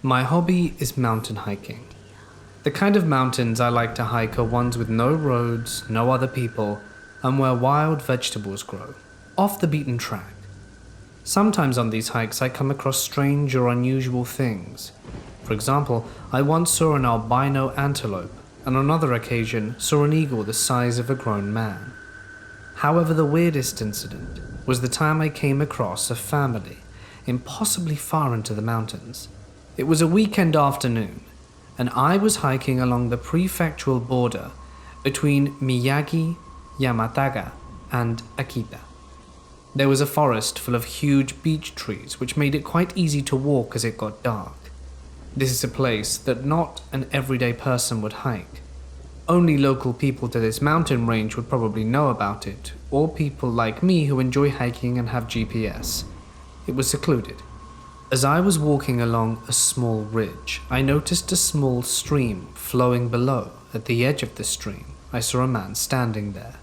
My hobby is mountain hiking. The kind of mountains I like to hike are ones with no roads, no other people, and where wild vegetables grow, off the beaten track. Sometimes on these hikes I come across strange or unusual things. For example, I once saw an albino antelope, and on another occasion saw an eagle the size of a grown man. However, the weirdest incident was the time I came across a family impossibly far into the mountains. It was a weekend afternoon, and I was hiking along the prefectural border between Miyagi, Yamanaga, and Akita. There was a forest full of huge beech trees which made it quite easy to walk as it got dark. This is a place that not an everyday person would hike. Only local people to this mountain range would probably know about it, or people like me who enjoy hiking and have GPS. It was secluded. As I was walking along a small ridge, I noticed a small stream flowing below. At the edge of the stream, I saw a man standing there.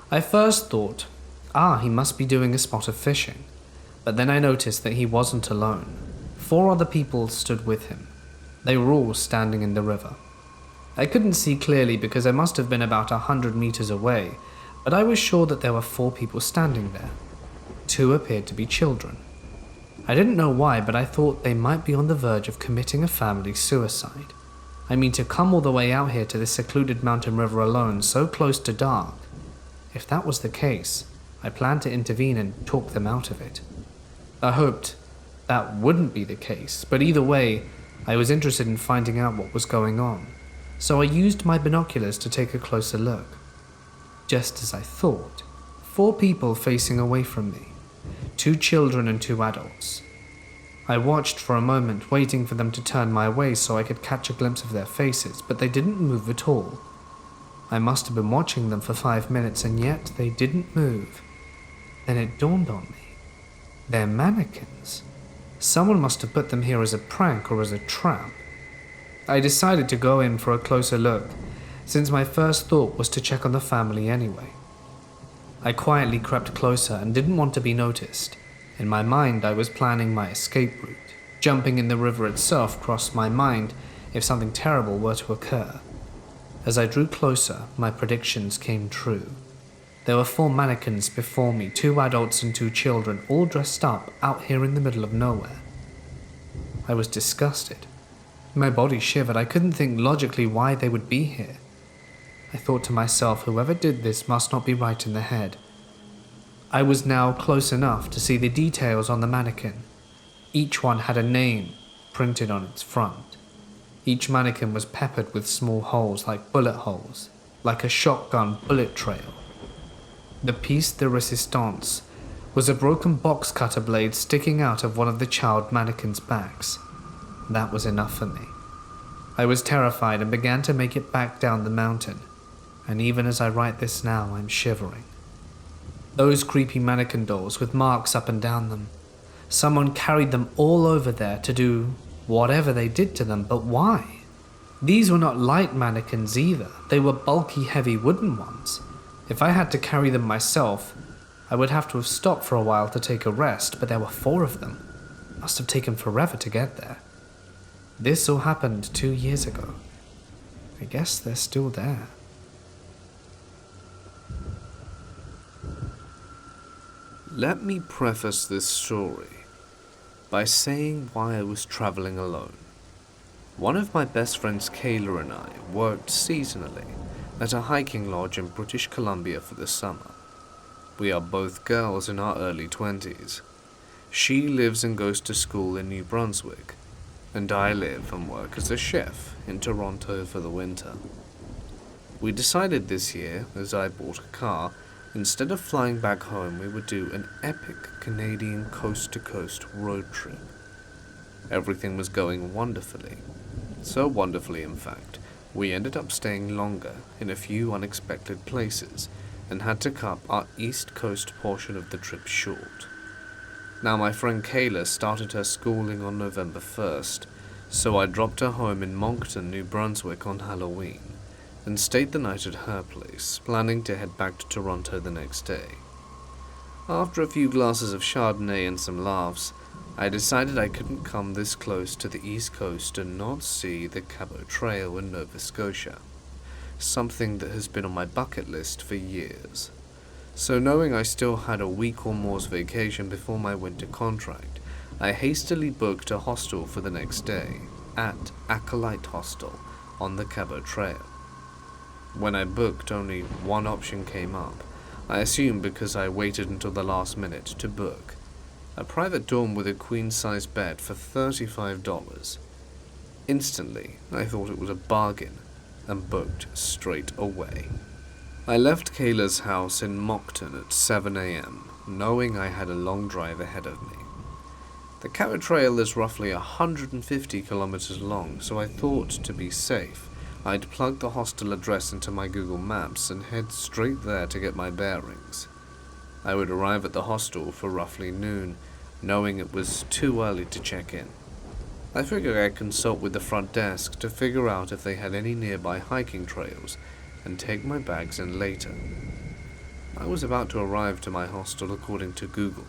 I first thought, he must be doing a spot of fishing. But then I noticed that he wasn't alone. 4 other people stood with him. They were all standing in the river. I couldn't see clearly because I must have been about 100 meters away, but I was sure that there were 4 people standing there. 2 appeared to be children. I didn't know why, but I thought they might be on the verge of committing a family suicide. I mean, to come all the way out here to this secluded mountain river alone, so close to dark. If that was the case, I planned to intervene and talk them out of it. I hoped that wouldn't be the case, but either way, I was interested in finding out what was going on, so I used my binoculars to take a closer look. Just as I thought, 4 people facing away from me. 2 children and 2 adults. I watched for a moment, waiting for them to turn my way so I could catch a glimpse of their faces, but they didn't move at all. I must have been watching them for 5 minutes, and yet they didn't move. Then it dawned on me. They're mannequins. Someone must have put them here as a prank or as a trap. I decided to go in for a closer look, since my first thought was to check on the family anyway. I quietly crept closer and didn't want to be noticed. In my mind, I was planning my escape route. Jumping in the river itself crossed my mind if something terrible were to occur. As I drew closer, my predictions came true. There were 4 mannequins before me, 2 adults and 2 children, all dressed up out here in the middle of nowhere. I was disgusted. My body shivered. I couldn't think logically why they would be here. I thought to myself, whoever did this must not be right in the head. I was now close enough to see the details on the mannequin. Each one had a name printed on its front. Each mannequin was peppered with small holes like bullet holes, like a shotgun bullet trail. The pièce de résistance was a broken box cutter blade sticking out of one of the child mannequins' backs. That was enough for me. I was terrified and began to make it back down the mountain. And even as I write this now, I'm shivering. Those creepy mannequin dolls with marks up and down them. Someone carried them all over there to do whatever they did to them, but why? These were not light mannequins either. They were bulky, heavy wooden ones. If I had to carry them myself, I would have to have stopped for a while to take a rest, but there were 4 of them. It must have taken forever to get there. This all happened 2 years ago. I guess they're still there. Let me preface this story by saying why I was traveling alone. One of my best friends, Kayla, and I worked seasonally at a hiking lodge in British Columbia for the summer. We are both girls in our early 20s. She lives and goes to school in New Brunswick, and I live and work as a chef in Toronto for the winter. We decided this year, as I bought a car, instead of flying back home, we would do an epic Canadian coast-to-coast road trip. Everything was going wonderfully. So wonderfully, in fact, we ended up staying longer in a few unexpected places and had to cut our East Coast portion of the trip short. Now, my friend Kayla started her schooling on November 1st, so I dropped her home in Moncton, New Brunswick on Halloween, and stayed the night at her place, planning to head back to Toronto the next day. After a few glasses of Chardonnay and some laughs, I decided I couldn't come this close to the East Coast and not see the Cabot Trail in Nova Scotia, something that has been on my bucket list for years. So knowing I still had a week or more's vacation before my winter contract, I hastily booked a hostel for the next day at Escalator Hostel on the Cabot Trail. When I booked, only one option came up. I assume because I waited until the last minute to book. A private dorm with a queen-size bed for $35. Instantly, I thought it was a bargain and booked straight away. I left Kayla's house in Moncton at 7 a.m., knowing I had a long drive ahead of me. The Cabot Trail is roughly 150 kilometers long, so I thought to be safe, I'd plug the hostel address into my Google Maps and head straight there to get my bearings. I would arrive at the hostel for roughly noon, knowing it was too early to check in. I figured I'd consult with the front desk to figure out if they had any nearby hiking trails and take my bags in later. I was about to arrive to my hostel according to Google,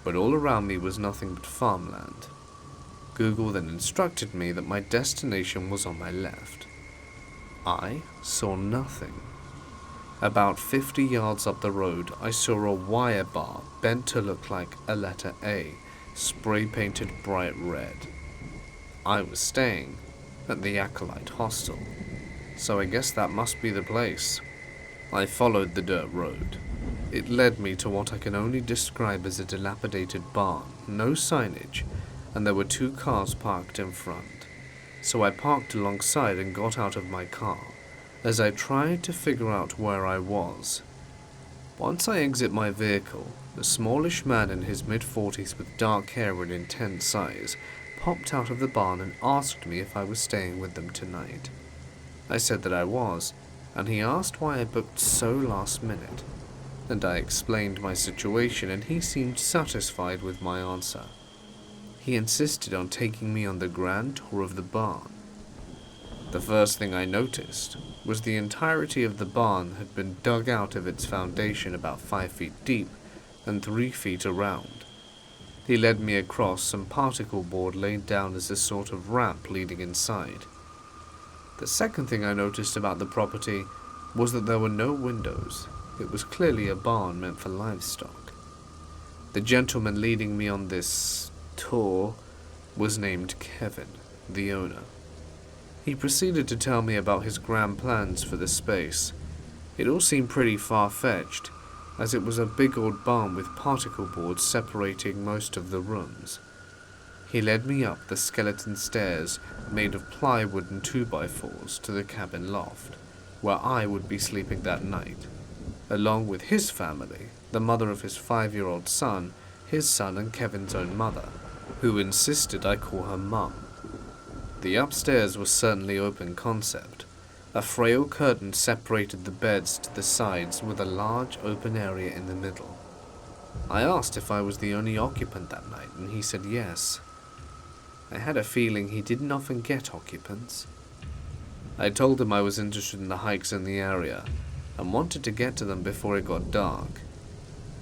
but all around me was nothing but farmland. Google then instructed me that my destination was on my left. I saw nothing. About 50 yards up the road, I saw a wire bar bent to look like a letter A, spray-painted bright red. I was staying at the Escalator Hostel, so I guess that must be the place. I followed the dirt road. It led me to what I can only describe as a dilapidated barn, no signage, and there were 2 cars parked in front. So I parked alongside and got out of my car, as I tried to figure out where I was. Once I exit my vehicle, a smallish man in his mid-40s with dark hair and intense eyes popped out of the barn and asked me if I was staying with them tonight. I said that I was, and he asked why I booked so last minute, and I explained my situation and he seemed satisfied with my answer. He insisted on taking me on the grand tour of the barn. The first thing I noticed was the entirety of the barn had been dug out of its foundation about 5 feet deep and 3 feet around. He led me across some particle board laid down as a sort of ramp leading inside. The second thing I noticed about the property was that there were no windows. It was clearly a barn meant for livestock. The gentleman leading me on this tour was named Kevin, the owner. He proceeded to tell me about his grand plans for the space. It all seemed pretty far-fetched, as it was a big old barn with particle boards separating most of the rooms. He led me up the skeleton stairs made of plywood and 2x4s to the cabin loft, where I would be sleeping that night, along with his family, the mother of his 5-year-old son, his son and Kevin's own mother, who insisted I call her Mum. The upstairs was certainly open concept. A frail curtain separated the beds to the sides with a large open area in the middle. I asked if I was the only occupant that night, and he said yes. I had a feeling he didn't often get occupants. I told him I was interested in the hikes in the area and wanted to get to them before it got dark.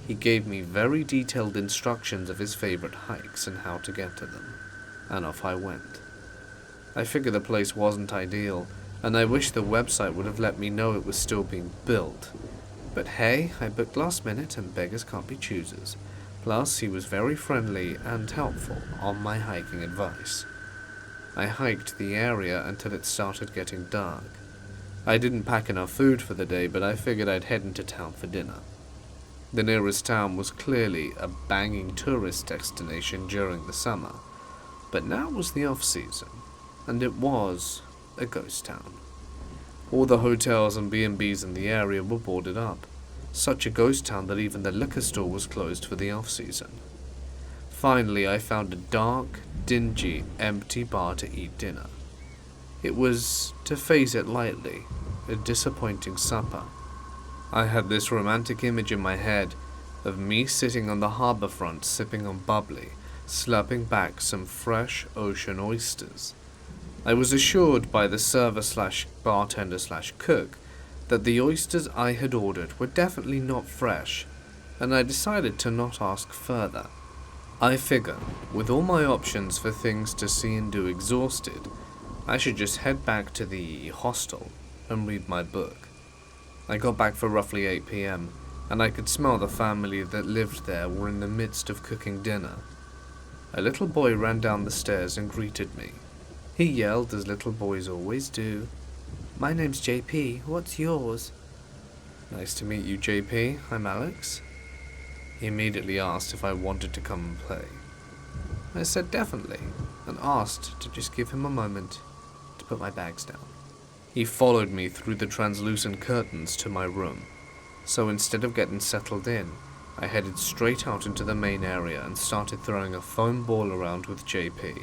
He gave me very detailed instructions of his favorite hikes and how to get to them, and off I went. I figured the place wasn't ideal, and I wish the website would have let me know it was still being built. But hey, I booked last minute and beggars can't be choosers. Plus, he was very friendly and helpful on my hiking advice. I hiked the area until it started getting dark. I didn't pack enough food for the day, but I figured I'd head into town for dinner. The nearest town was clearly a banging tourist destination during the summer, but now was the off-season, and it was a ghost town. All the hotels and B&Bs in the area were boarded up, such a ghost town that even the liquor store was closed for the off-season. Finally, I found a dark, dingy, empty bar to eat dinner. It was, to phrase it lightly, a disappointing supper. I had this romantic image in my head of me sitting on the harbour front sipping on bubbly, slurping back some fresh ocean oysters. I was assured by the server/bartender/cook that the oysters I had ordered were definitely not fresh, and I decided to not ask further. I figure, with all my options for things to see and do exhausted, I should just head back to the hostel and read my book. I got back for roughly 8 p.m, and I could smell the family that lived there were in the midst of cooking dinner. A little boy ran down the stairs and greeted me. He yelled, as little boys always do, "My name's JP, what's yours?" "Nice to meet you, JP, I'm Alex." He immediately asked if I wanted to come and play. I said definitely, and asked to just give him a moment to put my bags down. He followed me through the translucent curtains to my room, so instead of getting settled in, I headed straight out into the main area and started throwing a foam ball around with JP.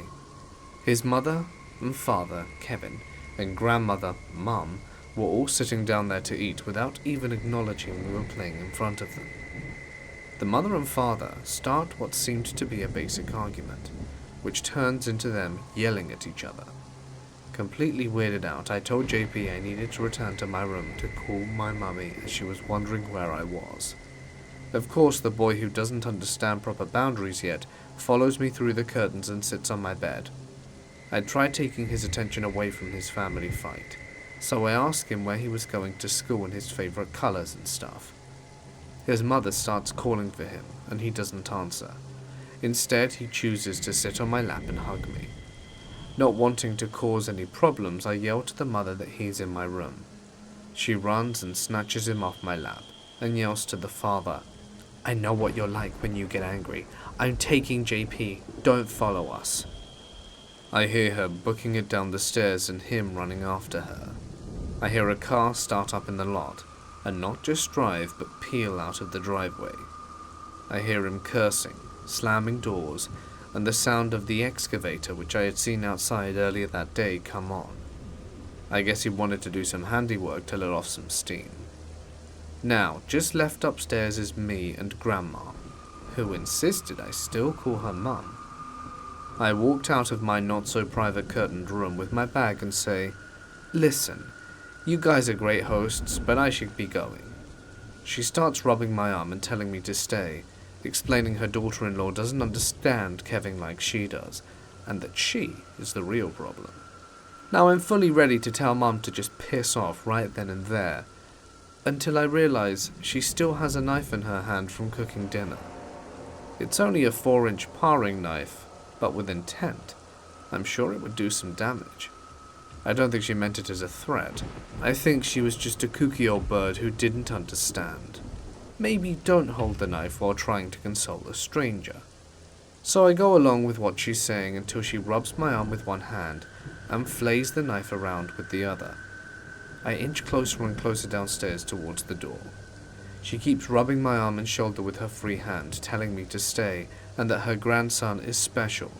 His mother and father, Kevin, and grandmother, Mum, were all sitting down there to eat without even acknowledging we were playing in front of them. The mother and father start what seemed to be a basic argument, which turns into them yelling at each other. Completely weirded out, I told JP I needed to return to my room to call my mummy as she was wondering where I was. Of course, the boy who doesn't understand proper boundaries yet follows me through the curtains and sits on my bed. I tried taking his attention away from his family fight, so I asked him where he was going to school and his favorite colors and stuff. His mother starts calling for him, and he doesn't answer. Instead, he chooses to sit on my lap and hug me. Not wanting to cause any problems, I yell to the mother that he's in my room. She runs and snatches him off my lap, and yells to the father, "I know what you're like when you get angry. I'm taking JP, don't follow us." I hear her booking it down the stairs and him running after her. I hear a car start up in the lot, and not just drive but peel out of the driveway. I hear him cursing, slamming doors, and the sound of the excavator which I had seen outside earlier that day come on. I guess he wanted to do some handiwork to let off some steam. Now, just left upstairs is me and Grandma, who insisted I still call her Mum. I walked out of my not-so-private curtained room with my bag and say, "Listen, you guys are great hosts, but I should be going." She starts rubbing my arm and telling me to stay, explaining her daughter-in-law doesn't understand Kevin like she does, and that she is the real problem. Now I'm fully ready to tell Mum to just piss off right then and there, until I realize she still has a knife in her hand from cooking dinner. It's only a 4-inch paring knife, but with intent. I'm sure it would do some damage. I don't think she meant it as a threat. I think she was just a kooky old bird who didn't understand. Maybe don't hold the knife while trying to console a stranger. So I go along with what she's saying until she rubs my arm with one hand and flays the knife around with the other. I inch closer and closer downstairs towards the door. She keeps rubbing my arm and shoulder with her free hand, telling me to stay and that her grandson is special.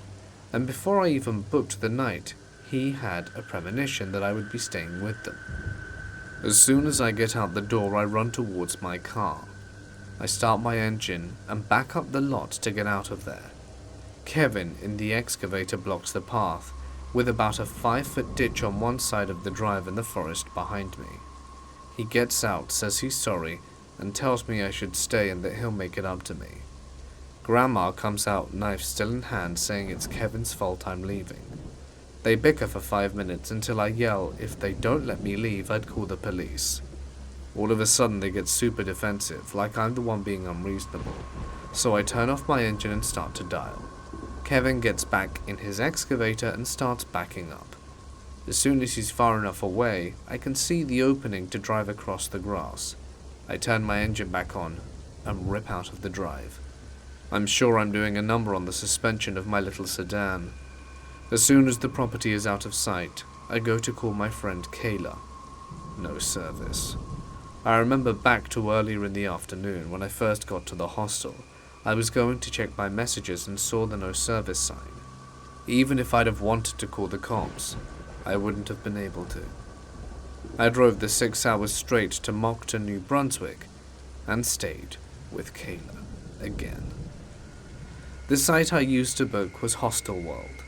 And before I even booked the night, he had a premonition that I would be staying with them. As soon as I get out the door, I run towards my car. I start my engine and back up the lot to get out of there. Kevin in the excavator blocks the path, with about a 5-foot ditch on one side of the drive and the forest behind me. He gets out, says he's sorry, and tells me I should stay and that he'll make it up to me. Grandma comes out, knife still in hand, saying it's Kevin's fault I'm leaving. They bicker for 5 minutes until I yell if they don't let me leave, I'd call the police. All of a sudden they get super defensive, like I'm the one being unreasonable, so I turn off my engine and start to dial. Kevin gets back in his excavator and starts backing up. As soon as he's far enough away, I can see the opening to drive across the grass. I turn my engine back on and rip out of the drive. I'm sure I'm doing a number on the suspension of my little sedan. As soon as the property is out of sight, I go to call my friend Kayla. No service. I remember back to earlier in the afternoon when I first got to the hostel. I was going to check my messages and saw the no service sign. Even if I'd have wanted to call the cops, I wouldn't have been able to. I drove the 6 hours straight to Moncton, New Brunswick, and stayed with Kayla again. The site I used to book was Hostel World.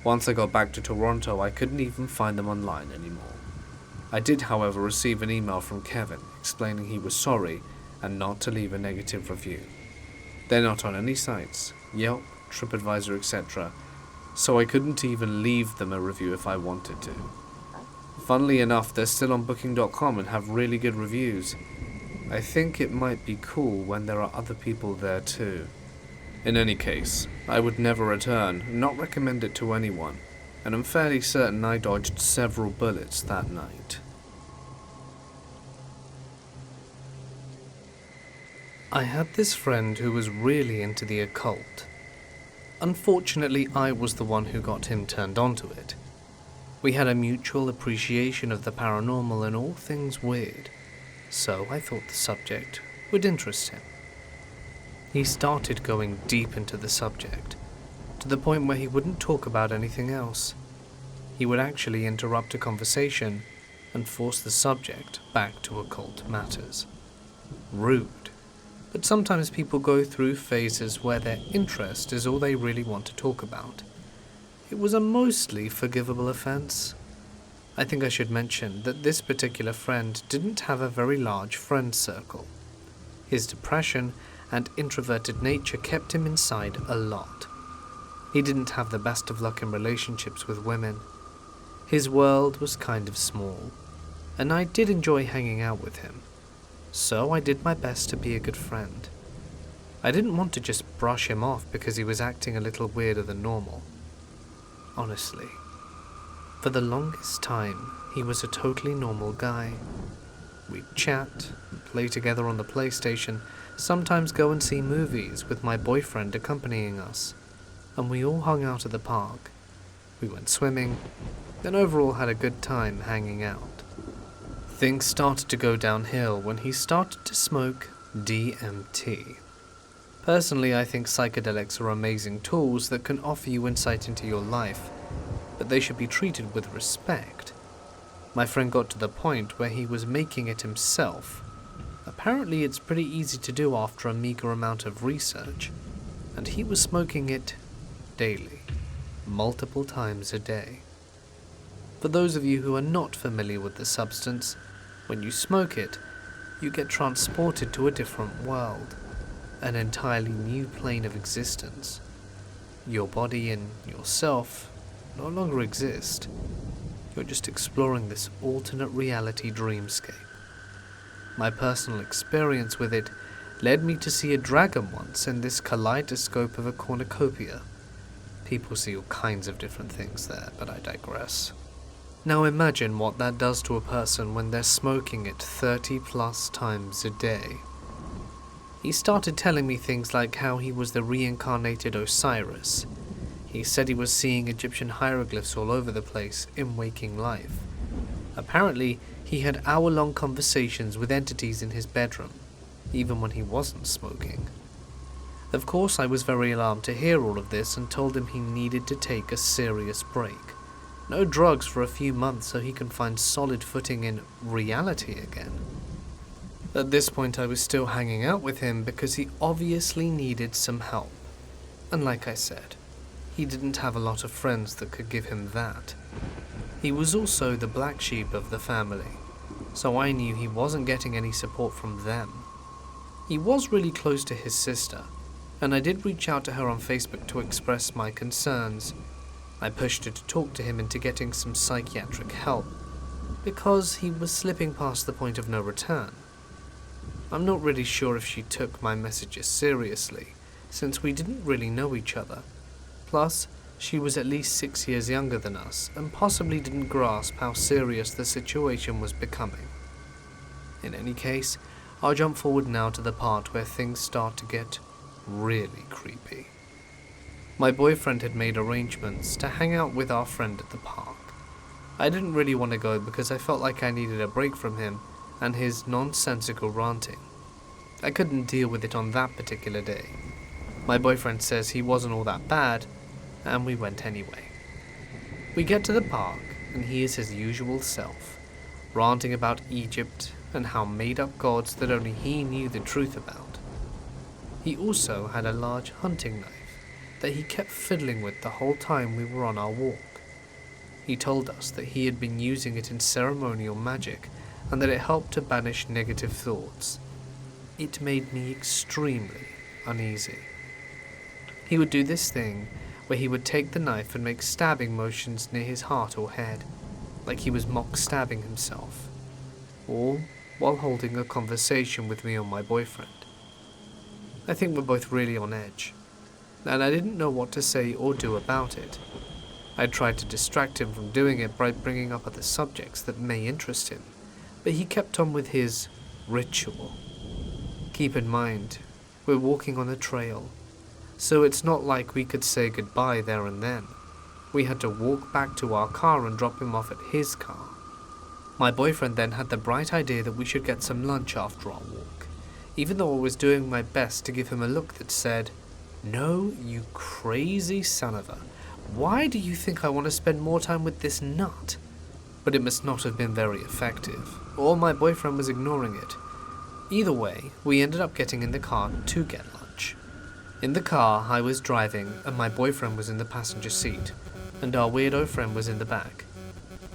Once I got back to Toronto, I couldn't even find them online anymore. I did, however, receive an email from Kevin explaining he was sorry and not to leave a negative review. They're not on any sites, Yelp, TripAdvisor, etc., so I couldn't even leave them a review if I wanted to. Funnily enough, they're still on booking.com and have really good reviews. I think it might be cool when there are other people there too. In any case, I would never return, not recommend it to anyone, and I'm fairly certain I dodged several bullets that night. I had this friend who was really into the occult. Unfortunately, I was the one who got him turned onto it. We had a mutual appreciation of the paranormal and all things weird, so I thought the subject would interest him. He started going deep into the subject, to the point where he wouldn't talk about anything else. He would actually interrupt a conversation and force the subject back to occult matters. Rude. But sometimes people go through phases where their interest is all they really want to talk about. It was a mostly forgivable offense. I think I should mention that this particular friend didn't have a very large friend circle. His depression and introverted nature kept him inside a lot. He didn't have the best of luck in relationships with women. His world was kind of small, and I did enjoy hanging out with him. So I did my best to be a good friend. I didn't want to just brush him off because he was acting a little weirder than normal. Honestly, for the longest time, he was a totally normal guy. We'd chat, play together on the PlayStation, sometimes go and see movies with my boyfriend accompanying us, and we all hung out at the park. We went swimming, and overall had a good time hanging out. Things started to go downhill when he started to smoke DMT. Personally, I think psychedelics are amazing tools that can offer you insight into your life, but they should be treated with respect. My friend got to the point where he was making it himself. Apparently it's pretty easy to do after a meager amount of research, and he was smoking it daily, multiple times a day. For those of you who are not familiar with the substance, when you smoke it, you get transported to a different world, an entirely new plane of existence. Your body and yourself no longer exist. You're just exploring this alternate reality dreamscape. My personal experience with it led me to see a dragon once in this kaleidoscope of a cornucopia. People see all kinds of different things there, but I digress. Now imagine what that does to a person when they're smoking it 30 plus times a day. He started telling me things like how he was the reincarnated Osiris. He said he was seeing Egyptian hieroglyphs all over the place in waking life. Apparently, he had hour-long conversations with entities in his bedroom, even when he wasn't smoking. Of course, I was very alarmed to hear all of this and told him he needed to take a serious break. No drugs for a few months so he can find solid footing in reality again. At this point I was still hanging out with him because he obviously needed some help. And like I said, he didn't have a lot of friends that could give him that. He was also the black sheep of the family, so I knew he wasn't getting any support from them. He was really close to his sister, and I did reach out to her on Facebook to express my concerns. I pushed her to talk to him into getting some psychiatric help, because he was slipping past the point of no return. I'm not really sure if she took my messages seriously, since we didn't really know each other. Plus, she was at least 6 years younger than us, and possibly didn't grasp how serious the situation was becoming. In any case, I'll jump forward now to the part where things start to get really creepy. My boyfriend had made arrangements to hang out with our friend at the park. I didn't really want to go because I felt like I needed a break from him and his nonsensical ranting. I couldn't deal with it on that particular day. My boyfriend says he wasn't all that bad, and we went anyway. We get to the park, and he is his usual self, ranting about Egypt and how made-up gods that only he knew the truth about. He also had a large hunting knife that he kept fiddling with the whole time we were on our walk. He told us that he had been using it in ceremonial magic and that it helped to banish negative thoughts. It made me extremely uneasy. He would do this thing where he would take the knife and make stabbing motions near his heart or head, like he was mock stabbing himself, all while holding a conversation with me or my boyfriend. I think we're both really on edge, and I didn't know what to say or do about it. I tried to distract him from doing it by bringing up other subjects that may interest him, but he kept on with his ritual. Keep in mind, we're walking on a trail, so it's not like we could say goodbye there and then. We had to walk back to our car and drop him off at his car. My boyfriend then had the bright idea that we should get some lunch after our walk, even though I was doing my best to give him a look that said, "No, you crazy son of a, why do you think I want to spend more time with this nut?" But it must not have been very effective, or my boyfriend was ignoring it. Either way, we ended up getting in the car to get lunch. In the car, I was driving, and my boyfriend was in the passenger seat, and our weirdo friend was in the back.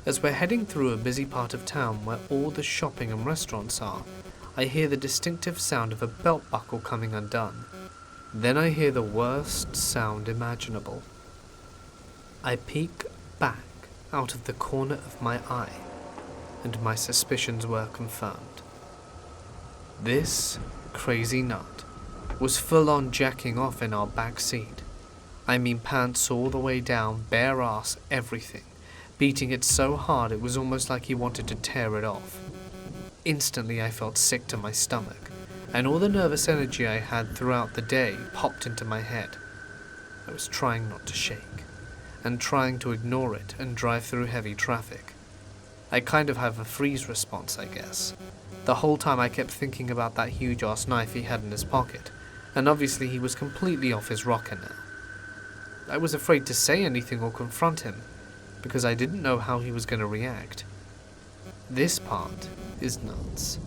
As we're heading through a busy part of town where all the shopping and restaurants are, I hear the distinctive sound of a belt buckle coming undone. Then I hear the worst sound imaginable. I peek back out of the corner of my eye, and my suspicions were confirmed. This crazy nut was full-on jacking off in our back seat. I mean pants all the way down, bare ass, everything, beating it so hard it was almost like he wanted to tear it off. Instantly I felt sick to my stomach, and all the nervous energy I had throughout the day popped into my head. I was trying not to shake, and trying to ignore it and drive through heavy traffic. I kind of have a freeze response, I guess. The whole time I kept thinking about that huge-ass knife he had in his pocket, and obviously he was completely off his rocker now. I was afraid to say anything or confront him, because I didn't know how he was going to react. This part is nuts,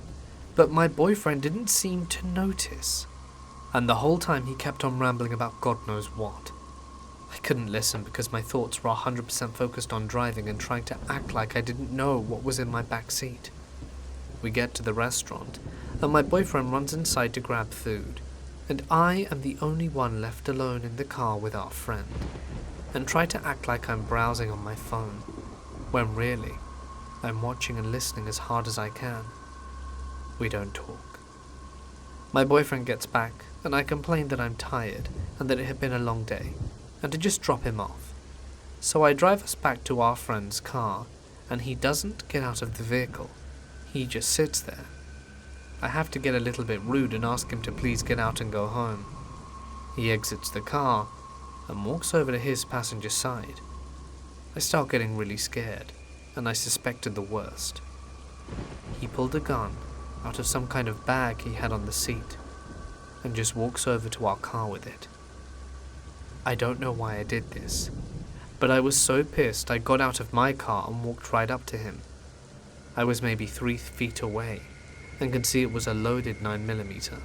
but my boyfriend didn't seem to notice, and the whole time he kept on rambling about God knows what. I couldn't listen because my thoughts were 100% focused on driving and trying to act like I didn't know what was in my back seat. We get to the restaurant, and my boyfriend runs inside to grab food, and I am the only one left alone in the car with our friend, and try to act like I'm browsing on my phone, when really, I'm watching and listening as hard as I can. We don't talk. My boyfriend gets back, and I complain that I'm tired, and that it had been a long day, and to just drop him off. So I drive us back to our friend's car, and he doesn't get out of the vehicle. He just sits there. I have to get a little bit rude and ask him to please get out and go home. He exits the car and walks over to his passenger side. I start getting really scared, and I suspected the worst. He pulled a gun out of some kind of bag he had on the seat and just walks over to our car with it. I don't know why I did this, but I was so pissed I got out of my car and walked right up to him. I was maybe 3 feet away and could see it was a loaded 9mm.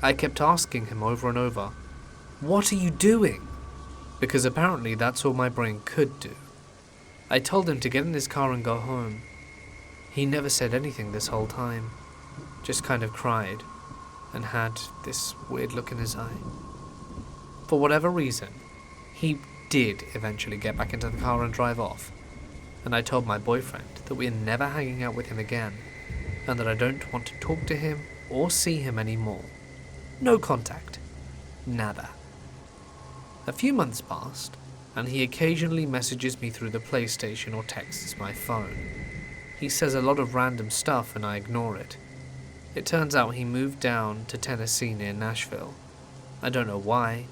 I kept asking him over and over, "What are you doing?" Because apparently that's all my brain could do. I told him to get in his car and go home. He never said anything this whole time, just kind of cried and had this weird look in his eye. For whatever reason, he did eventually get back into the car and drive off, and I told my boyfriend that we are never hanging out with him again, and that I don't want to talk to him or see him anymore. No contact. Nada. A few months passed, and he occasionally messages me through the PlayStation or texts my phone. He says a lot of random stuff and I ignore it. It turns out he moved down to Tennessee near Nashville. I don't know why.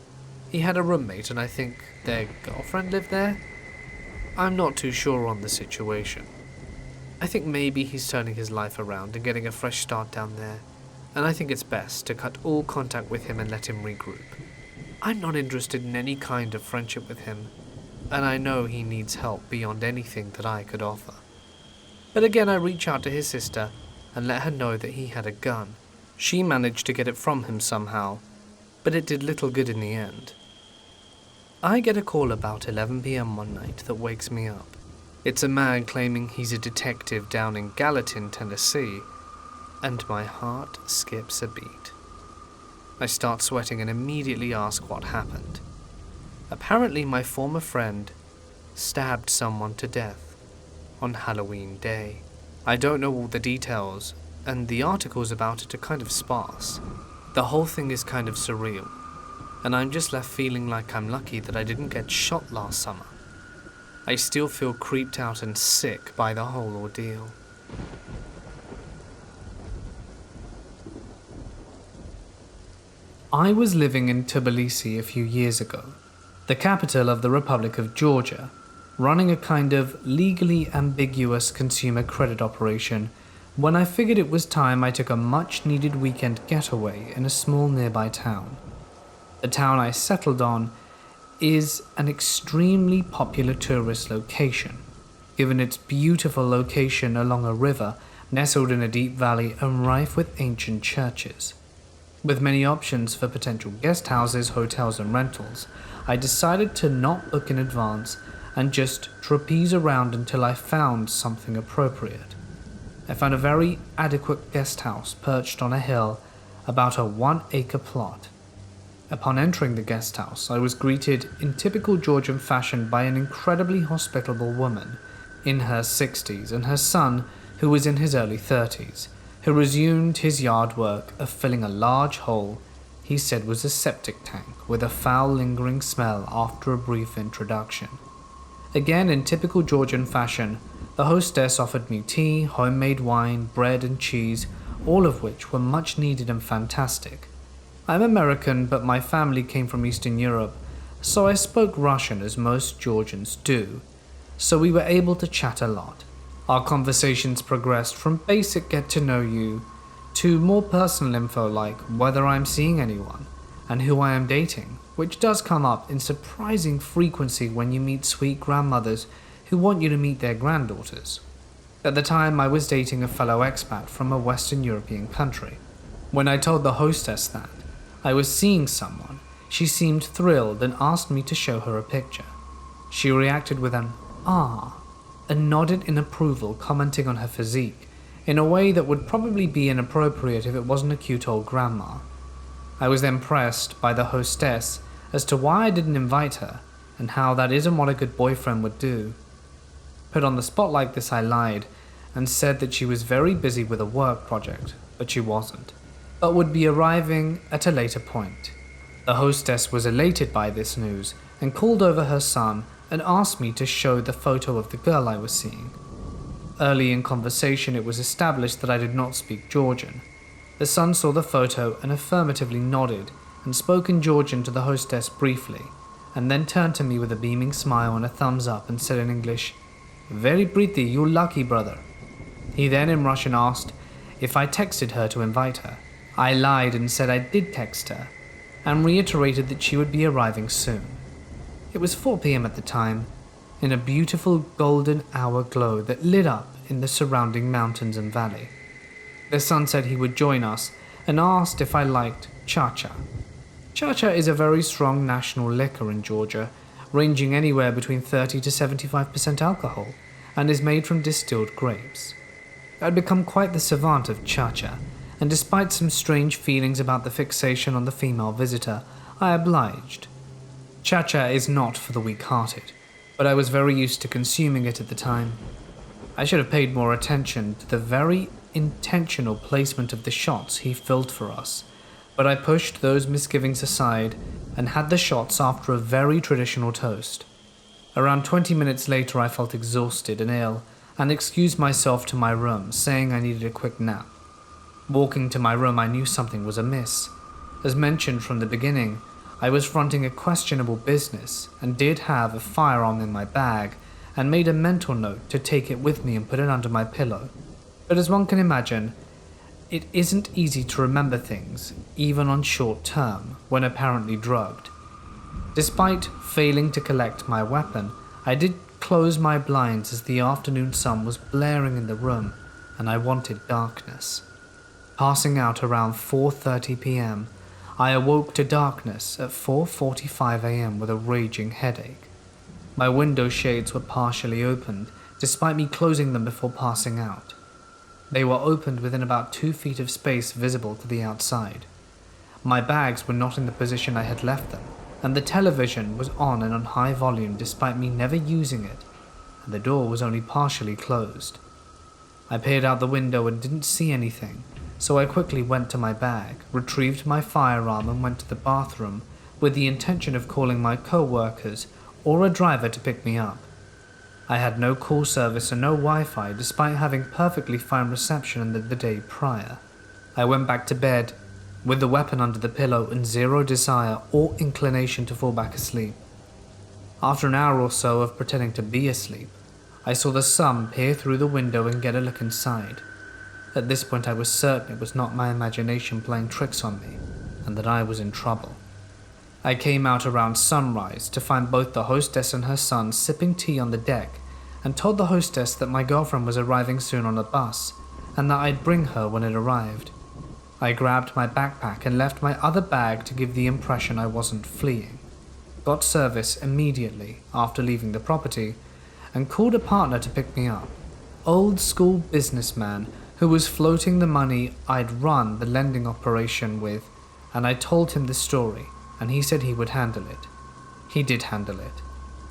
He had a roommate and I think their girlfriend lived there? I'm not too sure on the situation. I think maybe he's turning his life around and getting a fresh start down there, and I think it's best to cut all contact with him and let him regroup. I'm not interested in any kind of friendship with him, and I know he needs help beyond anything that I could offer. But again, I reach out to his sister and let her know that he had a gun. She managed to get it from him somehow, but it did little good in the end. I get a call about 11 p.m. one night that wakes me up. It's a man claiming he's a detective down in Gallatin, Tennessee, and my heart skips a beat. I start sweating and immediately ask what happened. Apparently, my former friend stabbed someone to death on Halloween Day. I don't know all the details, and the articles about it are kind of sparse. The whole thing is kind of surreal, and I'm just left feeling like I'm lucky that I didn't get shot last summer. I still feel creeped out and sick by the whole ordeal. I was living in Tbilisi a few years ago, the capital of the Republic of Georgia, running a kind of legally ambiguous consumer credit operation when I figured it was time I took a much-needed weekend getaway in a small nearby town. The town I settled on is an extremely popular tourist location, given its beautiful location along a river nestled in a deep valley and rife with ancient churches. With many options for potential guest houses, hotels, and rentals, I decided to not book in advance and just trapeze around until I found something appropriate. I found a very adequate guest house perched on a hill about a 1-acre plot. Upon entering the guest house, I was greeted in typical Georgian fashion by an incredibly hospitable woman in her 60s and her son, who was in his early 30s, who resumed his yard work of filling a large hole he said was a septic tank with a foul lingering smell after a brief introduction. Again, in typical Georgian fashion, the hostess offered me tea, homemade wine, bread and cheese, all of which were much needed and fantastic. I'm American, but my family came from Eastern Europe, so I spoke Russian as most Georgians do, so we were able to chat a lot. Our conversations progressed from basic get-to-know-you to more personal info like whether I'm seeing anyone and who I am dating, which does come up in surprising frequency when you meet sweet grandmothers who want you to meet their granddaughters. At the time, I was dating a fellow expat from a Western European country. When I told the hostess that I was seeing someone, she seemed thrilled and asked me to show her a picture. She reacted with an "ah" and nodded in approval, commenting on her physique in a way that would probably be inappropriate if it wasn't a cute old grandma. I was then pressed by the hostess as to why I didn't invite her and how that isn't what a good boyfriend would do. Put on the spot like this, I lied and said that she was very busy with a work project, but she wasn't, but would be arriving at a later point. The hostess was elated by this news and called over her son and asked me to show the photo of the girl I was seeing. Early in conversation, it was established that I did not speak Georgian. The son saw the photo and affirmatively nodded and spoke in Georgian to the hostess briefly, and then turned to me with a beaming smile and a thumbs up and said in English, "Very pretty, you lucky brother." He then in Russian asked if I texted her to invite her. I lied and said I did text her, and reiterated that she would be arriving soon. It was 4 p.m. at the time, in a beautiful golden hour glow that lit up in the surrounding mountains and valley. The son said he would join us and asked if I liked cha-cha. Cha-cha is a very strong national liquor in Georgia, ranging anywhere between 30 to 75% alcohol, and is made from distilled grapes. I'd become quite the savant of cha-cha, and despite some strange feelings about the fixation on the female visitor, I obliged. Cha-cha is not for the weak-hearted, but I was very used to consuming it at the time. I should have paid more attention to the very intentional placement of the shots he filled for us, but I pushed those misgivings aside and had the shots after a very traditional toast. Around 20 minutes later, I felt exhausted and ill and excused myself to my room, saying I needed a quick nap. Walking to my room, I knew something was amiss. As mentioned from the beginning, I was fronting a questionable business and did have a firearm in my bag and made a mental note to take it with me and put it under my pillow. But as one can imagine, it isn't easy to remember things, even on short term, when apparently drugged. Despite failing to collect my weapon, I did close my blinds as the afternoon sun was blaring in the room and I wanted darkness. Passing out around 4:30 p.m., I awoke to darkness at 4:45 a.m. with a raging headache. My window shades were partially opened, despite me closing them before passing out. They were opened within about 2 feet of space visible to the outside. My bags were not in the position I had left them, and the television was on and on high volume despite me never using it, and the door was only partially closed. I peered out the window and didn't see anything, so I quickly went to my bag, retrieved my firearm and went to the bathroom with the intention of calling my co-workers or a driver to pick me up. I had no call service and no Wi-Fi despite having perfectly fine reception the day prior. I went back to bed with the weapon under the pillow and zero desire or inclination to fall back asleep. After an hour or so of pretending to be asleep, I saw the sun peer through the window and get a look inside. At this point I was certain it was not my imagination playing tricks on me, and that I was in trouble. I came out around sunrise to find both the hostess and her son sipping tea on the deck, and told the hostess that my girlfriend was arriving soon on a bus, and that I'd bring her when it arrived. I grabbed my backpack and left my other bag to give the impression I wasn't fleeing. Got service immediately after leaving the property, and called a partner to pick me up. Old school businessman who was floating the money I'd run the lending operation with, and I told him the story, and he said he would handle it. He did handle it.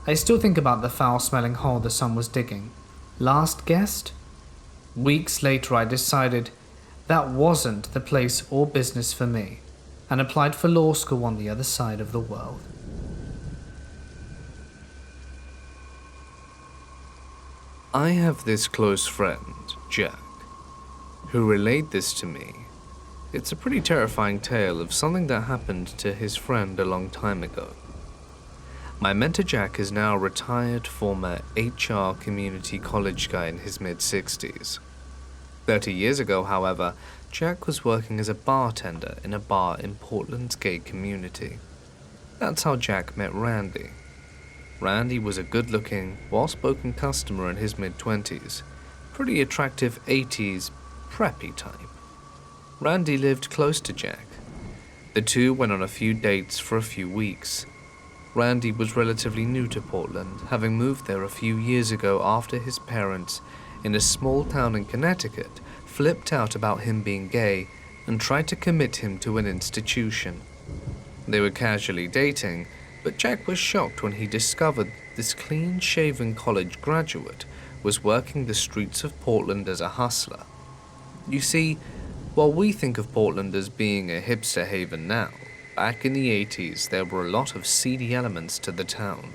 I still think about the foul-smelling hole the son was digging. Last guessed? Weeks later I decided that wasn't the place or business for me, and applied for law school on the other side of the world. I have this close friend, Jack, who relayed this to me. It's a pretty terrifying tale of something that happened to his friend a long time ago. My mentor Jack is now a retired former HR community college guy in his mid-60s. 30 years ago, however, Jack was working as a bartender in a bar in Portland's gay community. That's how Jack met Randy. Randy was a good-looking, well-spoken customer in his mid-20s, pretty attractive 80s preppy type. Randy lived close to Jack. The two went on a few dates for a few weeks. Randy was relatively new to Portland, having moved there a few years ago after his parents, in a small town in Connecticut, flipped out about him being gay and tried to commit him to an institution. They were casually dating, but Jack was shocked when he discovered this clean-shaven college graduate was working the streets of Portland as a hustler. You see, while we think of Portland as being a hipster haven now, back in the 80s there were a lot of seedy elements to the town,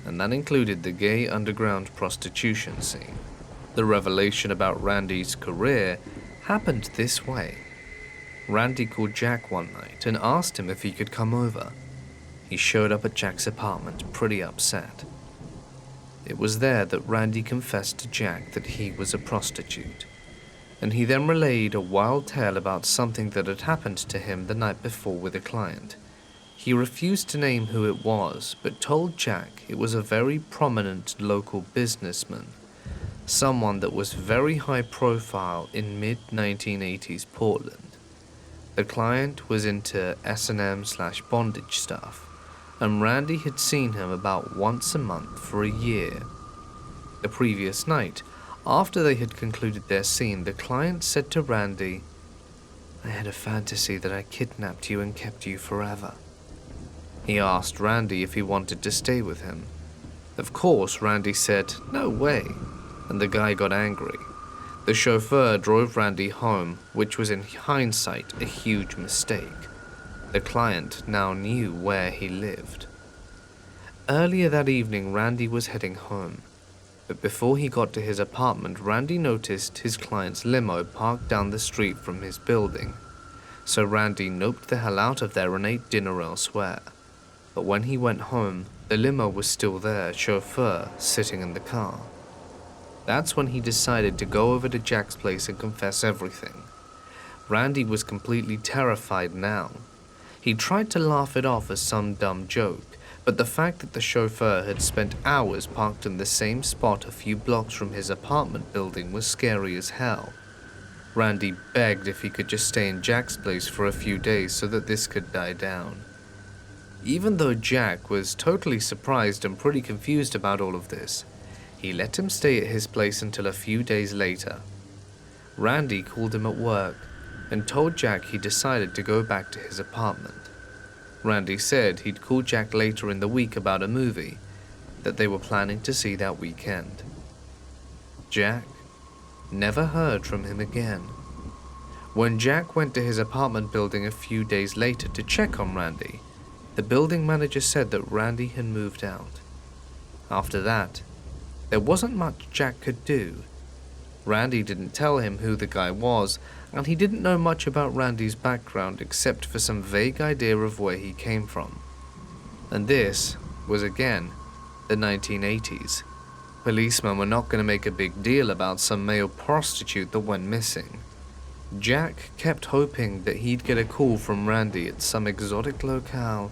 and that included the gay underground prostitution scene. The revelation about Randy's career happened this way. Randy called Jack one night and asked him if he could come over. He showed up at Jack's apartment pretty upset. It was there that Randy confessed to Jack that he was a prostitute, and he then relayed a wild tale about something that had happened to him the night before with a client. He refused to name who it was, but told Jack it was a very prominent local businessman, someone that was very high profile in mid-1980s Portland. The client was into S&M/bondage stuff, and Randy had seen him about once a month for a year. The previous night, after they had concluded their scene, the client said to Randy, "I had a fantasy that I kidnapped you and kept you forever." He asked Randy if he wanted to stay with him. Of course, Randy said, "No way," and the guy got angry. The chauffeur drove Randy home, which was in hindsight a huge mistake. The client now knew where he lived. Earlier that evening, Randy was heading home, but before he got to his apartment, Randy noticed his client's limo parked down the street from his building. So Randy noped the hell out of there and ate dinner elsewhere. But when he went home, the limo was still there, chauffeur sitting in the car. That's when he decided to go over to Jack's place and confess everything. Randy was completely terrified now. He tried to laugh it off as some dumb joke, but the fact that the chauffeur had spent hours parked in the same spot a few blocks from his apartment building was scary as hell. Randy begged if he could just stay in Jack's place for a few days so that this could die down. Even though Jack was totally surprised and pretty confused about all of this, he let him stay at his place until a few days later. Randy called him at work and told Jack he decided to go back to his apartment. Randy said he'd call Jack later in the week about a movie that they were planning to see that weekend. Jack never heard from him again. When Jack went to his apartment building a few days later to check on Randy, the building manager said that Randy had moved out. After that, there wasn't much Jack could do. Randy didn't tell him who the guy was, and he didn't know much about Randy's background except for some vague idea of where he came from. And this was again the 1980s. Policemen were not going to make a big deal about some male prostitute that went missing. Jack kept hoping that he'd get a call from Randy at some exotic locale,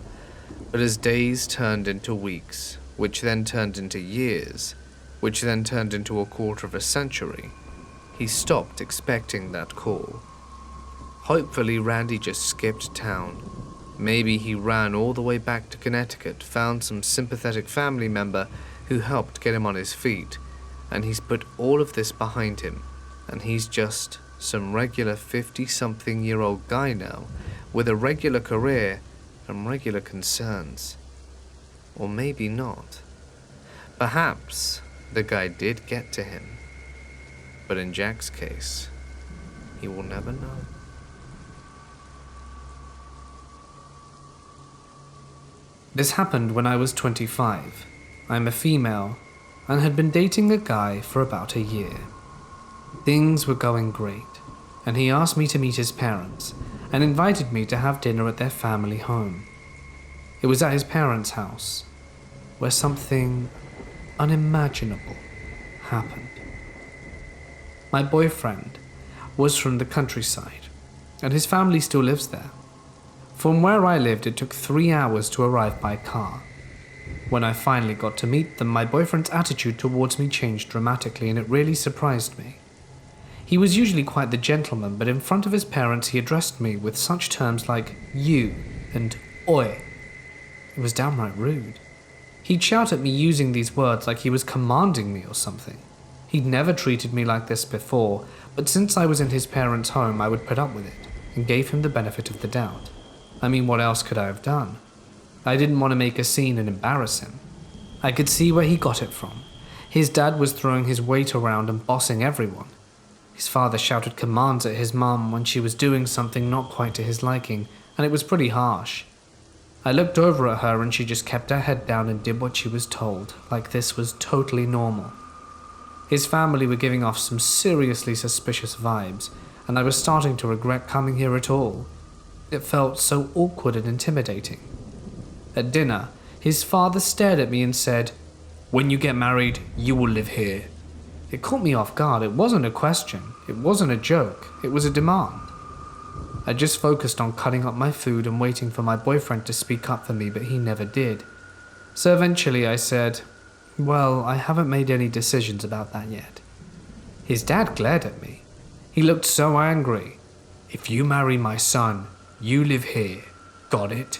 but as days turned into weeks, which then turned into years, which then turned into a quarter of a century, he stopped expecting that call. Hopefully Randy just skipped town. Maybe he ran all the way back to Connecticut, found some sympathetic family member who helped get him on his feet, and he's put all of this behind him, and he's just some regular 50-something-year-old guy now, with a regular career and regular concerns. Or maybe not. Perhaps the guy did get to him. But in Jack's case, he will never know. This happened when I was 25. I'm a female and had been dating a guy for about a year. Things were going great, and he asked me to meet his parents and invited me to have dinner at their family home. It was at his parents' house, where something unimaginable happened. My boyfriend was from the countryside, and his family still lives there. From where I lived, it took 3 hours to arrive by car. When I finally got to meet them, my boyfriend's attitude towards me changed dramatically, and it really surprised me. He was usually quite the gentleman, but in front of his parents he addressed me with such terms like you and oi. It was downright rude. He'd shout at me using these words like he was commanding me or something. He'd never treated me like this before, but since I was in his parents' home, I would put up with it and gave him the benefit of the doubt. I mean, what else could I have done? I didn't want to make a scene and embarrass him. I could see where he got it from. His dad was throwing his weight around and bossing everyone. His father shouted commands at his mum when she was doing something not quite to his liking, and it was pretty harsh. I looked over at her and she just kept her head down and did what she was told, like this was totally normal. His family were giving off some seriously suspicious vibes, and I was starting to regret coming here at all. It felt so awkward and intimidating. At dinner, his father stared at me and said, "When you get married, you will live here." It caught me off guard. It wasn't a question. It wasn't a joke. It was a demand. I just focused on cutting up my food and waiting for my boyfriend to speak up for me, but he never did. So eventually I said, "Well, I haven't made any decisions about that yet." His dad glared at me. He looked so angry. "If you marry my son, you live here. Got it?"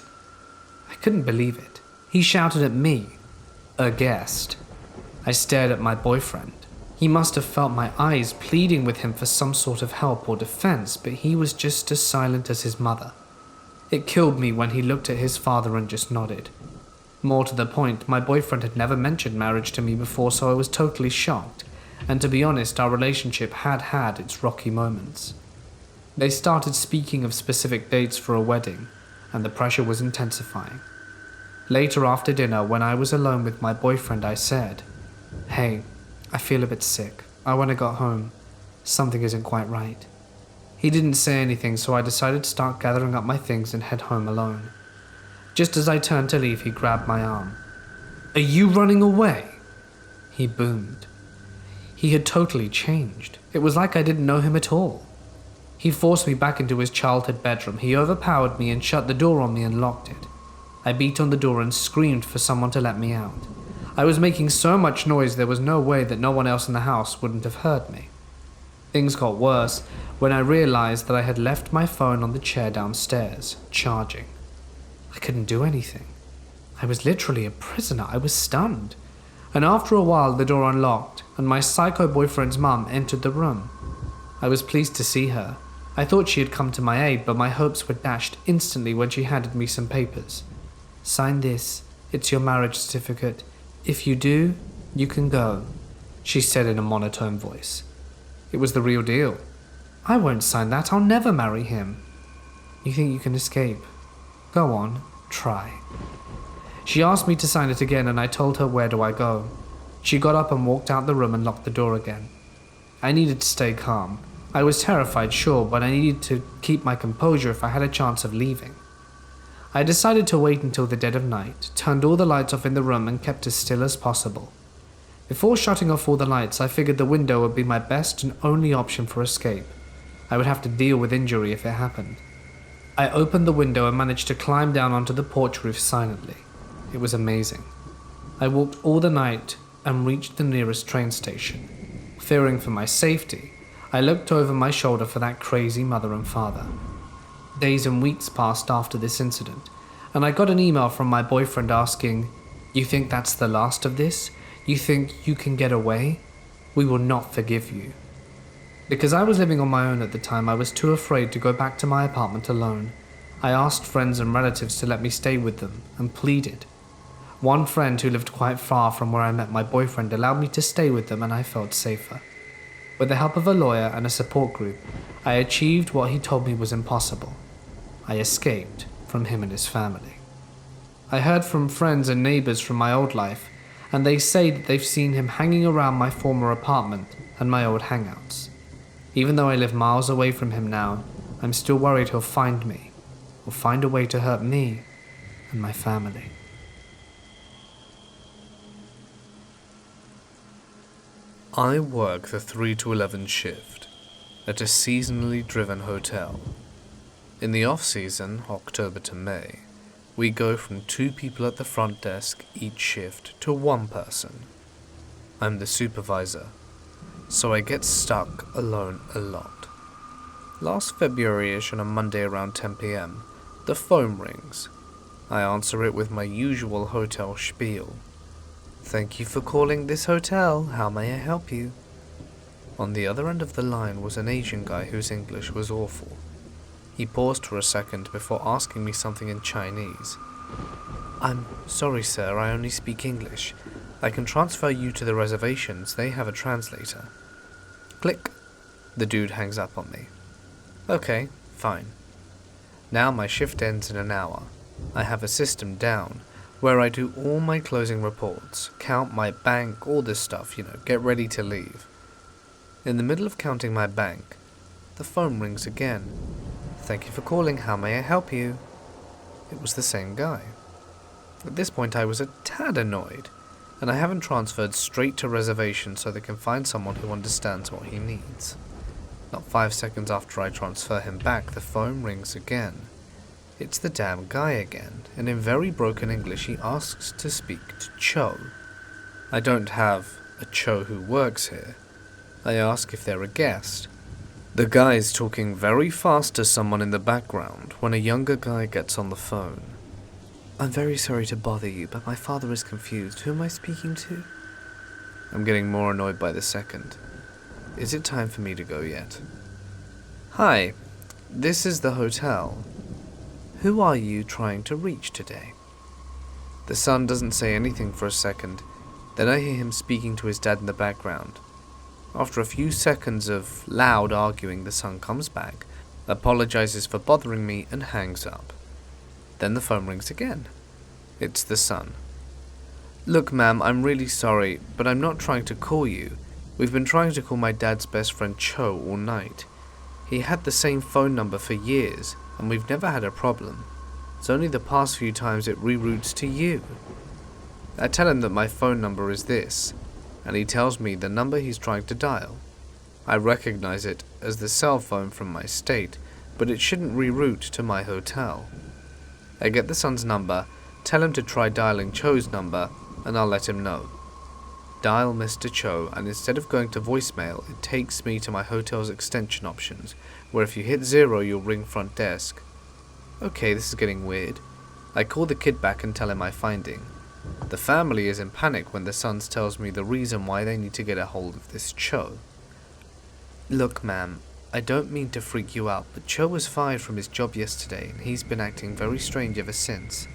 I couldn't believe it. He shouted at me, a guest. I stared at my boyfriend. He must have felt my eyes pleading with him for some sort of help or defense, but he was just as silent as his mother. It killed me when he looked at his father and just nodded. More to the point, my boyfriend had never mentioned marriage to me before, so I was totally shocked, and to be honest, our relationship had its rocky moments. They started speaking of specific dates for a wedding, and the pressure was intensifying. Later after dinner, when I was alone with my boyfriend, I said, "Hey, I feel a bit sick. I want to go home. Something isn't quite right." He didn't say anything, so I decided to start gathering up my things and head home alone. Just as I turned to leave, he grabbed my arm. "Are you running away?" He boomed. He had totally changed. It was like I didn't know him at all. He forced me back into his childhood bedroom. He overpowered me and shut the door on me and locked it. I beat on the door and screamed for someone to let me out. I was making so much noise there was no way that no one else in the house wouldn't have heard me. Things got worse when I realized that I had left my phone on the chair downstairs, charging. I couldn't do anything. I was literally a prisoner. I was stunned. And after a while, the door unlocked, and my psycho boyfriend's mum entered the room. I was pleased to see her. I thought she had come to my aid, but my hopes were dashed instantly when she handed me some papers. "Sign this. It's your marriage certificate. If you do, you can go," she said in a monotone voice. It was the real deal. "I won't sign that. I'll never marry him." "You think you can escape? Go on, try." She asked me to sign it again, and I told her, "Where do I go?" She got up and walked out the room and locked the door again. I needed to stay calm. I was terrified, sure, but I needed to keep my composure if I had a chance of leaving. I decided to wait until the dead of night, turned all the lights off in the room, and kept as still as possible. Before shutting off all the lights, I figured the window would be my best and only option for escape. I would have to deal with injury if it happened. I opened the window and managed to climb down onto the porch roof silently. It was amazing. I walked all the night and reached the nearest train station. Fearing for my safety, I looked over my shoulder for that crazy mother and father. Days and weeks passed after this incident, and I got an email from my boyfriend asking, "You think that's the last of this? You think you can get away? We will not forgive you." Because I was living on my own at the time, I was too afraid to go back to my apartment alone. I asked friends and relatives to let me stay with them, and pleaded. One friend who lived quite far from where I met my boyfriend allowed me to stay with them, and I felt safer. With the help of a lawyer and a support group, I achieved what he told me was impossible. I escaped from him and his family. I heard from friends and neighbors from my old life, and they say that they've seen him hanging around my former apartment and my old hangouts. Even though I live miles away from him now, I'm still worried he'll find me, or find a way to hurt me and my family. I work the 3 to 11 shift at a seasonally driven hotel. In the off-season, October to May, we go from 2 people at the front desk each shift to 1 person. I'm the supervisor, so I get stuck alone a lot. Last February-ish on a Monday around 10 p.m, the phone rings. I answer it with my usual hotel spiel. "Thank you for calling this hotel. How may I help you?" On the other end of the line was an Asian guy whose English was awful. He paused for a second before asking me something in Chinese. "I'm sorry, sir, I only speak English. I can transfer you to the reservations. They have a translator." Click. The dude hangs up on me. Okay, fine. Now my shift ends in an hour. I have a system down where I do all my closing reports, count my bank, all this stuff, get ready to leave. In the middle of counting my bank, the phone rings again. "Thank you for calling, how may I help you?" It was the same guy. At this point I was a tad annoyed, and I haven't transferred straight to reservation so they can find someone who understands what he needs. Not 5 seconds after I transfer him back, the phone rings again. It's the damn guy again, and in very broken English he asks to speak to Cho. I don't have a Cho who works here. I ask if they're a guest. The guy's talking very fast to someone in the background when a younger guy gets on the phone. "I'm very sorry to bother you, but my father is confused. Who am I speaking to?" I'm getting more annoyed by the second. Is it time for me to go yet? "Hi, this is the hotel. Who are you trying to reach today?" The son doesn't say anything for a second, then I hear him speaking to his dad in the background. After a few seconds of loud arguing, the son comes back, apologizes for bothering me, and hangs up. Then the phone rings again. It's the son. "Look, ma'am, I'm really sorry, but I'm not trying to call you. We've been trying to call my dad's best friend Cho all night. He had the same phone number for years, and we've never had a problem. It's only the past few times it reroutes to you." I tell him that my phone number is this, and he tells me the number he's trying to dial. I recognize it as the cell phone from my state, but it shouldn't reroute to my hotel. I get the son's number, tell him to try dialing Cho's number, and I'll let him know. Dial Mr. Cho, and instead of going to voicemail, it takes me to my hotel's extension options, where if you hit 0, you'll ring front desk. Okay, this is getting weird. I call the kid back and tell him my finding. The family is in panic when the son tells me the reason why they need to get a hold of this Cho. "Look, ma'am, I don't mean to freak you out, but Cho was fired from his job yesterday and he's been acting very strange ever since.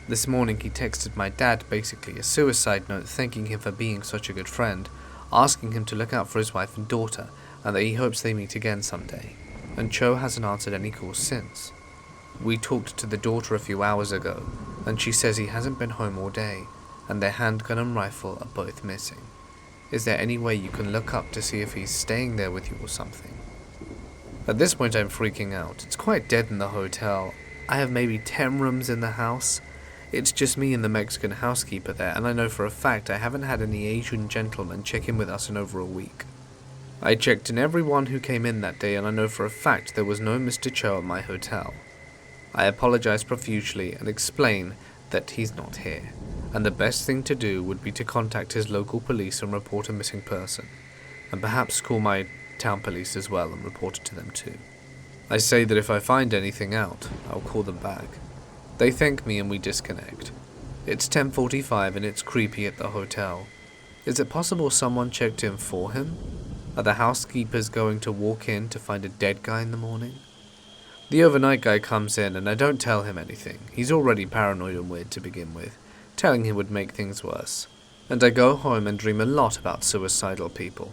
This morning he texted my dad basically a suicide note thanking him for being such a good friend, asking him to look out for his wife and daughter, and that he hopes they meet again someday. And Cho hasn't answered any calls since. We talked to the daughter a few hours ago, and she says he hasn't been home all day, and their handgun and rifle are both missing. Is there any way you can look up to see if he's staying there with you or something? At this point I'm freaking out. It's quite dead in the hotel. I have maybe 10 rooms in the house. It's just me and the Mexican housekeeper there, and I know for a fact I haven't had any Asian gentlemen check in with us in over a week. I checked in everyone who came in that day, and I know for a fact there was no Mr. Cho at my hotel. I apologize profusely and explain that he's not here, and the best thing to do would be to contact his local police and report a missing person, and perhaps call my town police as well and report it to them too. I say that if I find anything out, I'll call them back. They thank me and we disconnect. It's 10:45 and it's creepy at the hotel. Is it possible someone checked in for him? Are the housekeepers going to walk in to find a dead guy in the morning? The overnight guy comes in and I don't tell him anything. He's already paranoid and weird to begin with. Telling him would make things worse. And I go home and dream a lot about suicidal people.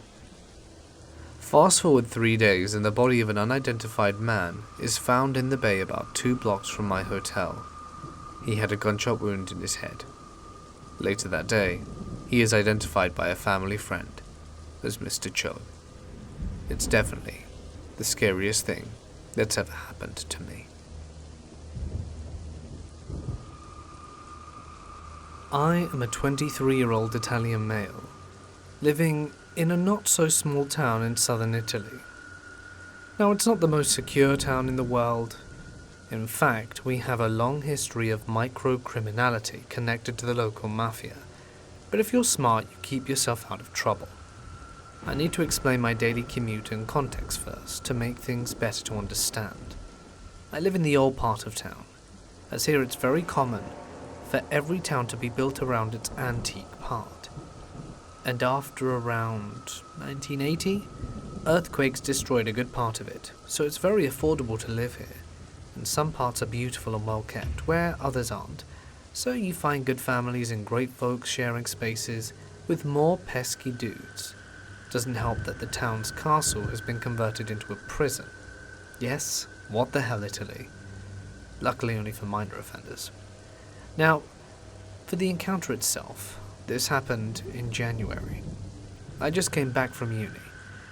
Fast forward 3 days and the body of an unidentified man is found in the bay about 2 blocks from my hotel. He had a gunshot wound in his head. Later that day, he is identified by a family friend as Mr. Cho. It's definitely the scariest thing that's ever happened to me. I am a 23-year-old Italian male, living in a not-so-small town in southern Italy. Now, it's not the most secure town in the world. In fact, we have a long history of micro-criminality connected to the local mafia. But if you're smart, you keep yourself out of trouble. I need to explain my daily commute and context first, to make things better to understand. I live in the old part of town, as here it's very common for every town to be built around its antique part. And after around 1980, earthquakes destroyed a good part of it, so it's very affordable to live here. And some parts are beautiful and well kept, where others aren't. So you find good families and great folks sharing spaces with more pesky dudes. Doesn't help that the town's castle has been converted into a prison. Yes, what the hell, Italy. Luckily only for minor offenders. Now, for the encounter itself, this happened in January. I just came back from uni.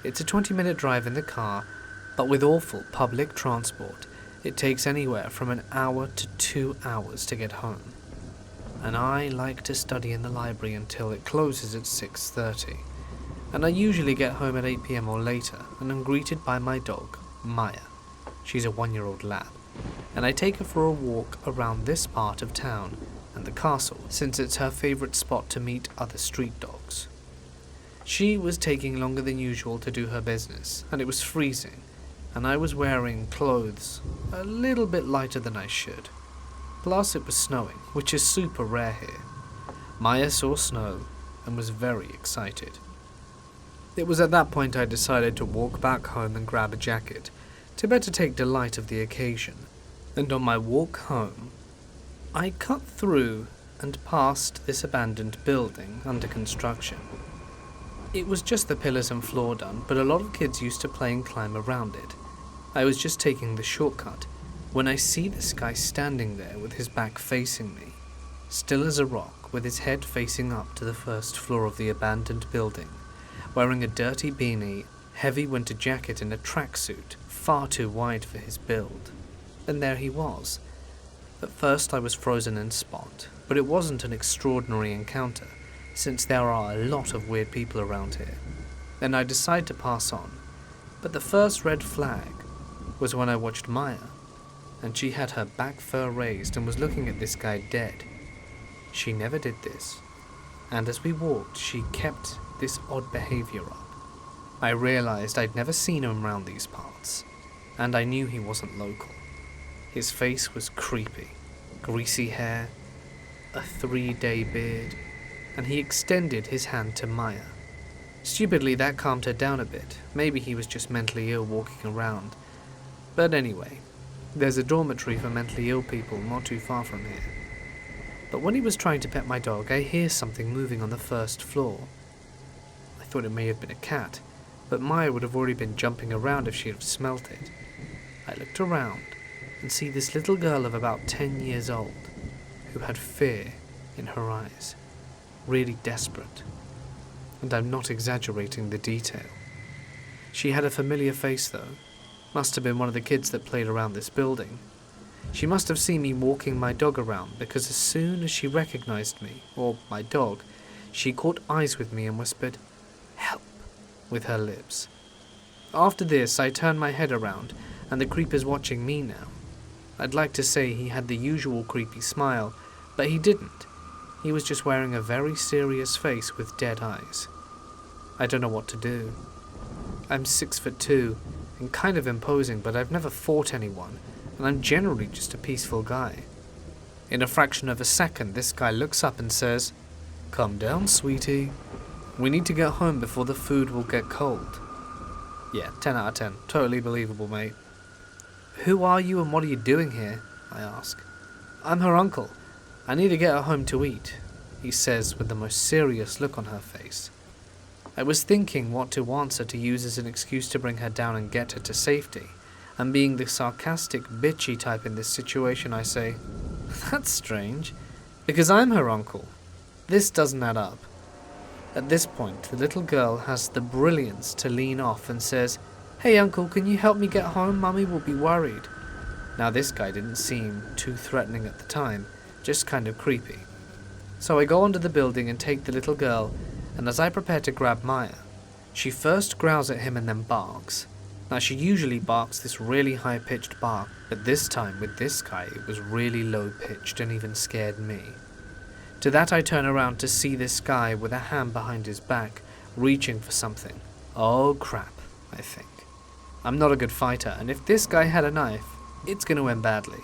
It's a 20-minute drive in the car, but with awful public transport, it takes anywhere from an hour to 2 hours to get home. And I like to study in the library until it closes at 6:30. And I usually get home at 8 PM or later, and I'm greeted by my dog, Maya. She's a 1-year-old lab, and I take her for a walk around this part of town and the castle, since it's her favorite spot to meet other street dogs. She was taking longer than usual to do her business, and it was freezing, and I was wearing clothes a little bit lighter than I should. Plus it was snowing, which is super rare here. Maya saw snow and was very excited. It was at that point I decided to walk back home and grab a jacket, to better take delight of the occasion. And on my walk home, I cut through and past this abandoned building under construction. It was just the pillars and floor done, but a lot of kids used to play and climb around it. I was just taking the shortcut when I see this guy standing there with his back facing me, still as a rock, with his head facing up to the first floor of the abandoned building, wearing a dirty beanie, heavy winter jacket and a tracksuit far too wide for his build. And there he was. At first I was frozen in spot, but it wasn't an extraordinary encounter, since there are a lot of weird people around here, and I decided to pass on. But the first red flag was when I watched Maya, and she had her back fur raised and was looking at this guy dead. She never did this, and as we walked she kept this odd behavior up. I realized I'd never seen him around these parts, and I knew he wasn't local. His face was creepy, greasy hair, a 3-day beard, and he extended his hand to Maya. Stupidly, that calmed her down a bit. Maybe he was just mentally ill walking around. But anyway, there's a dormitory for mentally ill people not too far from here. But when he was trying to pet my dog, I hear something moving on the first floor. I thought it may have been a cat, but Maya would have already been jumping around if she had smelt it. I looked around and see this little girl of about 10 years old, who had fear in her eyes, really desperate. And I'm not exaggerating the detail. She had a familiar face though. Must have been one of the kids that played around this building. She must have seen me walking my dog around, because as soon as she recognized me, or my dog, she caught eyes with me and whispered, "Help," with her lips. After this, I turned my head around, and the creeper's watching me now. I'd like to say he had the usual creepy smile, but he didn't. He was just wearing a very serious face with dead eyes. I don't know what to do. I'm 6'2", and kind of imposing, but I've never fought anyone, and I'm generally just a peaceful guy. In a fraction of a second, this guy looks up and says, "Calm down, sweetie. We need to get home before the food will get cold." Yeah, 10 out of 10. Totally believable, mate. "Who are you and what are you doing here?" I ask. "I'm her uncle. I need to get her home to eat," he says with the most serious look on her face. I was thinking what to answer to use as an excuse to bring her down and get her to safety, and being the sarcastic, bitchy type in this situation, I say, "That's strange, because I'm her uncle. This doesn't add up." At this point, the little girl has the brilliance to lean off and says, "Hey uncle, can you help me get home? Mummy will be worried." Now this guy didn't seem too threatening at the time, just kind of creepy. So I go onto the building and take the little girl, and as I prepare to grab Maya, she first growls at him and then barks. Now she usually barks this really high-pitched bark, but this time with this guy it was really low-pitched and even scared me. To that I turn around to see this guy with a hand behind his back, reaching for something. Oh crap, I think. I'm not a good fighter, and if this guy had a knife, it's going to end badly.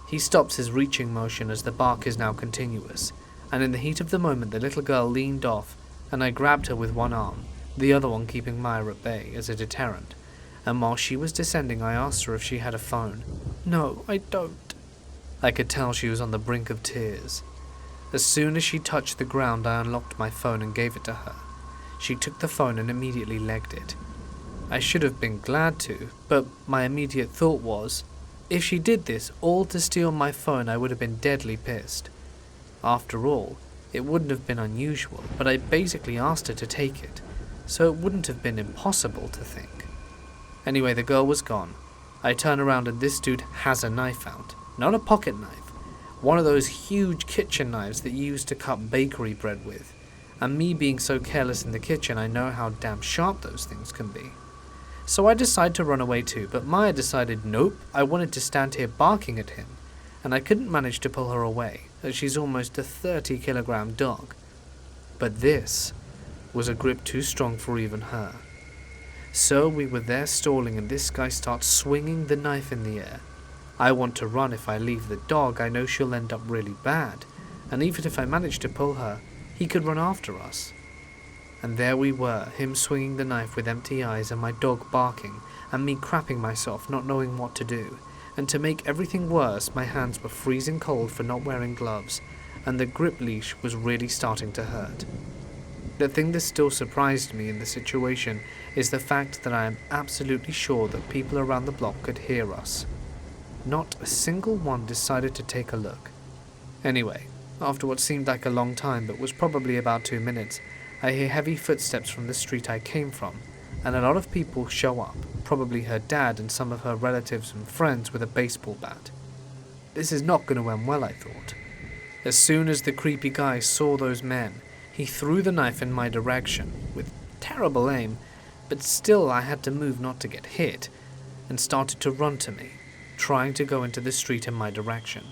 He stops his reaching motion as the bark is now continuous, and in the heat of the moment the little girl leaned off, and I grabbed her with one arm, the other one keeping Maya at bay as a deterrent, and while she was descending I asked her if she had a phone. "No, I don't." I could tell she was on the brink of tears. As soon as she touched the ground I unlocked my phone and gave it to her. She took the phone and immediately legged it. I should have been glad to, but my immediate thought was, if she did this all to steal my phone I would have been deadly pissed. After all, it wouldn't have been unusual, but I basically asked her to take it, so it wouldn't have been impossible to think. Anyway, the girl was gone. I turn around and this dude has a knife out. Not a pocket knife. One of those huge kitchen knives that you use to cut bakery bread with. And me being so careless in the kitchen, I know how damn sharp those things can be. So I decide to run away too, but Maya decided nope, I wanted to stand here barking at him, and I couldn't manage to pull her away, as she's almost a 30-kilogram dog. But this was a grip too strong for even her. So we were there stalling and this guy starts swinging the knife in the air. I want to run. If I leave the dog, I know she'll end up really bad, and even if I manage to pull her, he could run after us. And there we were, him swinging the knife with empty eyes and my dog barking, and me crapping myself not knowing what to do. And to make everything worse, my hands were freezing cold for not wearing gloves, and the grip leash was really starting to hurt. The thing that still surprised me in the situation is the fact that I am absolutely sure that people around the block could hear us. Not a single one decided to take a look. Anyway, after what seemed like a long time but was probably about 2 minutes, I hear heavy footsteps from the street I came from, and a lot of people show up, probably her dad and some of her relatives and friends with a baseball bat. This is not going to end well, I thought. As soon as the creepy guy saw those men, he threw the knife in my direction, with terrible aim, but still I had to move not to get hit, and started to run to me, trying to go into the street in my direction.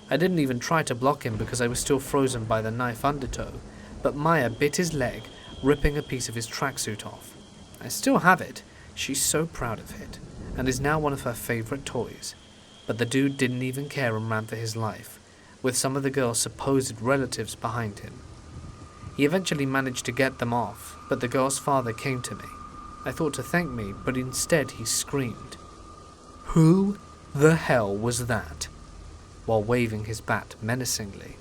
I didn't even try to block him because I was still frozen by the knife undertow, but Maya bit his leg, ripping a piece of his tracksuit off. I still have it, she's so proud of it, and is now one of her favorite toys. But the dude didn't even care and ran for his life, with some of the girl's supposed relatives behind him. He eventually managed to get them off, but the girl's father came to me. I thought to thank me, but instead he screamed, "Who the hell was that?" while waving his bat menacingly.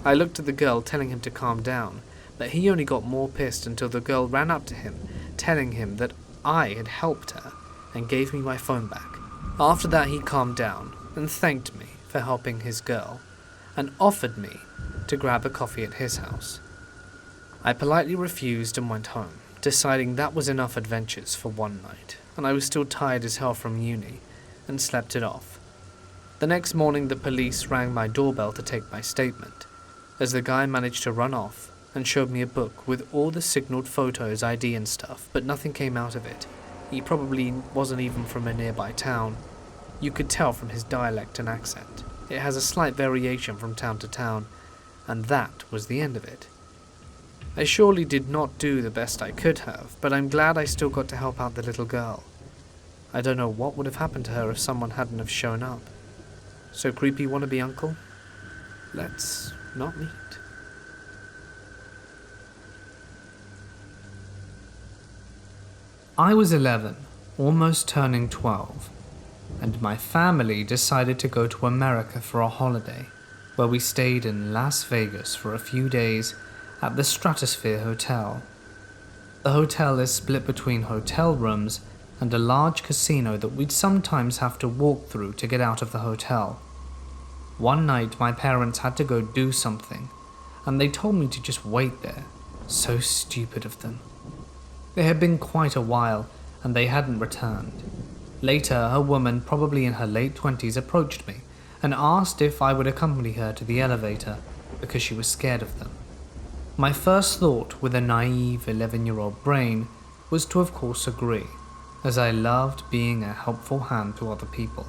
I looked at the girl, telling him to calm down, but he only got more pissed until the girl ran up to him, telling him that I had helped her and gave me my phone back. After that he calmed down and thanked me for helping his girl and offered me to grab a coffee at his house. I politely refused and went home, deciding that was enough adventures for one night, and I was still tired as hell from uni and slept it off. The next morning the police rang my doorbell to take my statement, as the guy managed to run off and showed me a book with all the signaled photos, ID and stuff, but nothing came out of it. He probably wasn't even from a nearby town. You could tell from his dialect and accent. It has a slight variation from town to town, and that was the end of it. I surely did not do the best I could have, but I'm glad I still got to help out the little girl. I don't know what would have happened to her if someone hadn't have shown up. So creepy wannabe uncle? Let's not meet. I was 11, almost turning 12, and my family decided to go to America for a holiday, where we stayed in Las Vegas for a few days at the Stratosphere Hotel. The hotel is split between hotel rooms and a large casino that we'd sometimes have to walk through to get out of the hotel. One night my parents had to go do something, and they told me to just wait there. So stupid of them. It had been quite a while, and they hadn't returned. Later, a woman, probably in her late 20s, approached me and asked if I would accompany her to the elevator because she was scared of them. My first thought, with a naive 11-year-old brain, was to of course agree, as I loved being a helpful hand to other people.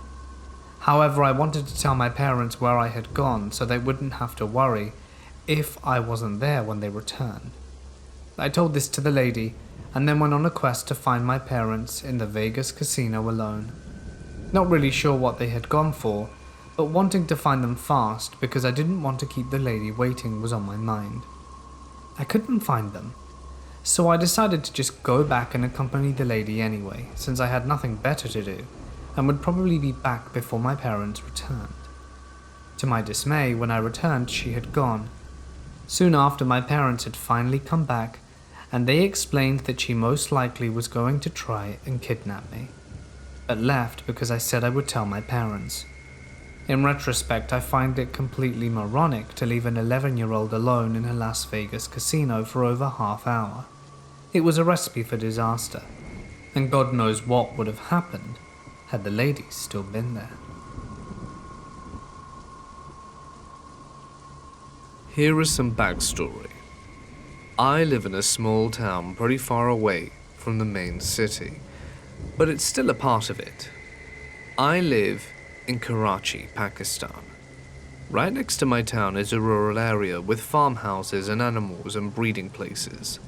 However, I wanted to tell my parents where I had gone so they wouldn't have to worry if I wasn't there when they returned. I told this to the lady, and then went on a quest to find my parents in the Vegas casino alone. Not really sure what they had gone for, but wanting to find them fast because I didn't want to keep the lady waiting was on my mind. I couldn't find them, so I decided to just go back and accompany the lady anyway, since I had nothing better to do, and would probably be back before my parents returned. To my dismay, when I returned, she had gone. Soon after, my parents had finally come back, and they explained that she most likely was going to try and kidnap me, but left because I said I would tell my parents. In retrospect, I find it completely moronic to leave an 11-year-old alone in a Las Vegas casino for over half hour. It was a recipe for disaster, and God knows what would have happened had the lady still been there. Here is some backstory. I live in a small town pretty far away from the main city, but it's still a part of it. I live in Karachi, Pakistan. Right next to my town is a rural area with farmhouses and animals and breeding places.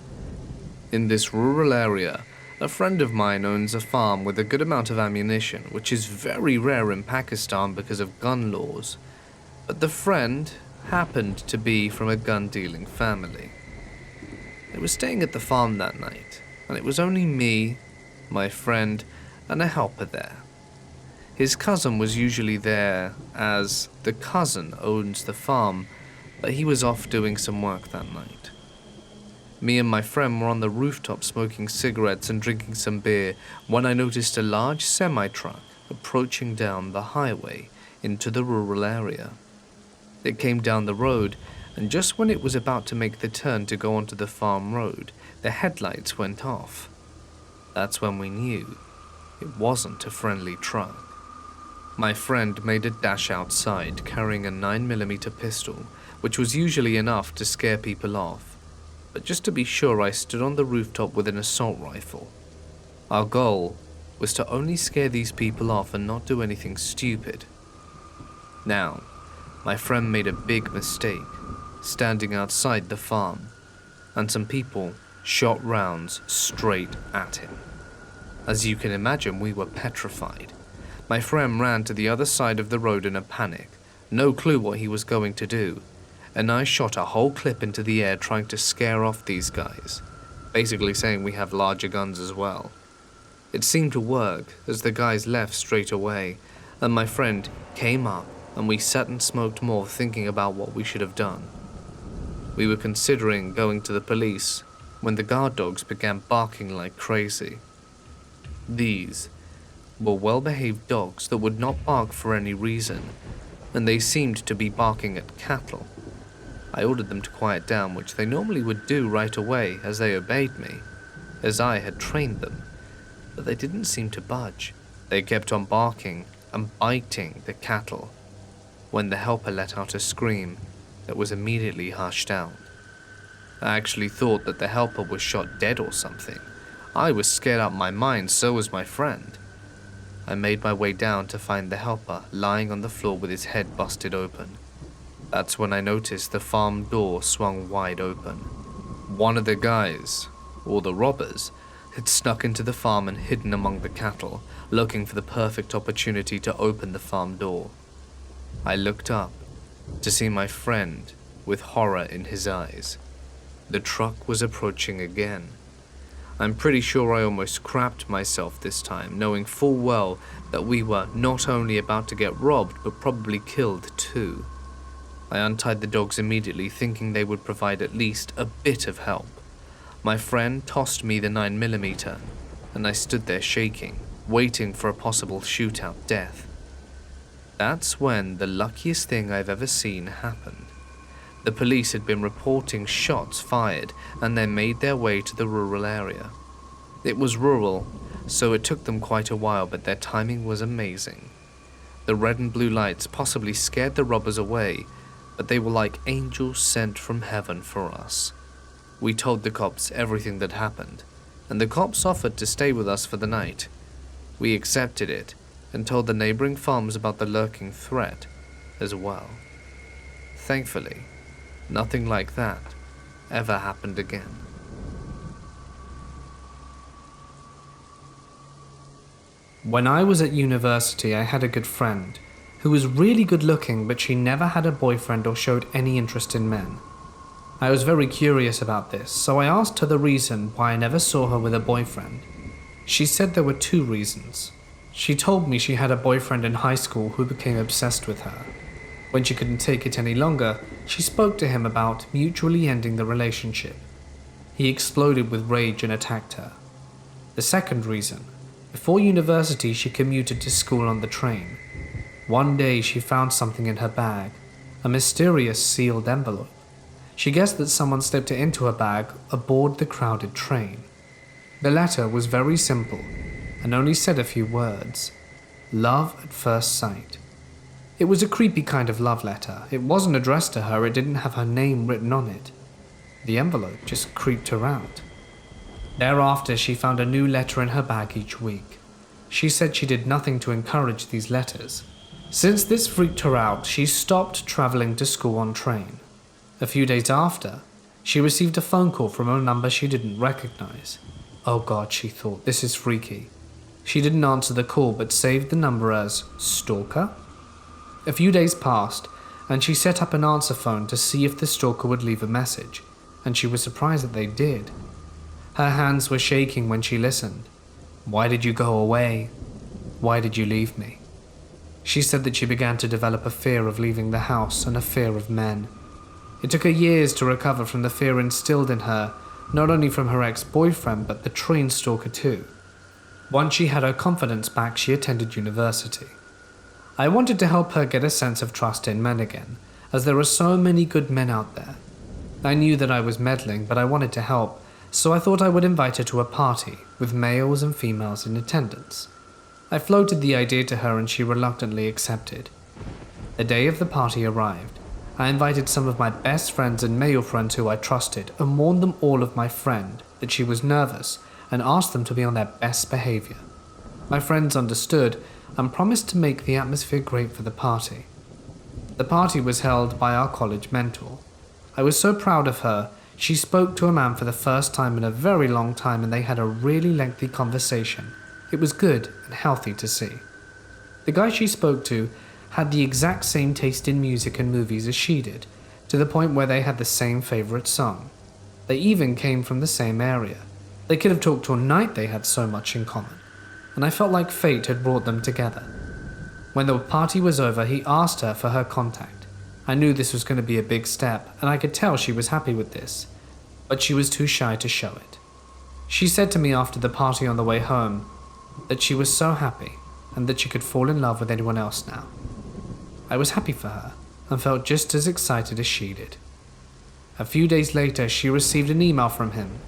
In this rural area, a friend of mine owns a farm with a good amount of ammunition, which is very rare in Pakistan because of gun laws. But the friend happened to be from a gun-dealing family. They were staying at the farm that night, and it was only me, my friend, and a helper there. His cousin was usually there, as the cousin owns the farm, but he was off doing some work that night. Me and my friend were on the rooftop smoking cigarettes and drinking some beer when I noticed a large semi-truck approaching down the highway into the rural area. It came down the road, and just when it was about to make the turn to go onto the farm road, the headlights went off. That's when we knew it wasn't a friendly truck. My friend made a dash outside carrying a 9mm pistol, which was usually enough to scare people off. But just to be sure, I stood on the rooftop with an assault rifle. Our goal was to only scare these people off and not do anything stupid. Now, my friend made a big mistake, standing outside the farm, and some people shot rounds straight at him. As you can imagine, we were petrified. My friend ran to the other side of the road in a panic, no clue what he was going to do, and I shot a whole clip into the air trying to scare off these guys, basically saying we have larger guns as well. It seemed to work, as the guys left straight away, and my friend came up and we sat and smoked more, thinking about what we should have done. We were considering going to the police when the guard dogs began barking like crazy. These were well-behaved dogs that would not bark for any reason, and they seemed to be barking at cattle. I ordered them to quiet down, which they normally would do right away as they obeyed me, as I had trained them, but they didn't seem to budge. They kept on barking and biting the cattle when the helper let out a scream that was immediately hushed out. I actually thought that the helper was shot dead or something. I was scared out of my mind, so was my friend. I made my way down to find the helper lying on the floor with his head busted open. That's when I noticed the farm door swung wide open. One of the guys, or the robbers, had snuck into the farm and hidden among the cattle, looking for the perfect opportunity to open the farm door. I looked up to see my friend with horror in his eyes. The truck was approaching again. I'm pretty sure I almost crapped myself this time, knowing full well that we were not only about to get robbed, but probably killed too. I untied the dogs immediately, thinking they would provide at least a bit of help. My friend tossed me the 9mm, and I stood there shaking, waiting for a possible shootout death. That's when the luckiest thing I've ever seen happened. The police had been reporting shots fired, and they made their way to the rural area. It was rural, so it took them quite a while, but their timing was amazing. The red and blue lights possibly scared the robbers away, but they were like angels sent from heaven for us. We told the cops everything that happened, and the cops offered to stay with us for the night. We accepted it, and told the neighboring farms about the lurking threat as well. Thankfully, nothing like that ever happened again. When I was at university, I had a good friend who was really good looking, but she never had a boyfriend or showed any interest in men. I was very curious about this, so I asked her the reason why I never saw her with a boyfriend. She said there were 2 reasons. She told me she had a boyfriend in high school who became obsessed with her. When she couldn't take it any longer, she spoke to him about mutually ending the relationship. He exploded with rage and attacked her. The second reason: before university, she commuted to school on the train. One day she found something in her bag, a mysterious sealed envelope. She guessed that someone slipped it into her bag aboard the crowded train. The letter was very simple and only said a few words: love at first sight. It was a creepy kind of love letter. It wasn't addressed to her, it didn't have her name written on it. The envelope just creeped her out. Thereafter, she found a new letter in her bag each week. She said she did nothing to encourage these letters. Since this freaked her out, she stopped traveling to school on train. A few days after, she received a phone call from a number she didn't recognize. Oh God, she thought, this is freaky. She didn't answer the call, but saved the number as stalker. A few days passed, and she set up an answer phone to see if the stalker would leave a message, and she was surprised that they did. Her hands were shaking when she listened. Why did you go away? Why did you leave me? She said that she began to develop a fear of leaving the house and a fear of men. It took her years to recover from the fear instilled in her, not only from her ex-boyfriend, but the train stalker too. Once she had her confidence back, she attended university. I wanted to help her get a sense of trust in men again, as there are so many good men out there. I knew that I was meddling, but I wanted to help, so I thought I would invite her to a party, with males and females in attendance. I floated the idea to her and she reluctantly accepted. The day of the party arrived. I invited some of my best friends and male friends who I trusted, and warned them all of my friend, that she was nervous, and asked them to be on their best behavior. My friends understood, and promised to make the atmosphere great for the party. The party was held by our college mentor. I was so proud of her. She spoke to a man for the first time in a very long time, and they had a really lengthy conversation. It was good and healthy to see. The guy she spoke to had the exact same taste in music and movies as she did, to the point where they had the same favorite song. They even came from the same area. They could have talked all night, they had so much in common, and I felt like fate had brought them together. When the party was over, he asked her for her contact. I knew this was going to be a big step, and I could tell she was happy with this, but she was too shy to show it. She said to me after the party on the way home that she was so happy and that she could fall in love with anyone else now. I was happy for her and felt just as excited as she did. A few days later, she received an email from him.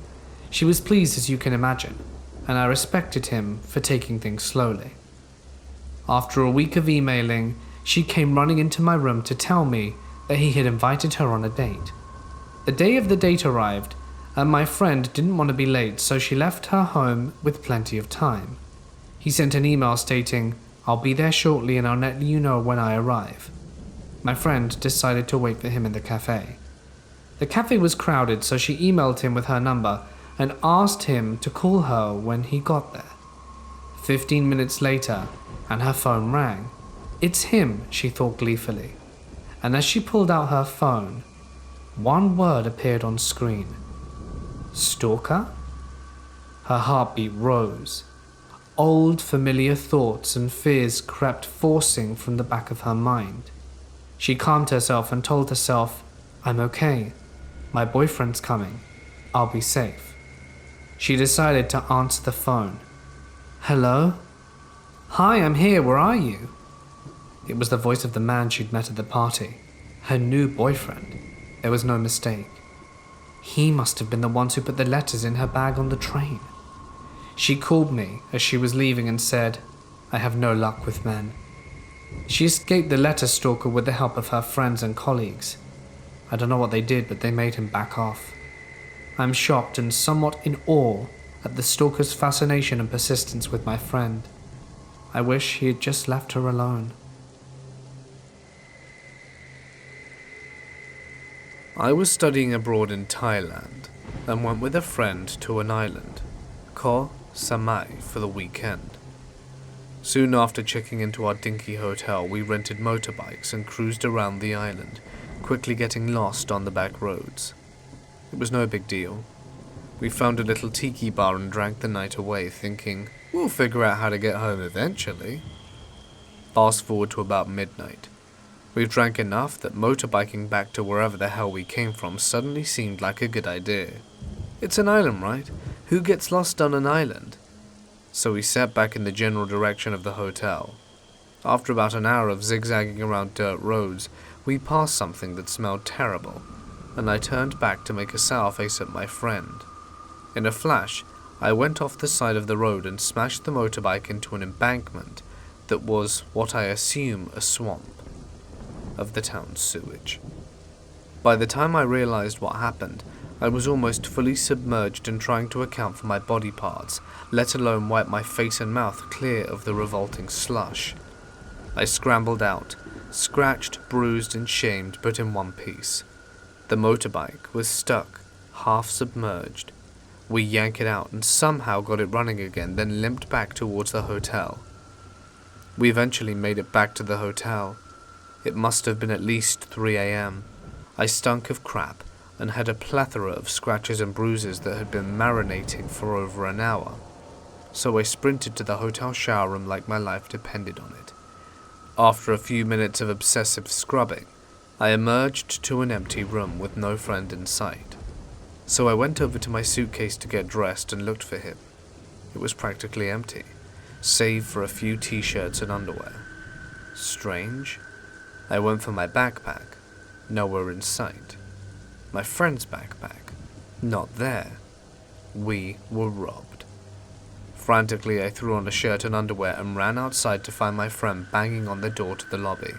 She was pleased, as you can imagine, and I respected him for taking things slowly. After a week of emailing, she came running into my room to tell me that he had invited her on a date. The day of the date arrived, and my friend didn't want to be late, so she left her home with plenty of time. He sent an email stating, "I'll be there shortly and I'll let you know when I arrive." My friend decided to wait for him in the cafe. The cafe was crowded, so she emailed him with her number and asked him to call her when he got there. 15 minutes later, and her phone rang. It's him, she thought gleefully. And as she pulled out her phone, one word appeared on screen. Stalker? Her heartbeat rose. Old familiar thoughts and fears crept forcing from the back of her mind. She calmed herself and told herself, "I'm okay. My boyfriend's coming. I'll be safe." She decided to answer the phone. "Hello? Hi, I'm here. Where are you?" It was the voice of the man she'd met at the party. Her new boyfriend. There was no mistake. He must have been the ones who put the letters in her bag on the train. She called me as she was leaving and said, "I have no luck with men." She escaped the letter stalker with the help of her friends and colleagues. I don't know what they did, but they made him back off. I'm shocked and somewhat in awe at the stalker's fascination and persistence with my friend. I wish he had just left her alone. I was studying abroad in Thailand and went with a friend to an island, Koh Samui, for the weekend. Soon after checking into our dinky hotel, we rented motorbikes and cruised around the island, quickly getting lost on the back roads. It was no big deal. We found a little tiki bar and drank the night away, thinking, we'll figure out how to get home eventually. Fast forward to about midnight. We drank enough that motorbiking back to wherever the hell we came from suddenly seemed like a good idea. It's an island, right? Who gets lost on an island? So we sat back in the general direction of the hotel. After about an hour of zigzagging around dirt roads, we passed something that smelled terrible, and I turned back to make a sour face at my friend. In a flash, I went off the side of the road and smashed the motorbike into an embankment that was what I assume a swamp of the town's sewage. By the time I realized what happened, I was almost fully submerged in trying to account for my body parts, let alone wipe my face and mouth clear of the revolting slush. I scrambled out, scratched, bruised, and shamed, but in one piece. The motorbike was stuck, half submerged. We yanked it out and somehow got it running again, then limped back towards the hotel. We eventually made it back to the hotel. It must have been at least 3 a.m. I stunk of crap and had a plethora of scratches and bruises that had been marinating for over an hour. So I sprinted to the hotel shower room like my life depended on it. After a few minutes of obsessive scrubbing, I emerged to an empty room with no friend in sight. So I went over to my suitcase to get dressed and looked for him. It was practically empty, save for a few t-shirts and underwear. Strange. I went for my backpack. Nowhere in sight. My friend's backpack. Not there. We were robbed. Frantically, I threw on a shirt and underwear and ran outside to find my friend banging on the door to the lobby,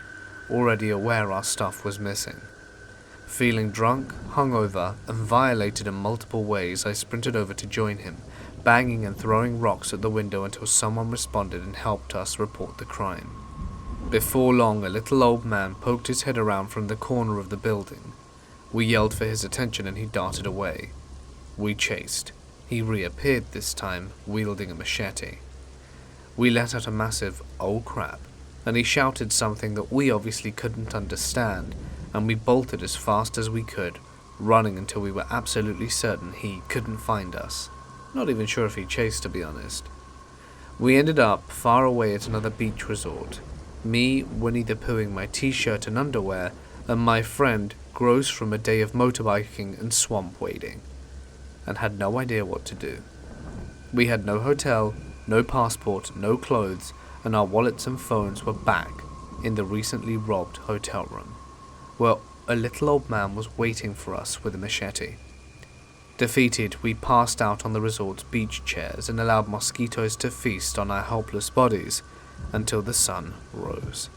already aware our stuff was missing. Feeling drunk, hungover, and violated in multiple ways, I sprinted over to join him, banging and throwing rocks at the window until someone responded and helped us report the crime. Before long, a little old man poked his head around from the corner of the building. We yelled for his attention and he darted away. We chased. He reappeared this time, wielding a machete. We let out a massive, "oh crap," and he shouted something that we obviously couldn't understand, and we bolted as fast as we could, running until we were absolutely certain he couldn't find us. Not even sure if he chased, to be honest. We ended up far away at another beach resort, me Winnie the Poohing my t-shirt and underwear, and my friend gross from a day of motorbiking and swamp wading, and had no idea what to do. We had no hotel, no passport, no clothes, and our wallets and phones were back in the recently robbed hotel room, where a little old man was waiting for us with a machete. Defeated, we passed out on the resort's beach chairs and allowed mosquitoes to feast on our helpless bodies until the sun rose.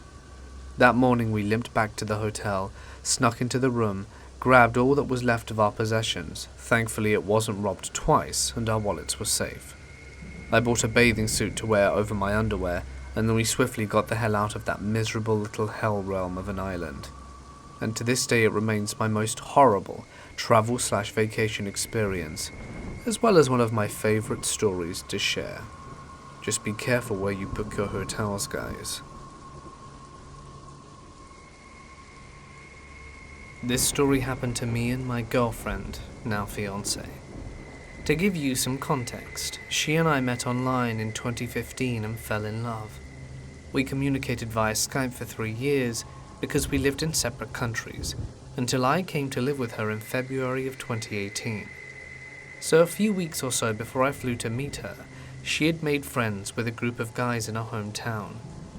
That morning we limped back to the hotel, snuck into the room, grabbed all that was left of our possessions. Thankfully it wasn't robbed twice and our wallets were safe. I bought a bathing suit to wear over my underwear, and then we swiftly got the hell out of that miserable little hell realm of an island. And to this day it remains my most horrible travel/vacation experience, as well as one of my favourite stories to share. Just be careful where you book your hotels, guys. This story happened to me and my girlfriend, now fiancé. To give you some context, she and I met online in 2015 and fell in love. We communicated via Skype for 3 years because we lived in separate countries, until I came to live with her in February of 2018. So a few weeks or so before I flew to meet her, she had made friends with a group of guys in her hometown,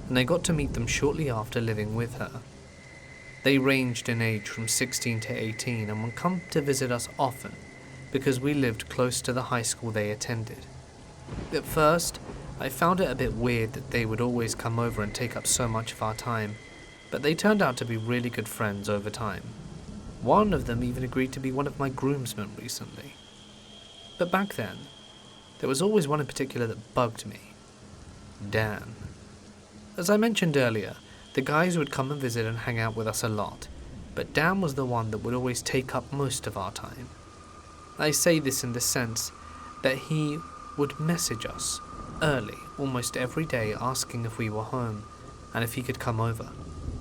and I got to meet them shortly after living with her. They ranged in age from 16 to 18 and would come to visit us often because we lived close to the high school they attended. At first, I found it a bit weird that they would always come over and take up so much of our time, but they turned out to be really good friends over time. One of them even agreed to be one of my groomsmen recently. But back then, there was always one in particular that bugged me. Dan. As I mentioned earlier, the guys would come and visit and hang out with us a lot, but Dan was the one that would always take up most of our time. I say this in the sense that he would message us early, almost every day, asking if we were home and if he could come over,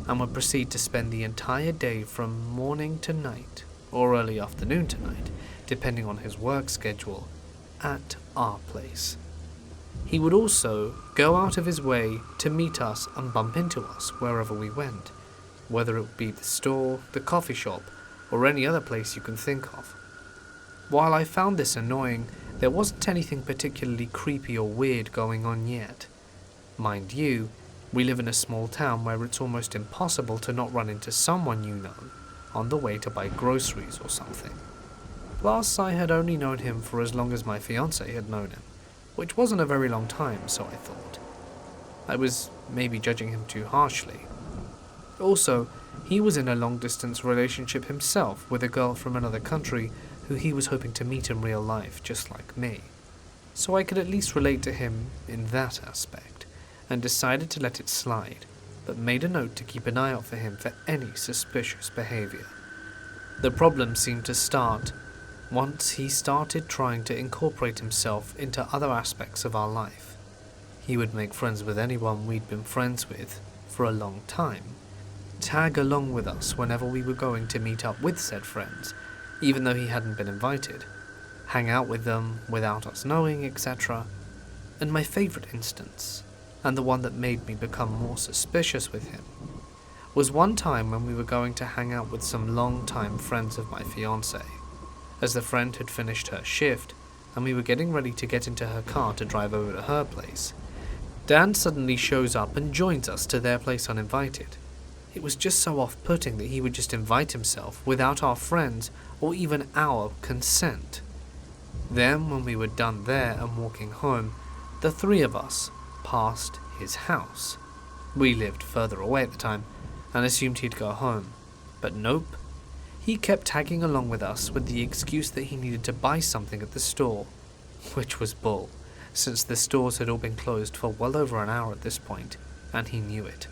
and would proceed to spend the entire day from morning to night, or early afternoon to night, depending on his work schedule, at our place. He would also go out of his way to meet us and bump into us wherever we went, whether it would be the store, the coffee shop, or any other place you can think of. While I found this annoying, there wasn't anything particularly creepy or weird going on yet. Mind you, we live in a small town where it's almost impossible to not run into someone you know on the way to buy groceries or something. Plus, I had only known him for as long as my fiancé had known him, which wasn't a very long time, so I thought. I was maybe judging him too harshly. Also, he was in a long-distance relationship himself with a girl from another country who he was hoping to meet in real life, just like me. So I could at least relate to him in that aspect, and decided to let it slide, but made a note to keep an eye out for him for any suspicious behavior. The problem seemed to start once he started trying to incorporate himself into other aspects of our life. He would make friends with anyone we'd been friends with for a long time, tag along with us whenever we were going to meet up with said friends, even though he hadn't been invited, hang out with them without us knowing, etc. And my favourite instance, and the one that made me become more suspicious with him, was one time when we were going to hang out with some long-time friends of my fiancé. As the friend had finished her shift, and we were getting ready to get into her car to drive over to her place, Dan suddenly shows up and joins us to their place uninvited. It was just so off-putting that he would just invite himself without our friends or even our consent. Then, when we were done there and walking home, the three of us passed his house. We lived further away at the time and assumed he'd go home, but nope. He kept tagging along with us with the excuse that he needed to buy something at the store, which was bull, since the stores had all been closed for well over an hour at this point, and he knew it.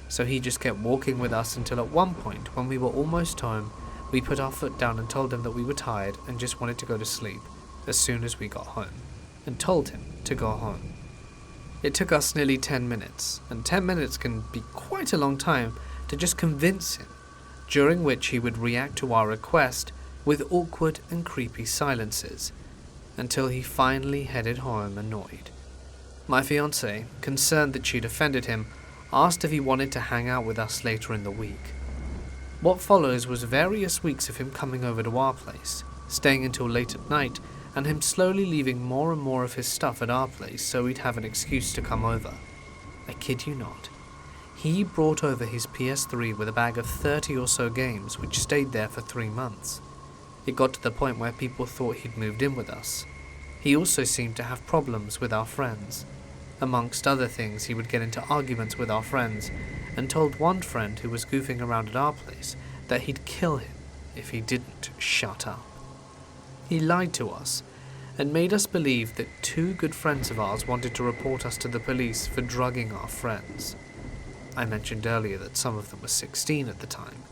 So he just kept walking with us until at one point, when we were almost home, we put our foot down and told him that we were tired and just wanted to go to sleep as soon as we got home, and told him to go home. It took us nearly 10 minutes, and 10 minutes can be quite a long time to just convince him during which he would react to our request with awkward and creepy silences, until he finally headed home annoyed. My fiancée, concerned that she'd offended him, asked if he wanted to hang out with us later in the week. What follows was various weeks of him coming over to our place, staying until late at night, and him slowly leaving more and more of his stuff at our place so he'd have an excuse to come over. I kid you not. He brought over his PS3 with a bag of 30 or so games which stayed there for 3 months. It got to the point where people thought he'd moved in with us. He also seemed to have problems with our friends. Amongst other things, he would get into arguments with our friends and told one friend who was goofing around at our place that he'd kill him if he didn't shut up. He lied to us and made us believe that 2 good friends of ours wanted to report us to the police for drugging our friends. I mentioned earlier that some of them were 16 at the time,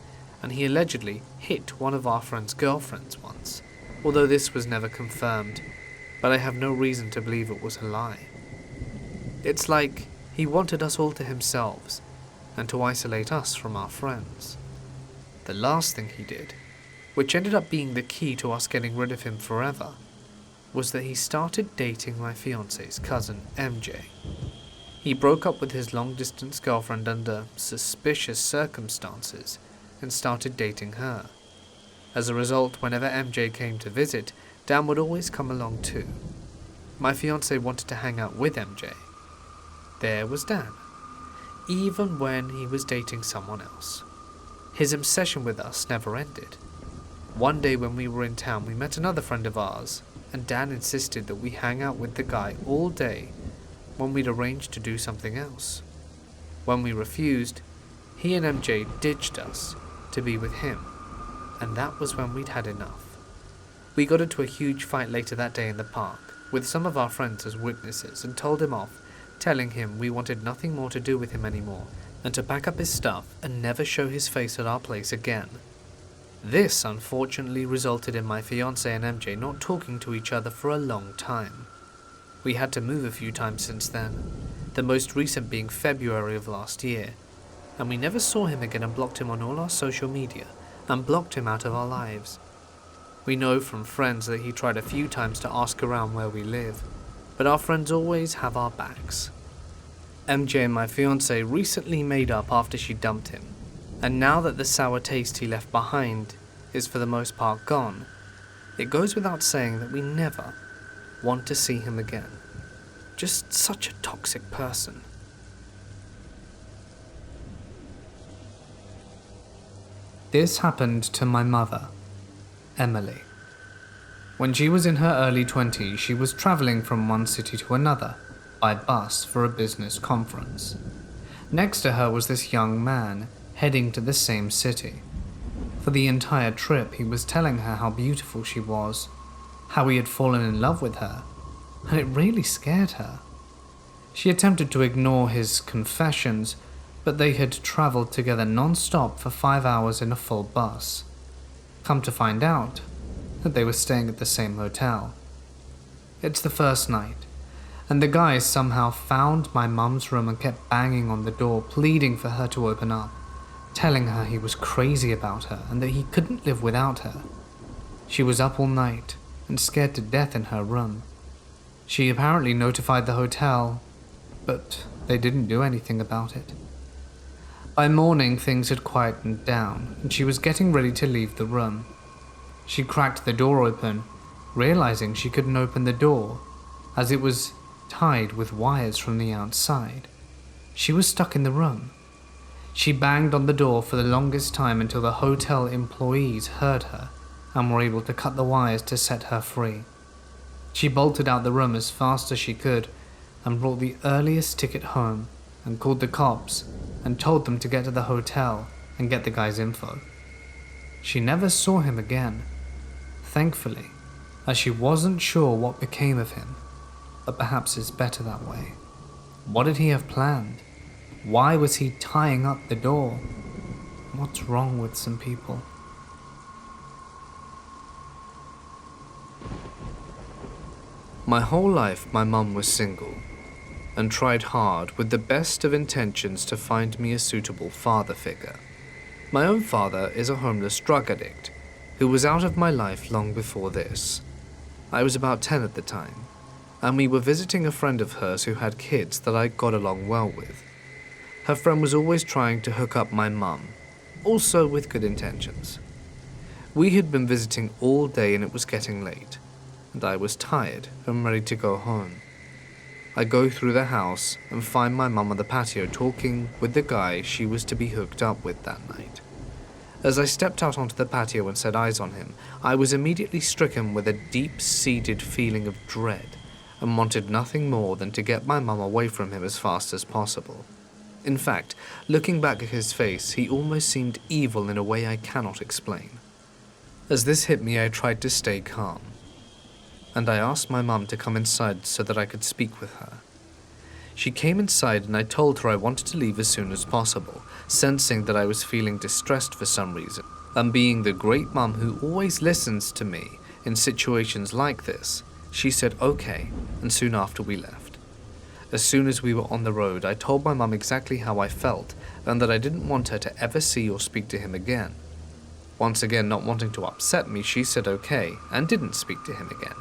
and he allegedly hit one of our friends' girlfriends once, although this was never confirmed, but I have no reason to believe it was a lie. It's like he wanted us all to himself, and to isolate us from our friends. The last thing he did, which ended up being the key to us getting rid of him forever, was that he started dating my fiancé's cousin, MJ. He broke up with his long-distance girlfriend under suspicious circumstances and started dating her. As a result, whenever MJ came to visit, Dan would always come along too. My fiancé wanted to hang out with MJ. There was Dan, even when he was dating someone else. His obsession with us never ended. One day when we were in town, we met another friend of ours, and Dan insisted that we hang out with the guy all day when we'd arranged to do something else. When we refused, he and MJ ditched us to be with him, and that was when we'd had enough. We got into a huge fight later that day in the park, with some of our friends as witnesses, and told him off, telling him we wanted nothing more to do with him anymore, and to pack up his stuff and never show his face at our place again. This unfortunately resulted in my fiancé and MJ not talking to each other for a long time. We had to move a few times since then, the most recent being February of last year, and we never saw him again and blocked him on all our social media and blocked him out of our lives. We know from friends that he tried a few times to ask around where we live, but our friends always have our backs. MJ and my fiancé recently made up after she dumped him, and now that the sour taste he left behind is for the most part gone, it goes without saying that we never want to see him again. Just such a toxic person. This happened to my mother, Emily. When she was in her early 20s, she was traveling from one city to another by bus for a business conference. Next to her was this young man heading to the same city. For the entire trip, he was telling her how beautiful she was, how he had fallen in love with her, and it really scared her. She attempted to ignore his confessions, but they had traveled together non-stop for 5 hours in a full bus. Come to find out that they were staying at the same hotel. It's the first night, and the guy somehow found my mum's room and kept banging on the door, pleading for her to open up, telling her he was crazy about her and that he couldn't live without her. She was up all night and scared to death in her room. She apparently notified the hotel, but they didn't do anything about it. By morning, things had quietened down, and she was getting ready to leave the room. She cracked the door open, realizing she couldn't open the door, as it was tied with wires from the outside. She was stuck in the room. She banged on the door for the longest time until the hotel employees heard her and were able to cut the wires to set her free. She bolted out the room as fast as she could and brought the earliest ticket home and called the cops and told them to get to the hotel and get the guy's info. She never saw him again, thankfully, as she wasn't sure what became of him, but perhaps it's better that way. What did he have planned? Why was he tying up the door? What's wrong with some people? My whole life, my mum was single and tried hard with the best of intentions to find me a suitable father figure. My own father is a homeless drug addict who was out of my life long before this. I was about 10 at the time, and we were visiting a friend of hers who had kids that I got along well with. Her friend was always trying to hook up my mum, also with good intentions. We had been visiting all day and it was getting late, and I was tired and ready to go home. I go through the house and find my mum on the patio talking with the guy she was to be hooked up with that night. As I stepped out onto the patio and set eyes on him, I was immediately stricken with a deep-seated feeling of dread and wanted nothing more than to get my mum away from him as fast as possible. In fact, looking back at his face, he almost seemed evil in a way I cannot explain. As this hit me, I tried to stay calm, and I asked my mum to come inside so that I could speak with her. She came inside and I told her I wanted to leave as soon as possible, sensing that I was feeling distressed for some reason, and being the great mum who always listens to me in situations like this, she said okay, and soon after we left. As soon as we were on the road, I told my mum exactly how I felt and that I didn't want her to ever see or speak to him again. Once again, not wanting to upset me, she said okay and didn't speak to him again.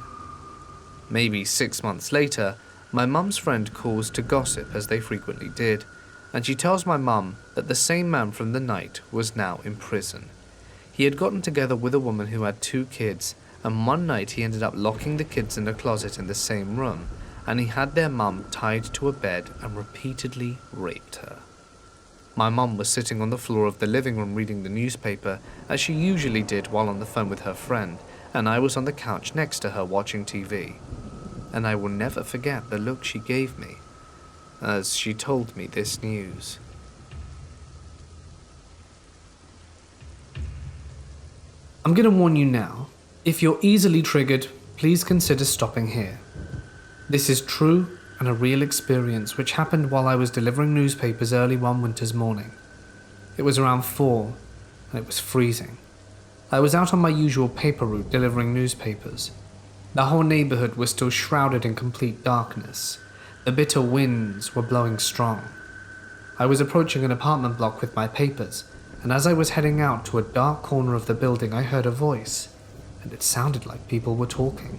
Maybe 6 months later, my mum's friend calls to gossip as they frequently did, and she tells my mum that the same man from the night was now in prison. He had gotten together with a woman who had 2 kids, and one night he ended up locking the kids in a closet in the same room, and he had their mum tied to a bed and repeatedly raped her. My mum was sitting on the floor of the living room reading the newspaper, as she usually did while on the phone with her friend, and I was on the couch next to her watching TV. And I will never forget the look she gave me as she told me this news. I'm going to warn you now, if you're easily triggered, please consider stopping here. This is true and a real experience which happened while I was delivering newspapers early one winter's morning. It was around 4 and it was freezing. I was out on my usual paper route delivering newspapers. The whole neighborhood was still shrouded in complete darkness. The bitter winds were blowing strong. I was approaching an apartment block with my papers, and as I was heading out to a dark corner of the building, I heard a voice, and it sounded like people were talking.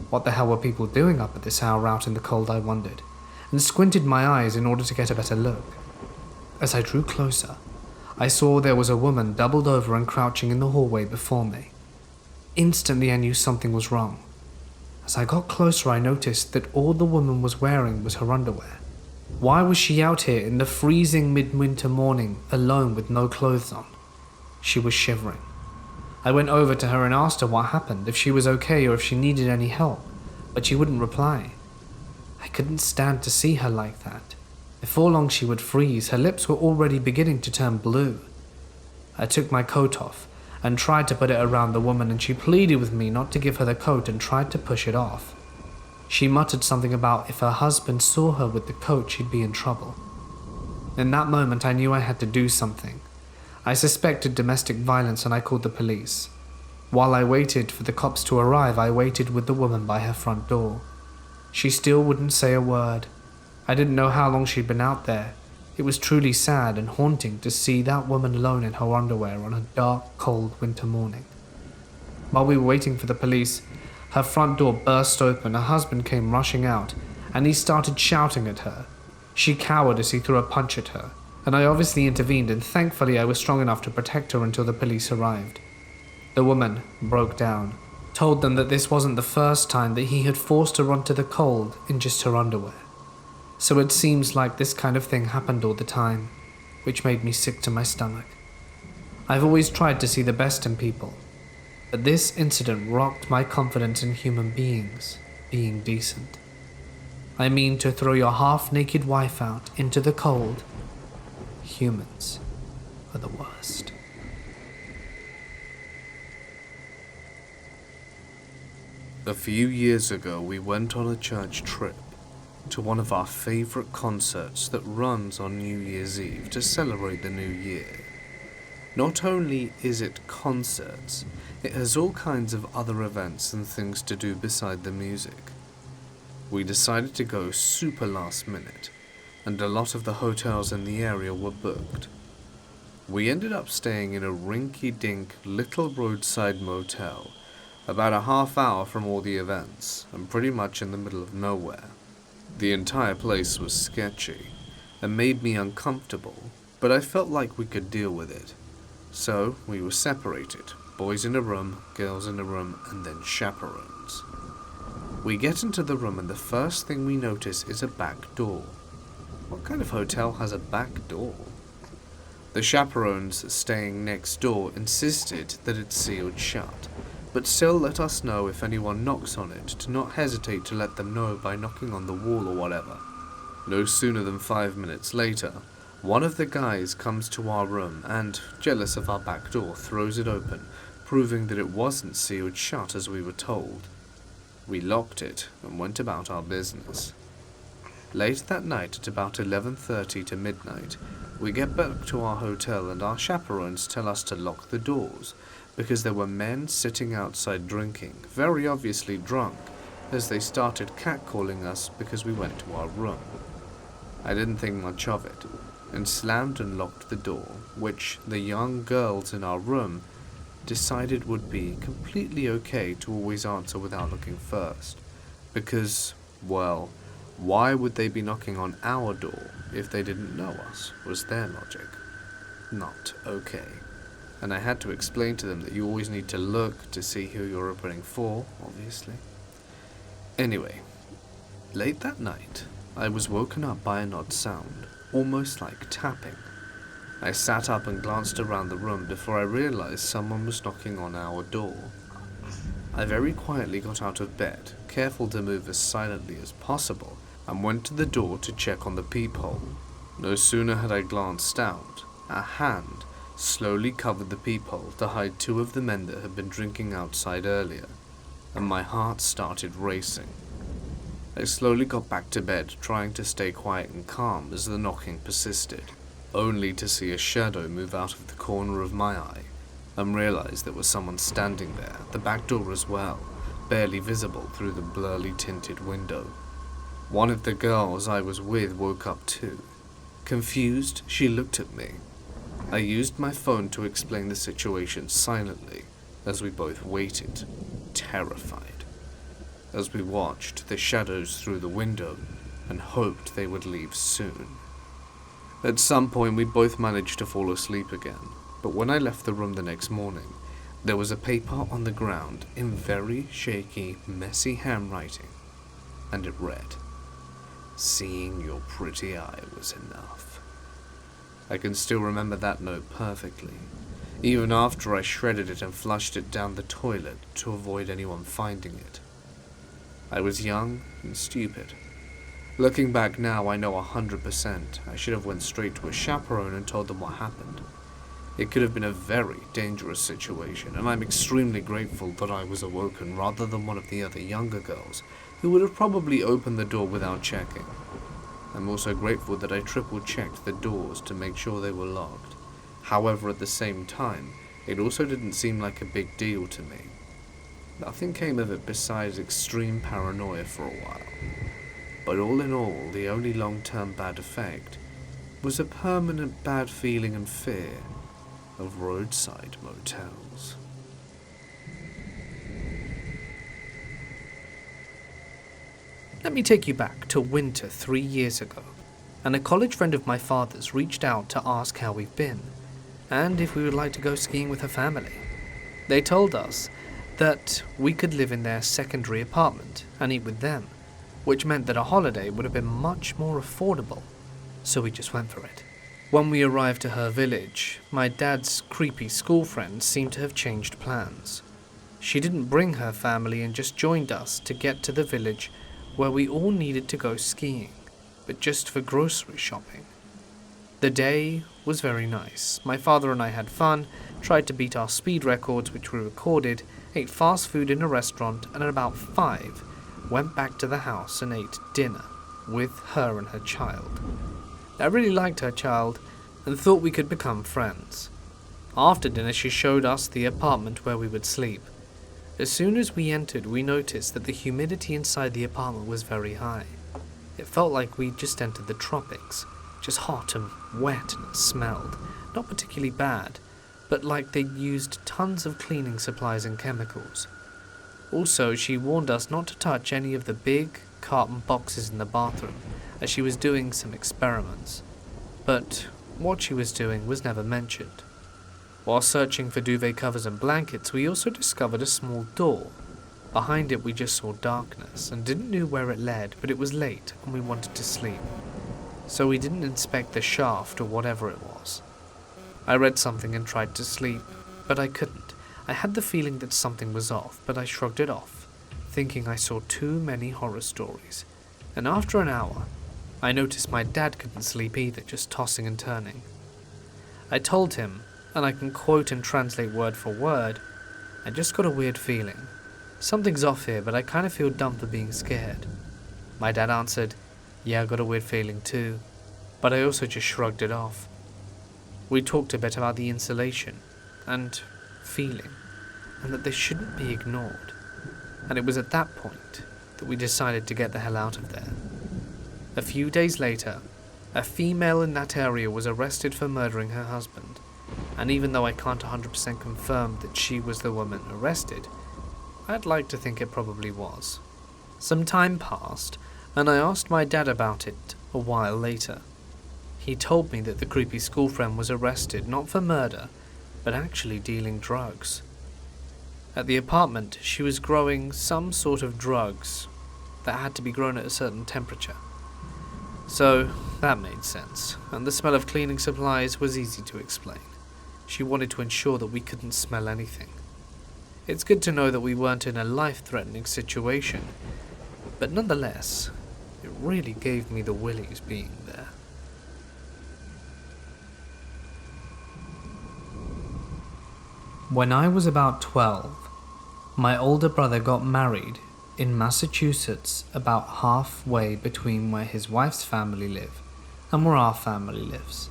What the hell were people doing up at this hour out in the cold, I wondered, and squinted my eyes in order to get a better look. As I drew closer, I saw there was a woman doubled over and crouching in the hallway before me. Instantly I knew something was wrong. As I got closer, I noticed that all the woman was wearing was her underwear. Why was she out here in the freezing midwinter morning, alone with no clothes on? She was shivering. I went over to her and asked her what happened, if she was okay or if she needed any help, but she wouldn't reply. I couldn't stand to see her like that. Before long she would freeze, her lips were already beginning to turn blue. I took my coat off and tried to put it around the woman, and she pleaded with me not to give her the coat and tried to push it off. She muttered something about if her husband saw her with the coat she'd be in trouble. In that moment I knew I had to do something. I suspected domestic violence and I called the police. While I waited for the cops to arrive, I waited with the woman by her front door. She still wouldn't say a word. I didn't know how long she'd been out there. It was truly sad and haunting to see that woman alone in her underwear on a dark, cold winter morning. While we were waiting for the police, her front door burst open, her husband came rushing out, and he started shouting at her. She cowered as he threw a punch at her, and I obviously intervened, and thankfully I was strong enough to protect her until the police arrived. The woman broke down, told them that this wasn't the first time that he had forced her onto the cold in just her underwear. So it seems like this kind of thing happened all the time, which made me sick to my stomach. I've always tried to see the best in people, but this incident rocked my confidence in human beings being decent. I mean, to throw your half-naked wife out into the cold. Humans are the worst. A few years ago, we went on a church trip to one of our favorite concerts that runs on New Year's Eve to celebrate the new year. Not only is it concerts, it has all kinds of other events and things to do beside the music. We decided to go super last minute, and a lot of the hotels in the area were booked. We ended up staying in a rinky-dink little roadside motel, about a half hour from all the events, and pretty much in the middle of nowhere. The entire place was sketchy, and made me uncomfortable, but I felt like we could deal with it. So, we were separated, boys in a room, girls in a room, and then chaperones. We get into the room and the first thing we notice is a back door. What kind of hotel has a back door? The chaperones staying next door insisted that it's sealed shut, but still let us know if anyone knocks on it to not hesitate to let them know by knocking on the wall or whatever. No sooner than 5 minutes later, one of the guys comes to our room and, jealous of our back door, throws it open, proving that it wasn't sealed shut as we were told. We locked it and went about our business. Late that night at about 11:30 to midnight, we get back to our hotel and our chaperones tell us to lock the doors because there were men sitting outside drinking, very obviously drunk, as they started catcalling us because we went to our room. I didn't think much of it, and slammed and locked the door, which the young girls in our room decided would be completely okay to always answer without looking first, because, well, why would they be knocking on our door if they didn't know us, was their logic. Not okay. And I had to explain to them that you always need to look to see who you're opening for, obviously. Anyway, late that night, I was woken up by an odd sound, almost like tapping. I sat up and glanced around the room before I realized someone was knocking on our door. I very quietly got out of bed, careful to move as silently as possible, and went to the door to check on the peephole. No sooner had I glanced out, a hand slowly covered the peephole to hide two of the men that had been drinking outside earlier, and my heart started racing. I slowly got back to bed, trying to stay quiet and calm as the knocking persisted, only to see a shadow move out of the corner of my eye, and realize there was someone standing there, the back door as well, barely visible through the blurry tinted window. One of the girls I was with woke up too. Confused, she looked at me. I used my phone to explain the situation silently, as we both waited, terrified, as we watched the shadows through the window and hoped they would leave soon. At some point we both managed to fall asleep again, but when I left the room the next morning, there was a paper on the ground in very shaky, messy handwriting, and it read, "Seeing your pretty eye was enough." I can still remember that note perfectly, even after I shredded it and flushed it down the toilet to avoid anyone finding it. I was young and stupid. Looking back now, I know 100% I should have went straight to a chaperone and told them what happened. It could have been a very dangerous situation, and I'm extremely grateful that I was awoken rather than one of the other younger girls, who would have probably opened the door without checking. I'm also grateful that I triple-checked the doors to make sure they were locked. However, at the same time, it also didn't seem like a big deal to me. Nothing came of it besides extreme paranoia for a while. But all in all, the only long-term bad effect was a permanent bad feeling and fear of roadside motels. Let me take you back to winter 3 years ago, and a college friend of my father's reached out to ask how we've been, and if we would like to go skiing with her family. They told us that we could live in their secondary apartment and eat with them, which meant that a holiday would have been much more affordable, so we just went for it. When we arrived to her village, my dad's creepy school friend seemed to have changed plans. She didn't bring her family and just joined us to get to the village where we all needed to go skiing, but just for grocery shopping. The day was very nice. My father and I had fun, tried to beat our speed records which we recorded, ate fast food in a restaurant, and at about 5, went back to the house and ate dinner with her and her child. I really liked her child and thought we could become friends. After dinner she showed us the apartment where we would sleep. As soon as we entered, we noticed that the humidity inside the apartment was very high. It felt like we'd just entered the tropics, which just hot and wet, and it smelled. Not particularly bad, but like they used tons of cleaning supplies and chemicals. Also, she warned us not to touch any of the big carton boxes in the bathroom, as she was doing some experiments. But what she was doing was never mentioned. While searching for duvet covers and blankets, we also discovered a small door. Behind it we just saw darkness and didn't know where it led, but it was late and we wanted to sleep. So we didn't inspect the shaft or whatever it was. I read something and tried to sleep, but I couldn't. I had the feeling that something was off, but I shrugged it off, thinking I saw too many horror stories. And after an hour, I noticed my dad couldn't sleep either, just tossing and turning. I told him, and I can quote and translate word for word, I just got a weird feeling. Something's off here, but I kind of feel dumb for being scared. My dad answered, yeah, I got a weird feeling too, but I also just shrugged it off. We talked a bit about the insulation and feeling, and that they shouldn't be ignored. And it was at that point that we decided to get the hell out of there. A few days later, a female in that area was arrested for murdering her husband, and even though I can't 100% confirm that she was the woman arrested, I'd like to think it probably was. Some time passed, and I asked my dad about it a while later. He told me that the creepy school friend was arrested not for murder, but actually dealing drugs. At the apartment, she was growing some sort of drugs that had to be grown at a certain temperature. So that made sense, and the smell of cleaning supplies was easy to explain. She wanted to ensure that we couldn't smell anything. It's good to know that we weren't in a life-threatening situation, but nonetheless, it really gave me the willies being there. When I was about 12, my older brother got married in Massachusetts, about halfway between where his wife's family live and where our family lives.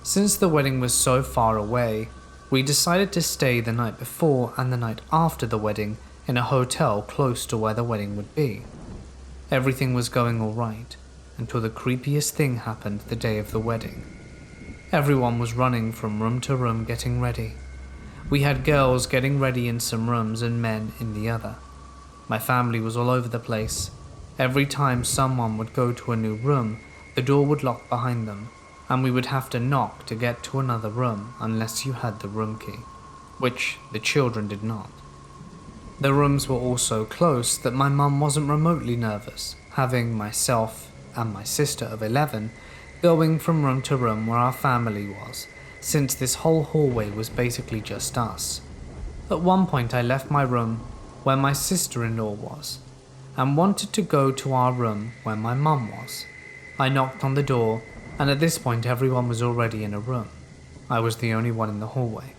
Since the wedding was so far away, we decided to stay the night before and the night after the wedding in a hotel close to where the wedding would be. Everything was going all right until the creepiest thing happened the day of the wedding. Everyone was running from room to room getting ready. We had girls getting ready in some rooms and men in the other. My family was all over the place. Every time someone would go to a new room, the door would lock behind them, and we would have to knock to get to another room unless you had the room key, which the children did not. The rooms were all so close that my mum wasn't remotely nervous, having myself and my sister of 11 going from room to room where our family was, since this whole hallway was basically just us. At one point I left my room where my sister-in-law was, and wanted to go to our room where my mum was. I knocked on the door, and at this point everyone was already in a room. I was the only one in the hallway,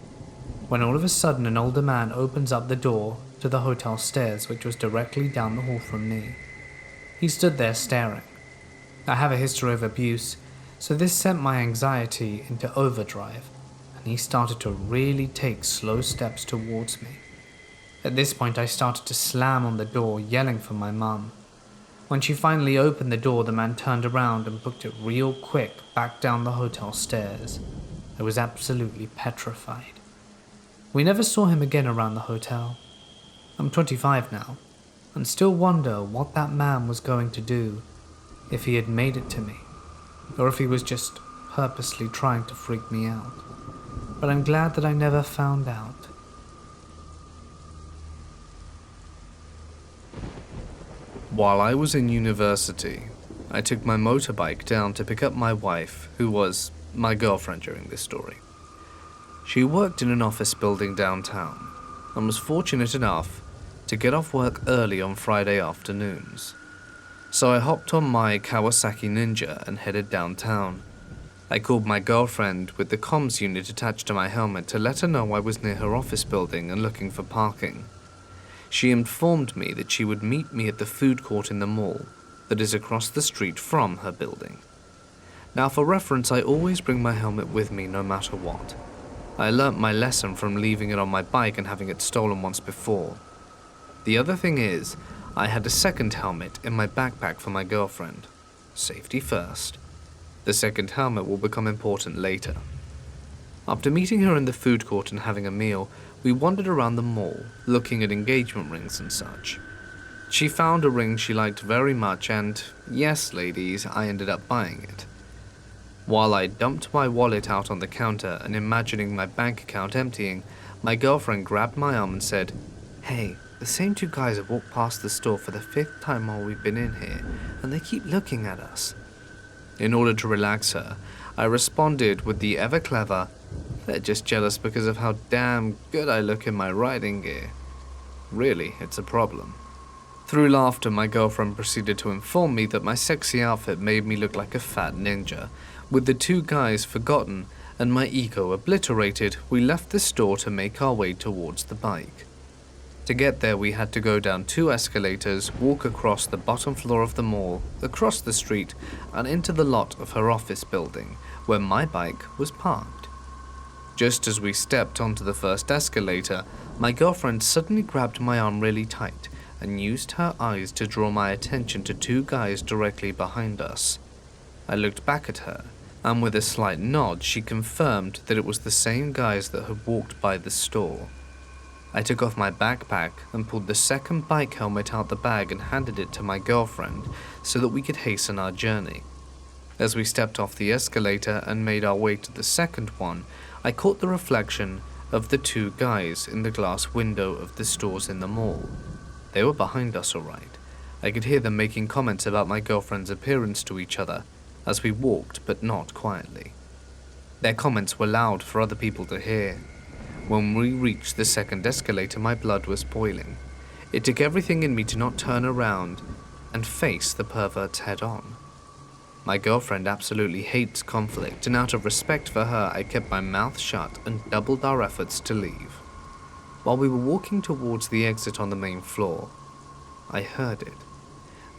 when all of a sudden an older man opens up the door to the hotel stairs, which was directly down the hall from me. He stood there staring. I have a history of abuse, so this sent my anxiety into overdrive, and he started to really take slow steps towards me. At this point I started to slam on the door, yelling for my mum. When she finally opened the door, the man turned around and booked it real quick back down the hotel stairs. I was absolutely petrified. We never saw him again around the hotel. I'm 25 now, and still wonder what that man was going to do, if he had made it to me, or if he was just purposely trying to freak me out. But I'm glad that I never found out. While I was in university, I took my motorbike down to pick up my wife, who was my girlfriend during this story. She worked in an office building downtown, and was fortunate enough to get off work early on Friday afternoons. So I hopped on my Kawasaki Ninja and headed downtown. I called my girlfriend with the comms unit attached to my helmet to let her know I was near her office building and looking for parking. She informed me that she would meet me at the food court in the mall that is across the street from her building. Now for reference, I always bring my helmet with me no matter what. I learnt my lesson from leaving it on my bike and having it stolen once before. The other thing is, I had a second helmet in my backpack for my girlfriend. Safety first. The second helmet will become important later. After meeting her in the food court and having a meal, we wandered around the mall, looking at engagement rings and such. She found a ring she liked very much and, yes ladies, I ended up buying it. While I dumped my wallet out on the counter and imagining my bank account emptying, my girlfriend grabbed my arm and said, "Hey, the same two guys have walked past the store for the 5th time while we've been in here, and they keep looking at us." In order to relax her, I responded with the ever-clever, "They're just jealous because of how damn good I look in my riding gear. Really, it's a problem." Through laughter, my girlfriend proceeded to inform me that my sexy outfit made me look like a fat ninja. With the two guys forgotten and my ego obliterated, we left the store to make our way towards the bike. To get there, we had to go down 2 escalators, walk across the bottom floor of the mall, across the street, and into the lot of her office building, where my bike was parked. Just as we stepped onto the first escalator, my girlfriend suddenly grabbed my arm really tight and used her eyes to draw my attention to 2 guys directly behind us. I looked back at her, and with a slight nod, she confirmed that it was the same guys that had walked by the store. I took off my backpack and pulled the second bike helmet out the bag and handed it to my girlfriend so that we could hasten our journey. As we stepped off the escalator and made our way to the second one, I caught the reflection of the 2 guys in the glass window of the stores in the mall. They were behind us all right. I could hear them making comments about my girlfriend's appearance to each other as we walked, but not quietly. Their comments were loud for other people to hear. When we reached the second escalator, my blood was boiling. It took everything in me to not turn around and face the perverts head on. My girlfriend absolutely hates conflict, and out of respect for her, I kept my mouth shut and doubled our efforts to leave. While we were walking towards the exit on the main floor, I heard it.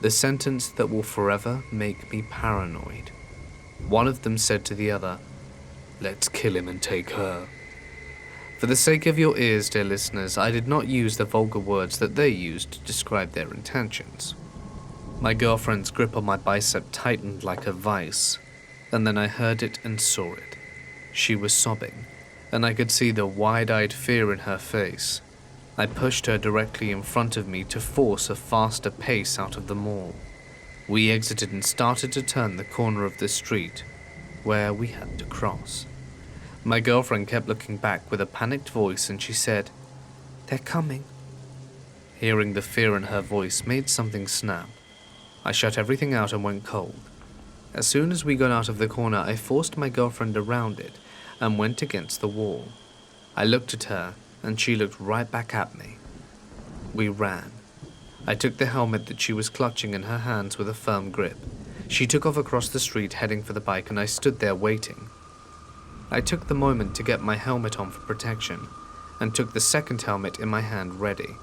The sentence that will forever make me paranoid. One of them said to the other, "Let's kill him and take her." For the sake of your ears, dear listeners, I did not use the vulgar words that they used to describe their intentions. My girlfriend's grip on my bicep tightened like a vice, and then I heard it and saw it. She was sobbing, and I could see the wide-eyed fear in her face. I pushed her directly in front of me to force a faster pace out of the mall. We exited and started to turn the corner of the street, where we had to cross. My girlfriend kept looking back with a panicked voice, and she said, "They're coming." Hearing the fear in her voice made something snap. I shut everything out and went cold. As soon as we got out of the corner, I forced my girlfriend around it and went against the wall. I looked at her, and she looked right back at me. We ran. I took the helmet that she was clutching in her hands with a firm grip. She took off across the street heading for the bike, and I stood there waiting. I took the moment to get my helmet on for protection, and took the second helmet in my hand ready.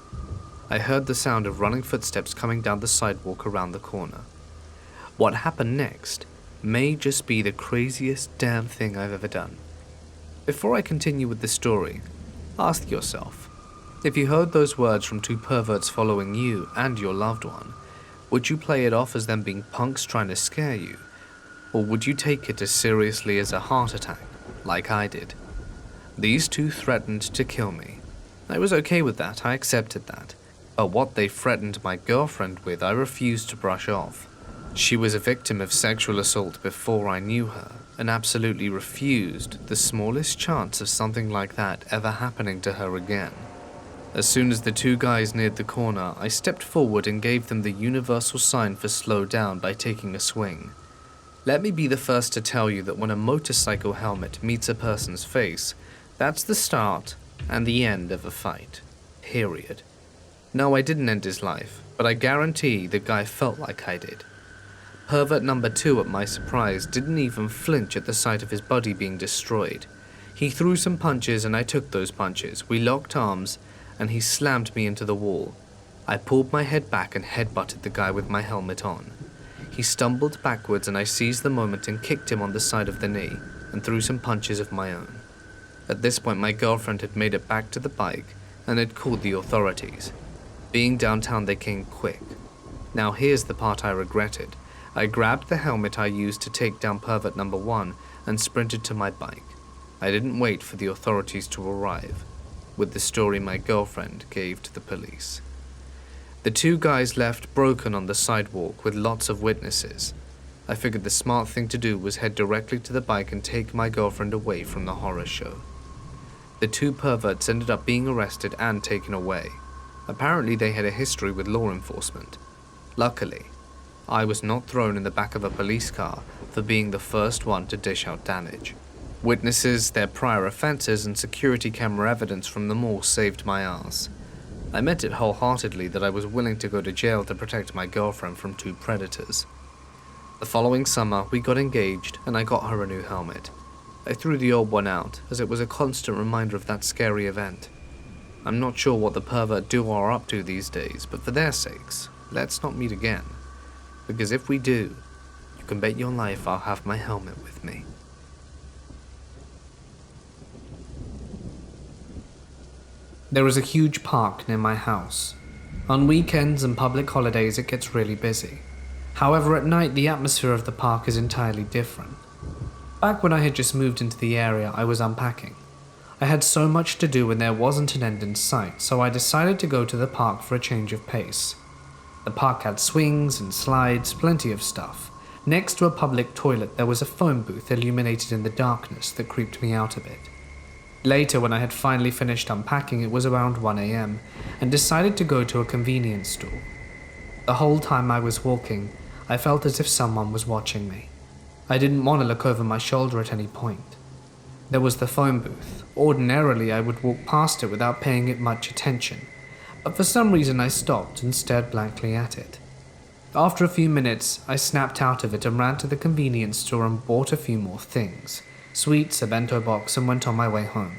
I heard the sound of running footsteps coming down the sidewalk around the corner. What happened next may just be the craziest damn thing I've ever done. Before I continue with the story, ask yourself, if you heard those words from 2 perverts following you and your loved one, would you play it off as them being punks trying to scare you? Or would you take it as seriously as a heart attack, like I did? These 2 threatened to kill me. I was okay with that, I accepted that. But what they threatened my girlfriend with, I refused to brush off. She was a victim of sexual assault before I knew her, and absolutely refused the smallest chance of something like that ever happening to her again. As soon as the 2 guys neared the corner, I stepped forward and gave them the universal sign for slow down by taking a swing. Let me be the first to tell you that when a motorcycle helmet meets a person's face, that's the start and the end of a fight. Period. No, I didn't end his life, but I guarantee the guy felt like I did. Pervert number 2, at my surprise, didn't even flinch at the sight of his body being destroyed. He threw some punches and I took those punches. We locked arms and he slammed me into the wall. I pulled my head back and headbutted the guy with my helmet on. He stumbled backwards and I seized the moment and kicked him on the side of the knee and threw some punches of my own. At this point, my girlfriend had made it back to the bike and had called the authorities. Being downtown, they came quick. Now here's the part I regretted. I grabbed the helmet I used to take down pervert number 1 and sprinted to my bike. I didn't wait for the authorities to arrive, with the story my girlfriend gave to the police. The two guys left broken on the sidewalk with lots of witnesses. I figured the smart thing to do was head directly to the bike and take my girlfriend away from the horror show. The two perverts ended up being arrested and taken away. Apparently they had a history with law enforcement. Luckily, I was not thrown in the back of a police car for being the first one to dish out damage. Witnesses, their prior offenses, and security camera evidence from the mall saved my ass. I meant it wholeheartedly that I was willing to go to jail to protect my girlfriend from two predators. The following summer, we got engaged and I got her a new helmet. I threw the old one out, as it was a constant reminder of that scary event. I'm not sure what the pervert duo are up to these days, but for their sakes, let's not meet again. Because if we do, you can bet your life I'll have my helmet with me. There is a huge park near my house. On weekends and public holidays it gets really busy. However, at night the atmosphere of the park is entirely different. Back when I had just moved into the area, I was unpacking. I had so much to do and there wasn't an end in sight, so I decided to go to the park for a change of pace. The park had swings and slides, plenty of stuff. Next to a public toilet there was a phone booth illuminated in the darkness that creeped me out a bit. Later, when I had finally finished unpacking, it was around 1 AM, and decided to go to a convenience store. The whole time I was walking, I felt as if someone was watching me. I didn't want to look over my shoulder at any point. There was the phone booth. Ordinarily, I would walk past it without paying it much attention, but for some reason I stopped and stared blankly at it. After a few minutes, I snapped out of it and ran to the convenience store and bought a few more things. Sweets, a bento box, and went on my way home.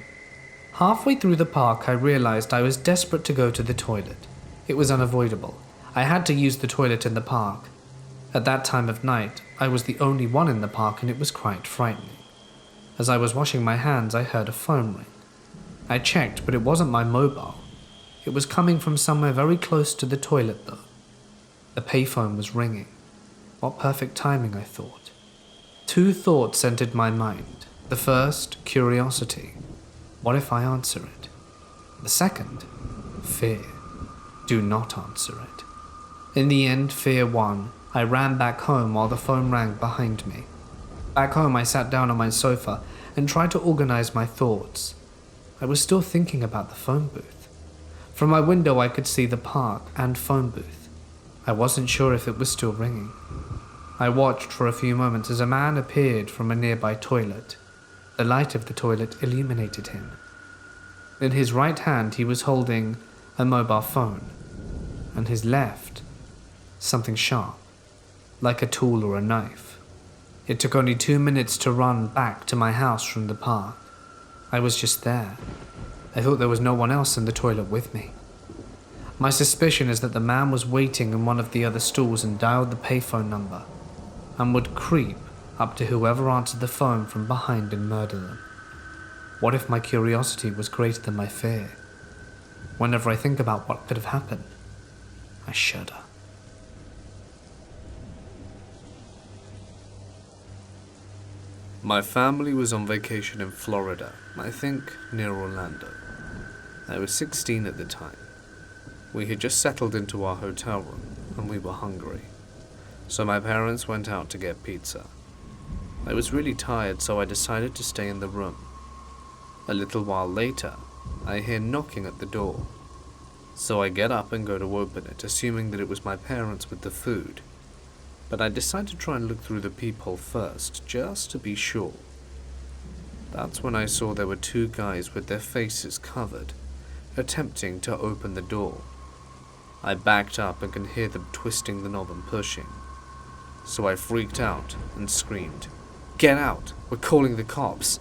Halfway through the park, I realized I was desperate to go to the toilet. It was unavoidable. I had to use the toilet in the park. At that time of night, I was the only one in the park and it was quite frightening. As I was washing my hands, I heard a phone ring. I checked, but it wasn't my mobile. It was coming from somewhere very close to the toilet, though. The payphone was ringing. What perfect timing, I thought. Two thoughts entered my mind. The first, curiosity. What if I answer it? The second, fear. Do not answer it. In the end, fear won. I ran back home while the phone rang behind me. Back home, I sat down on my sofa and tried to organize my thoughts. I was still thinking about the phone booth. From my window, I could see the park and phone booth. I wasn't sure if it was still ringing. I watched for a few moments as a man appeared from a nearby toilet. The light of the toilet illuminated him. In his right hand he was holding a mobile phone, and his left, something sharp, like a tool or a knife. It took only 2 minutes to run back to my house from the park. I was just there. I thought there was no one else in the toilet with me. My suspicion is that the man was waiting in one of the other stalls and dialed the payphone number, and would creep up to whoever answered the phone from behind and murder them. What if my curiosity was greater than my fear? Whenever I think about what could have happened, I shudder. My family was on vacation in Florida, I think near Orlando. I was 16 at the time. We had just settled into our hotel room, and we were hungry. So my parents went out to get pizza. I was really tired, so I decided to stay in the room. A little while later, I hear knocking at the door. So I get up and go to open it, assuming that it was my parents with the food. But I decide to try and look through the peephole first, just to be sure. That's when I saw there were two guys with their faces covered, attempting to open the door. I backed up and can hear them twisting the knob and pushing. So I freaked out and screamed, "Get out! We're calling the cops!"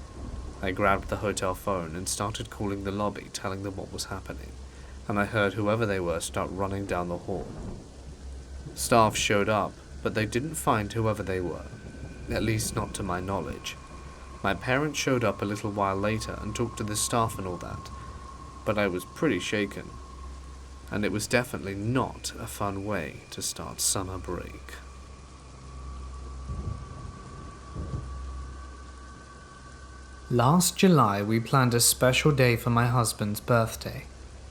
I grabbed the hotel phone and started calling the lobby, telling them what was happening, and I heard whoever they were start running down the hall. Staff showed up, but they didn't find whoever they were, at least not to my knowledge. My parents showed up a little while later and talked to the staff and all that, but I was pretty shaken, and it was definitely not a fun way to start summer break. Last July, we planned a special day for my husband's birthday.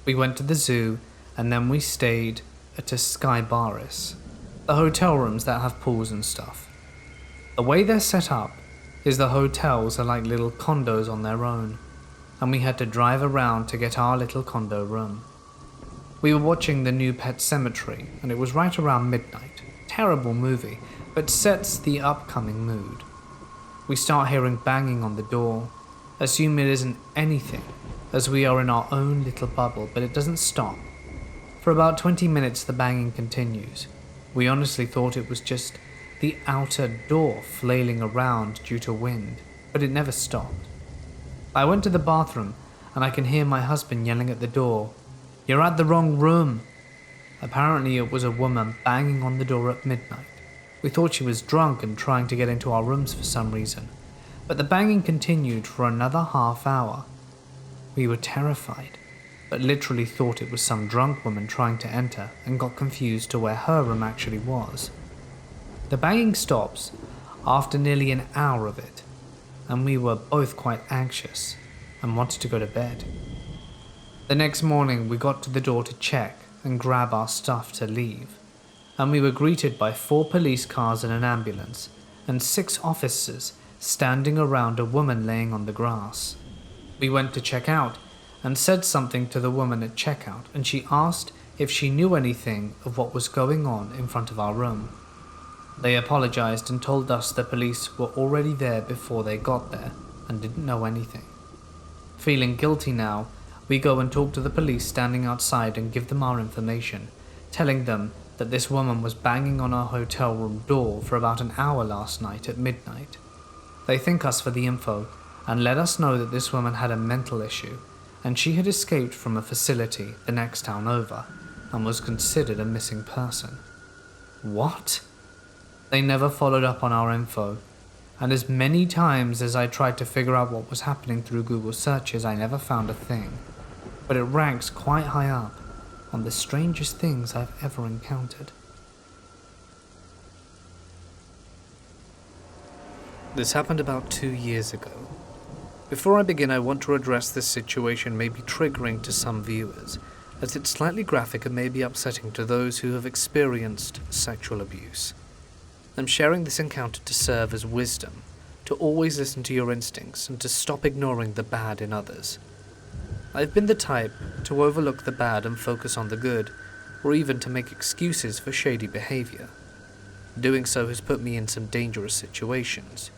We went to the zoo, and then we stayed at a Sky Baris, the hotel rooms that have pools and stuff. The way they're set up is the hotels are like little condos on their own, and we had to drive around to get our little condo room. We were watching the new Pet Cemetery, and it was right around midnight. Terrible movie, but sets the upcoming mood. We start hearing banging on the door. Assume it isn't anything, as we are in our own little bubble, but it doesn't stop. For about 20 minutes the banging continues. We honestly thought it was just the outer door flailing around due to wind, but it never stopped. I went to the bathroom, and I can hear my husband yelling at the door, "You're at the wrong room!" Apparently it was a woman banging on the door at midnight. We thought she was drunk and trying to get into our rooms for some reason, but the banging continued for another half hour. We were terrified, but literally thought it was some drunk woman trying to enter and got confused to where her room actually was. The banging stops after nearly an hour of it, and we were both quite anxious and wanted to go to bed. The next morning we got to the door to check and grab our stuff to leave, and we were greeted by 4 police cars and an ambulance, and 6 officers standing around a woman laying on the grass. We went to check out and said something to the woman at checkout, and she asked if she knew anything of what was going on in front of our room. They apologized and told us the police were already there before they got there and didn't know anything. Feeling guilty now, we go and talk to the police standing outside and give them our information, telling them that this woman was banging on our hotel room door for about an hour last night at midnight. They thank us for the info and let us know that this woman had a mental issue and she had escaped from a facility the next town over and was considered a missing person. What? They never followed up on our info, and as many times as I tried to figure out what was happening through Google searches, I never found a thing. But it ranks quite high up on the strangest things I've ever encountered. This happened about 2 years ago. Before I begin, I want to address this situation may be triggering to some viewers, as it's slightly graphic and may be upsetting to those who have experienced sexual abuse. I'm sharing this encounter to serve as wisdom, to always listen to your instincts and to stop ignoring the bad in others. I've been the type to overlook the bad and focus on the good, or even to make excuses for shady behavior. Doing so has put me in some dangerous situations.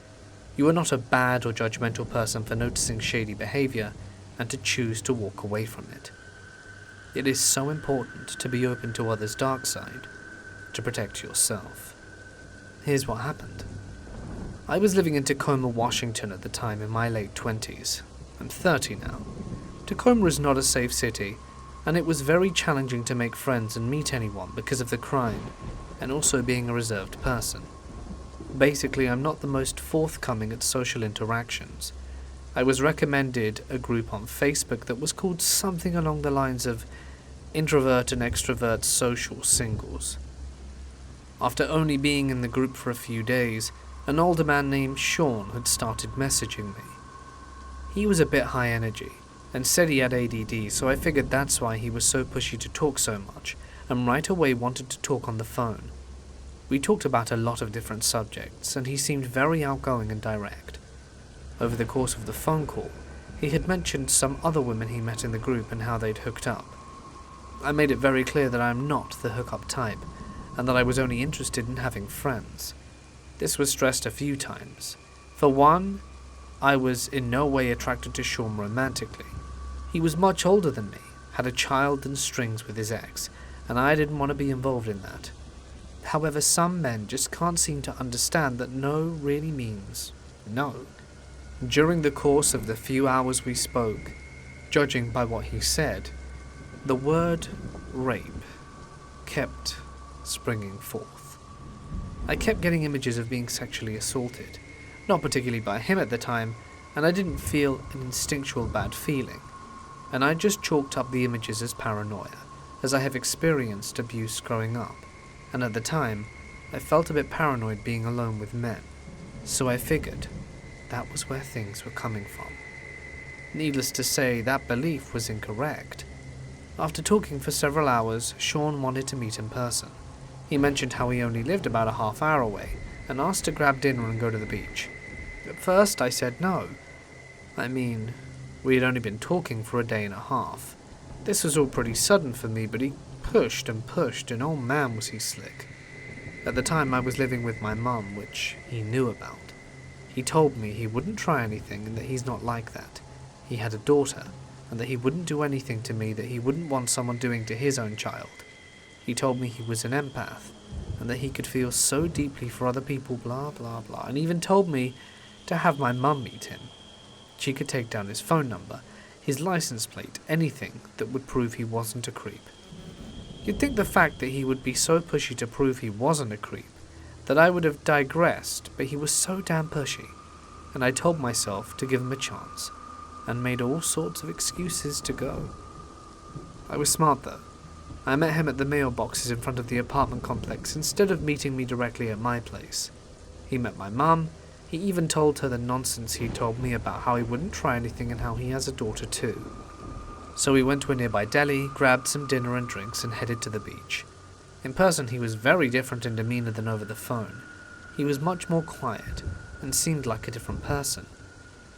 You are not a bad or judgmental person for noticing shady behavior and to choose to walk away from it. It is so important to be open to others' dark side, to protect yourself. Here's what happened. I was living in Tacoma, Washington at the time in my late 20s. I'm 30 now. Tacoma is not a safe city, and it was very challenging to make friends and meet anyone because of the crime, and also being a reserved person. Basically, I'm not the most forthcoming at social interactions. I was recommended a group on Facebook that was called something along the lines of Introvert and Extrovert Social Singles. After only being in the group for a few days, an older man named Sean had started messaging me. He was a bit high energy, and said he had ADD, so I figured that's why he was so pushy to talk so much, and right away wanted to talk on the phone. We talked about a lot of different subjects, and he seemed very outgoing and direct. Over the course of the phone call, he had mentioned some other women he met in the group and how they'd hooked up. I made it very clear that I am not the hookup type, and that I was only interested in having friends. This was stressed a few times. For one, I was in no way attracted to Sean romantically. He was much older than me, had a child and strings with his ex, and I didn't want to be involved in that. However, some men just can't seem to understand that no really means no. During the course of the few hours we spoke, judging by what he said, the word rape kept springing forth. I kept getting images of being sexually assaulted, not particularly by him at the time, and I didn't feel an instinctual bad feeling, and I just chalked up the images as paranoia, as I have experienced abuse growing up, and at the time, I felt a bit paranoid being alone with men, so I figured, that was where things were coming from. Needless to say, that belief was incorrect. After talking for several hours, Sean wanted to meet in person. He mentioned how he only lived about a half hour away and asked to grab dinner and go to the beach. At first, I said no. I mean, we had only been talking for a day and a half. This was all pretty sudden for me, but he pushed, and oh man was he slick. At the time, I was living with my mum, which he knew about. He told me he wouldn't try anything and that he's not like that. He had a daughter, and that he wouldn't do anything to me that he wouldn't want someone doing to his own child. He told me he was an empath, and that he could feel so deeply for other people, blah blah blah, and even told me to have my mum meet him. She could take down his phone number, his license plate, anything that would prove he wasn't a creep. You'd think the fact that he would be so pushy to prove he wasn't a creep, that I would have digressed, but he was so damn pushy, and I told myself to give him a chance, and made all sorts of excuses to go. I was smart though. I met him at the mailboxes in front of the apartment complex instead of meeting me directly at my place. He met my mum. He even told her the nonsense he told me about how he wouldn't try anything and how he has a daughter too. So we went to a nearby deli, grabbed some dinner and drinks, and headed to the beach. In person he was very different in demeanor than over the phone. He was much more quiet, and seemed like a different person.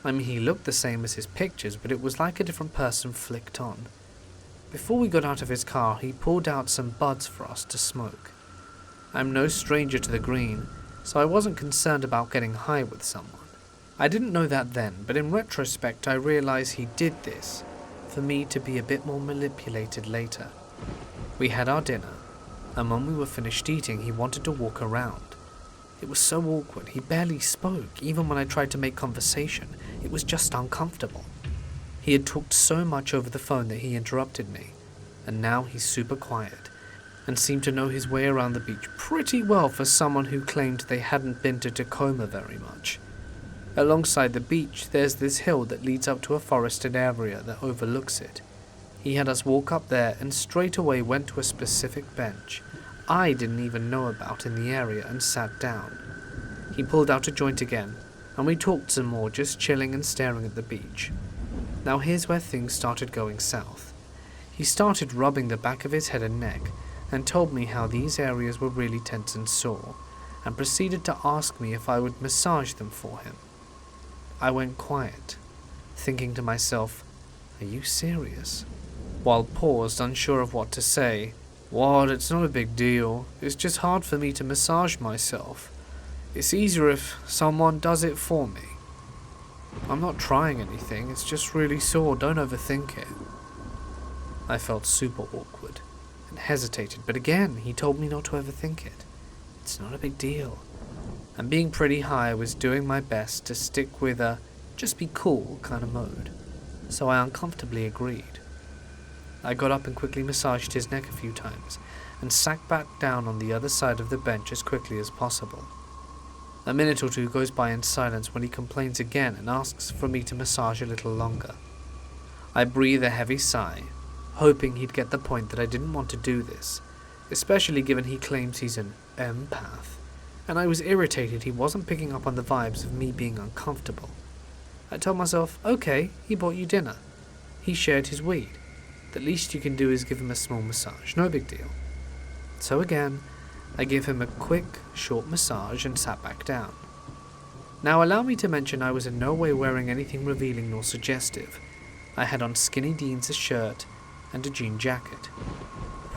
I mean, he looked the same as his pictures, but it was like a different person flicked on. Before we got out of his car, he pulled out some buds for us to smoke. I'm no stranger to the green, so I wasn't concerned about getting high with someone. I didn't know that then, but in retrospect I realized he did this for me to be a bit more manipulated later. We had our dinner, and when we were finished eating, he wanted to walk around. It was so awkward. He barely spoke. Even when I tried to make conversation, it was just uncomfortable. He had talked so much over the phone that he interrupted me, and now he's super quiet, and seemed to know his way around the beach pretty well for someone who claimed they hadn't been to Tacoma very much. Alongside the beach, there's this hill that leads up to a forested area that overlooks it. He had us walk up there and straight away went to a specific bench I didn't even know about in the area and sat down. He pulled out a joint again, and we talked some more, just chilling and staring at the beach. Now here's where things started going south. He started rubbing the back of his head and neck, and told me how these areas were really tense and sore, and proceeded to ask me if I would massage them for him. I went quiet, thinking to myself, "Are you serious?" While paused, unsure of what to say. "What? It's not a big deal. It's just hard for me to massage myself. It's easier if someone does it for me. I'm not trying anything, it's just really sore, don't overthink it." I felt super awkward and hesitated, but again, he told me not to overthink it. It's not a big deal. And being pretty high, I was doing my best to stick with a just be cool kind of mode, so I uncomfortably agreed. I got up and quickly massaged his neck a few times, and sat back down on the other side of the bench as quickly as possible. A minute or two goes by in silence when he complains again and asks for me to massage a little longer. I breathe a heavy sigh, hoping he'd get the point that I didn't want to do this, especially given he claims he's an empath, and I was irritated he wasn't picking up on the vibes of me being uncomfortable. I told myself, okay, he bought you dinner. He shared his weed. The least you can do is give him a small massage, no big deal. So again, I gave him a quick, short massage and sat back down. Now allow me to mention I was in no way wearing anything revealing nor suggestive. I had on skinny jeans, a shirt, and a jean jacket.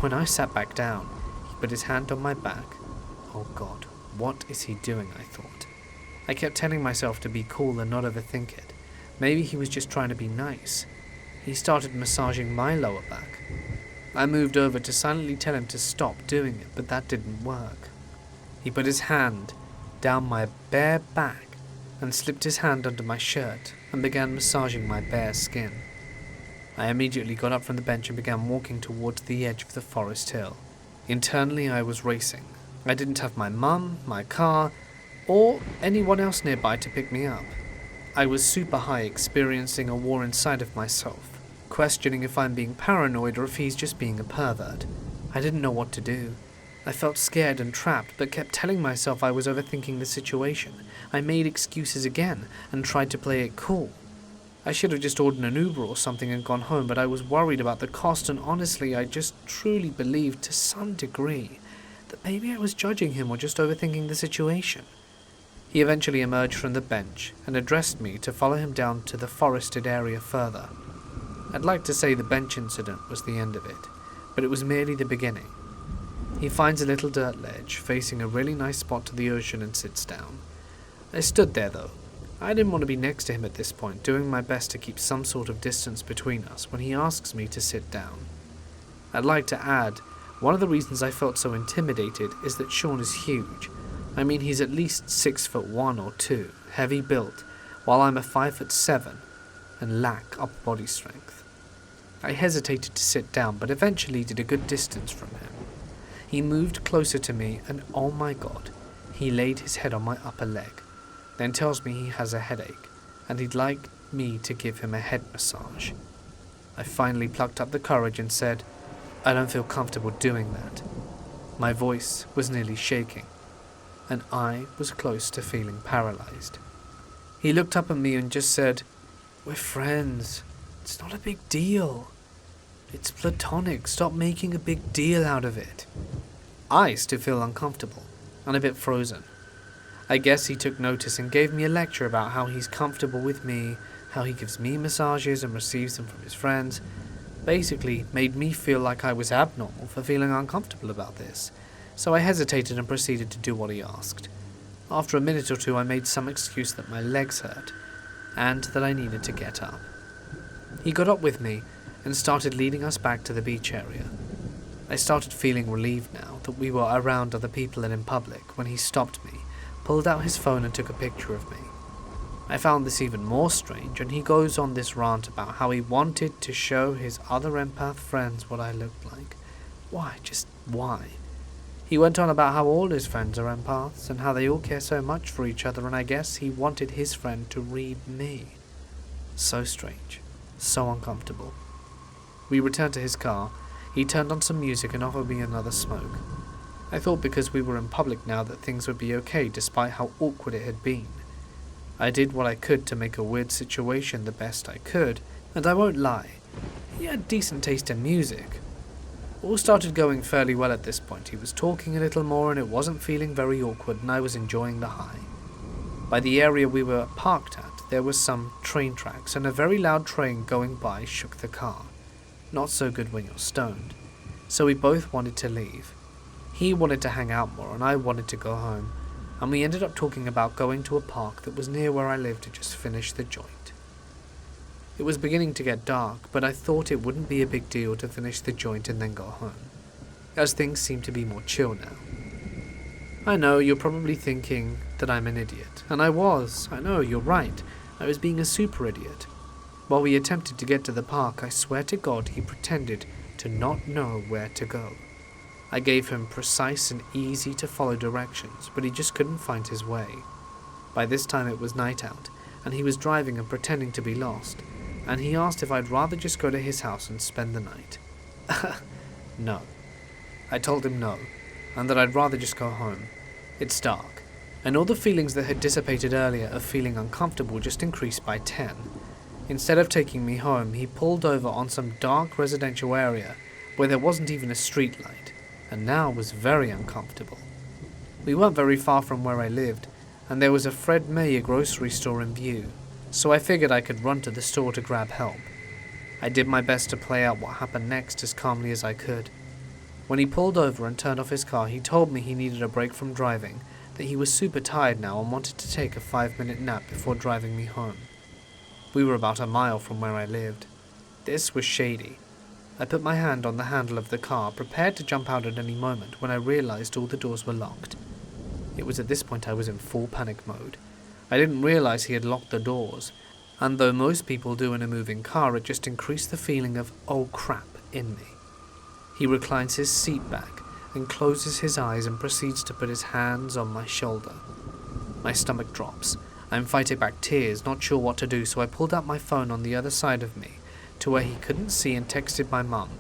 When I sat back down, he put his hand on my back. Oh God, what is he doing, I thought. I kept telling myself to be cool and not overthink it. Maybe he was just trying to be nice. He started massaging my lower back. I moved over to silently tell him to stop doing it, but that didn't work. He put his hand down my bare back and slipped his hand under my shirt and began massaging my bare skin. I immediately got up from the bench and began walking towards the edge of the forest hill. Internally, I was racing. I didn't have my mum, my car, or anyone else nearby to pick me up. I was super high, experiencing a war inside of myself, questioning if I'm being paranoid or if he's just being a pervert. I didn't know what to do. I felt scared and trapped, but kept telling myself I was overthinking the situation. I made excuses again, and tried to play it cool. I should have just ordered an Uber or something and gone home, but I was worried about the cost, and honestly, I just truly believed, to some degree, that maybe I was judging him or just overthinking the situation. He eventually emerged from the bench and addressed me to follow him down to the forested area further. I'd like to say the bench incident was the end of it, but it was merely the beginning. He finds a little dirt ledge facing a really nice spot to the ocean and sits down. I stood there though. I didn't want to be next to him at this point, doing my best to keep some sort of distance between us when he asks me to sit down. I'd like to add, one of the reasons I felt so intimidated is that Sean is huge. I mean, he's at least 6'1" or 2", heavy built, while I'm a 5'7" and lack upper body strength. I hesitated to sit down, but eventually did a good distance from him. He moved closer to me, and oh my god, he laid his head on my upper leg, then tells me he has a headache, and he'd like me to give him a head massage. I finally plucked up the courage and said, "I don't feel comfortable doing that." My voice was nearly shaking, and I was close to feeling paralyzed. He looked up at me and just said, "We're friends. It's not a big deal. It's platonic. Stop making a big deal out of it." I still feel uncomfortable and a bit frozen. I guess he took notice and gave me a lecture about how he's comfortable with me, how he gives me massages and receives them from his friends. Basically made me feel like I was abnormal for feeling uncomfortable about this, so I hesitated and proceeded to do what he asked. After a minute or two I made some excuse that my legs hurt, and that I needed to get up. He got up with me and started leading us back to the beach area. I started feeling relieved now that we were around other people and in public when he stopped me, pulled out his phone and took a picture of me. I found this even more strange, and he goes on this rant about how he wanted to show his other empath friends what I looked like. Why? Just why? He went on about how all his friends are empaths and how they all care so much for each other, and I guess he wanted his friend to read me. So strange. So uncomfortable. We returned to his car. He turned on some music and offered me another smoke. I thought because we were in public now that things would be okay despite how awkward it had been. I did what I could to make a weird situation the best I could, and I won't lie, he had decent taste in music. All started going fairly well at this point. He was talking a little more and it wasn't feeling very awkward, and I was enjoying the high. By the area we were parked at, there was some train tracks, and a very loud train going by shook the car. Not so good when you're stoned. So we both wanted to leave. He wanted to hang out more and I wanted to go home, and we ended up talking about going to a park that was near where I lived to just finish the joint. It was beginning to get dark, but I thought it wouldn't be a big deal to finish the joint and then go home, as things seemed to be more chill now. I know you're probably thinking that I'm an idiot, and I was. I know, you're right. I was being a super idiot. While we attempted to get to the park, I swear to God he pretended to not know where to go. I gave him precise and easy to follow directions, but he just couldn't find his way. By this time it was night out, and he was driving and pretending to be lost, and he asked if I'd rather just go to his house and spend the night. No. I told him no, and that I'd rather just go home. It's dark, and all the feelings that had dissipated earlier of feeling uncomfortable just increased by 10. Instead of taking me home, he pulled over on some dark residential area where there wasn't even a street light, and now was very uncomfortable. We weren't very far from where I lived, and there was a Fred Meyer grocery store in view, so I figured I could run to the store to grab help. I did my best to play out what happened next as calmly as I could. When he pulled over and turned off his car, he told me he needed a break from driving, that he was super tired now and wanted to take a 5-minute nap before driving me home. We were about a mile from where I lived. This was shady. I put my hand on the handle of the car, prepared to jump out at any moment, when I realized all the doors were locked. It was at this point I was in full panic mode. I didn't realize he had locked the doors, and though most people do in a moving car, it just increased the feeling of "oh crap" in me. He reclines his seat back and closes his eyes and proceeds to put his hands on my shoulder. My stomach drops. I'm fighting back tears, not sure what to do, so I pulled out my phone on the other side of me to where he couldn't see and texted my mum,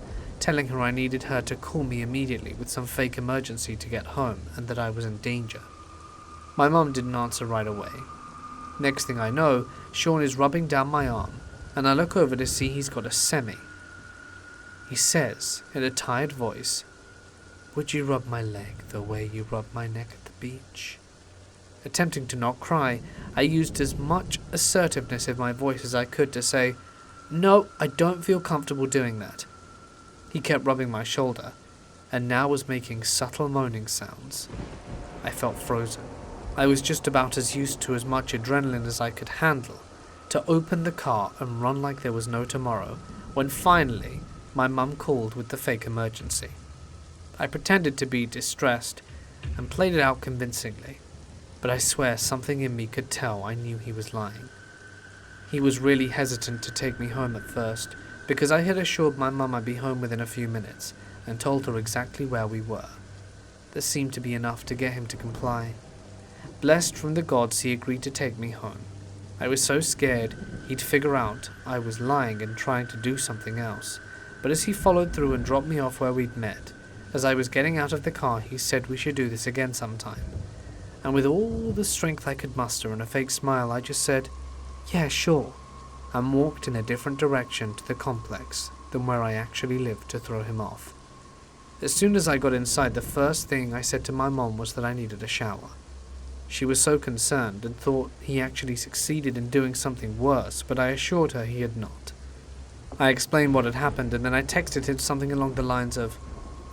telling her I needed her to call me immediately with some fake emergency to get home and that I was in danger. My mum didn't answer right away. Next thing I know, Sean is rubbing down my arm, and I look over to see he's got a semi. He says, in a tired voice, "Would you rub my leg the way you rub my neck at the beach?" Attempting to not cry, I used as much assertiveness in my voice as I could to say, "No, I don't feel comfortable doing that." He kept rubbing my shoulder, and now was making subtle moaning sounds. I felt frozen. I was just about as used to as much adrenaline as I could handle to open the car and run like there was no tomorrow, when finally my mum called with the fake emergency. I pretended to be distressed and played it out convincingly, but I swear something in me could tell I knew he was lying. He was really hesitant to take me home at first, because I had assured my mum I'd be home within a few minutes and told her exactly where we were. This seemed to be enough to get him to comply. Blessed from the gods, he agreed to take me home. I was so scared he'd figure out I was lying and trying to do something else, but as he followed through and dropped me off where we'd met, as I was getting out of the car he said we should do this again sometime. And with all the strength I could muster and a fake smile, I just said, "Yeah, sure," and walked in a different direction to the complex than where I actually lived to throw him off. As soon as I got inside, the first thing I said to my mom was that I needed a shower. She was so concerned and thought he actually succeeded in doing something worse, but I assured her he had not. I explained what had happened, and then I texted him something along the lines of,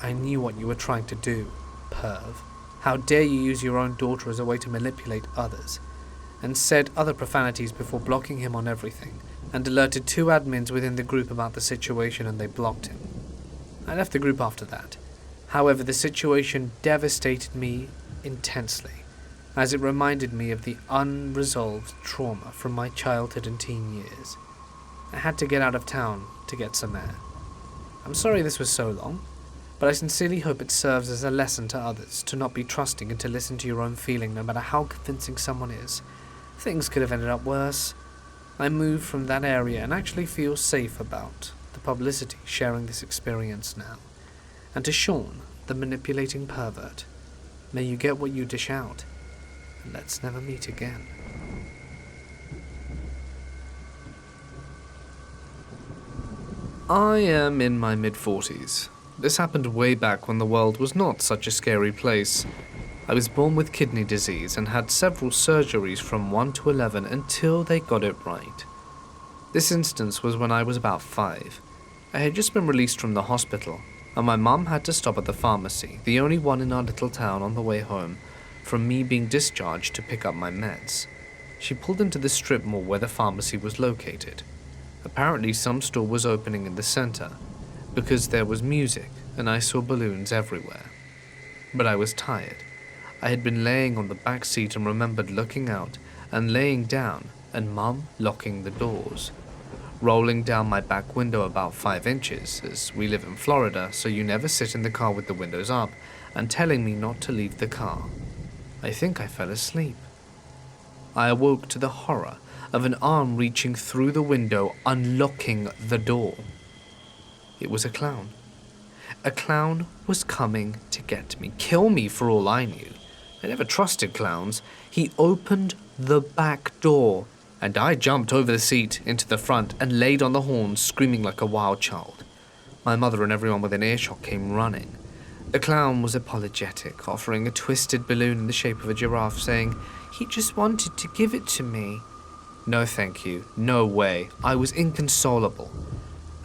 "I knew what you were trying to do, perv. How dare you use your own daughter as a way to manipulate others," and said other profanities before blocking him on everything, and alerted 2 admins within the group about the situation, and they blocked him. I left the group after that. However, the situation devastated me intensely, as it reminded me of the unresolved trauma from my childhood and teen years. I had to get out of town to get some air. I'm sorry this was so long, but I sincerely hope it serves as a lesson to others to not be trusting and to listen to your own feeling no matter how convincing someone is. Things could have ended up worse. I moved from that area and actually feel safe about the publicity sharing this experience now. And to Sean, the manipulating pervert, may you get what you dish out, and let's never meet again. I am in my mid-40s. This happened way back when the world was not such a scary place. I was born with kidney disease and had several surgeries from 1 to 11 until they got it right. This instance was when I was about 5. I had just been released from the hospital, and my mum had to stop at the pharmacy, the only one in our little town, on the way home from me being discharged to pick up my meds. She pulled into the strip mall where the pharmacy was located. Apparently some store was opening in the center, because there was music and I saw balloons everywhere. But I was tired. I had been laying on the back seat and remembered looking out and laying down and Mum locking the doors. Rolling down my back window about 5 inches, as we live in Florida, so you never sit in the car with the windows up, and telling me not to leave the car. I think I fell asleep. I awoke to the horror of an arm reaching through the window, unlocking the door. It was a clown. A clown was coming to get me, kill me for all I knew. I never trusted clowns. He opened the back door, and I jumped over the seat into the front and laid on the horn, screaming like a wild child. My mother and everyone within earshot came running. The clown was apologetic, offering a twisted balloon in the shape of a giraffe, saying, "He just wanted to give it to me." No thank you, no way. I was inconsolable.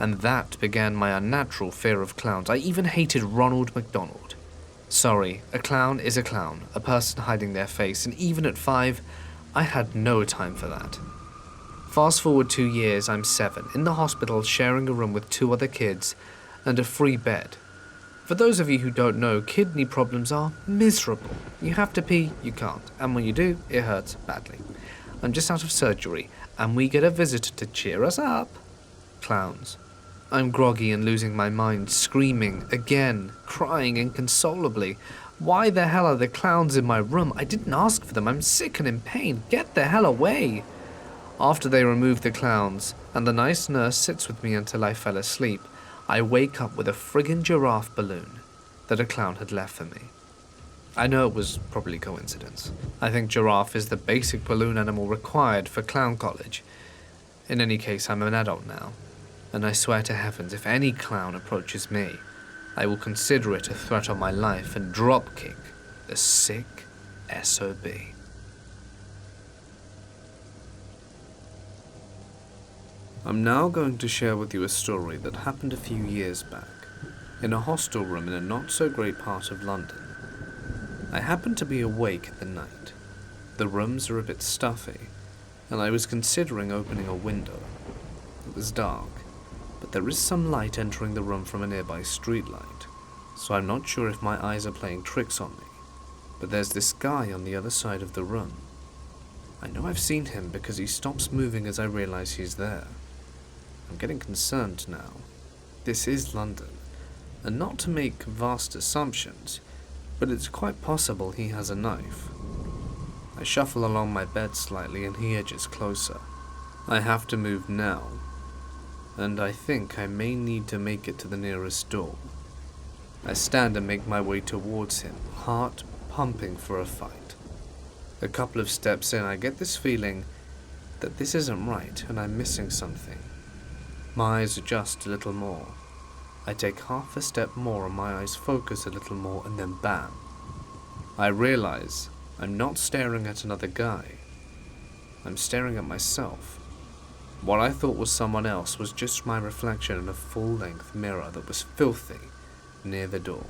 And that began my unnatural fear of clowns. I even hated Ronald McDonald. Sorry, a clown is a clown, a person hiding their face, and even at 5, I had no time for that. Fast forward 2 years, I'm 7, in the hospital sharing a room with 2 other kids and a free bed. For those of you who don't know, kidney problems are miserable. You have to pee, you can't, and when you do, it hurts badly. I'm just out of surgery, and we get a visitor to cheer us up. Clowns. I'm groggy and losing my mind, screaming, again, crying inconsolably. Why the hell are the clowns in my room? I didn't ask for them, I'm sick and in pain. Get the hell away! After they remove the clowns, and the nice nurse sits with me until I fell asleep, I wake up with a friggin' giraffe balloon that a clown had left for me. I know it was probably coincidence. I think giraffe is the basic balloon animal required for clown college. In any case, I'm an adult now, and I swear to heavens if any clown approaches me, I will consider it a threat on my life and dropkick the sick SOB. I'm now going to share with you a story that happened a few years back, in a hostel room in a not-so-great part of London. I happened to be awake at the night. The rooms are a bit stuffy, and I was considering opening a window. It was dark, but there is some light entering the room from a nearby streetlight, so I'm not sure if my eyes are playing tricks on me. But there's this guy on the other side of the room. I know I've seen him because he stops moving as I realize he's there. I'm getting concerned now. This is London, and not to make vast assumptions, but it's quite possible he has a knife. I shuffle along my bed slightly and he edges closer. I have to move now, and I think I may need to make it to the nearest door. I stand and make my way towards him, heart pumping for a fight. A couple of steps in, I get this feeling that this isn't right and I'm missing something. My eyes adjust a little more. I take half a step more and my eyes focus a little more, and then bam. I realize I'm not staring at another guy. I'm staring at myself. What I thought was someone else was just my reflection in a full-length mirror that was filthy near the door.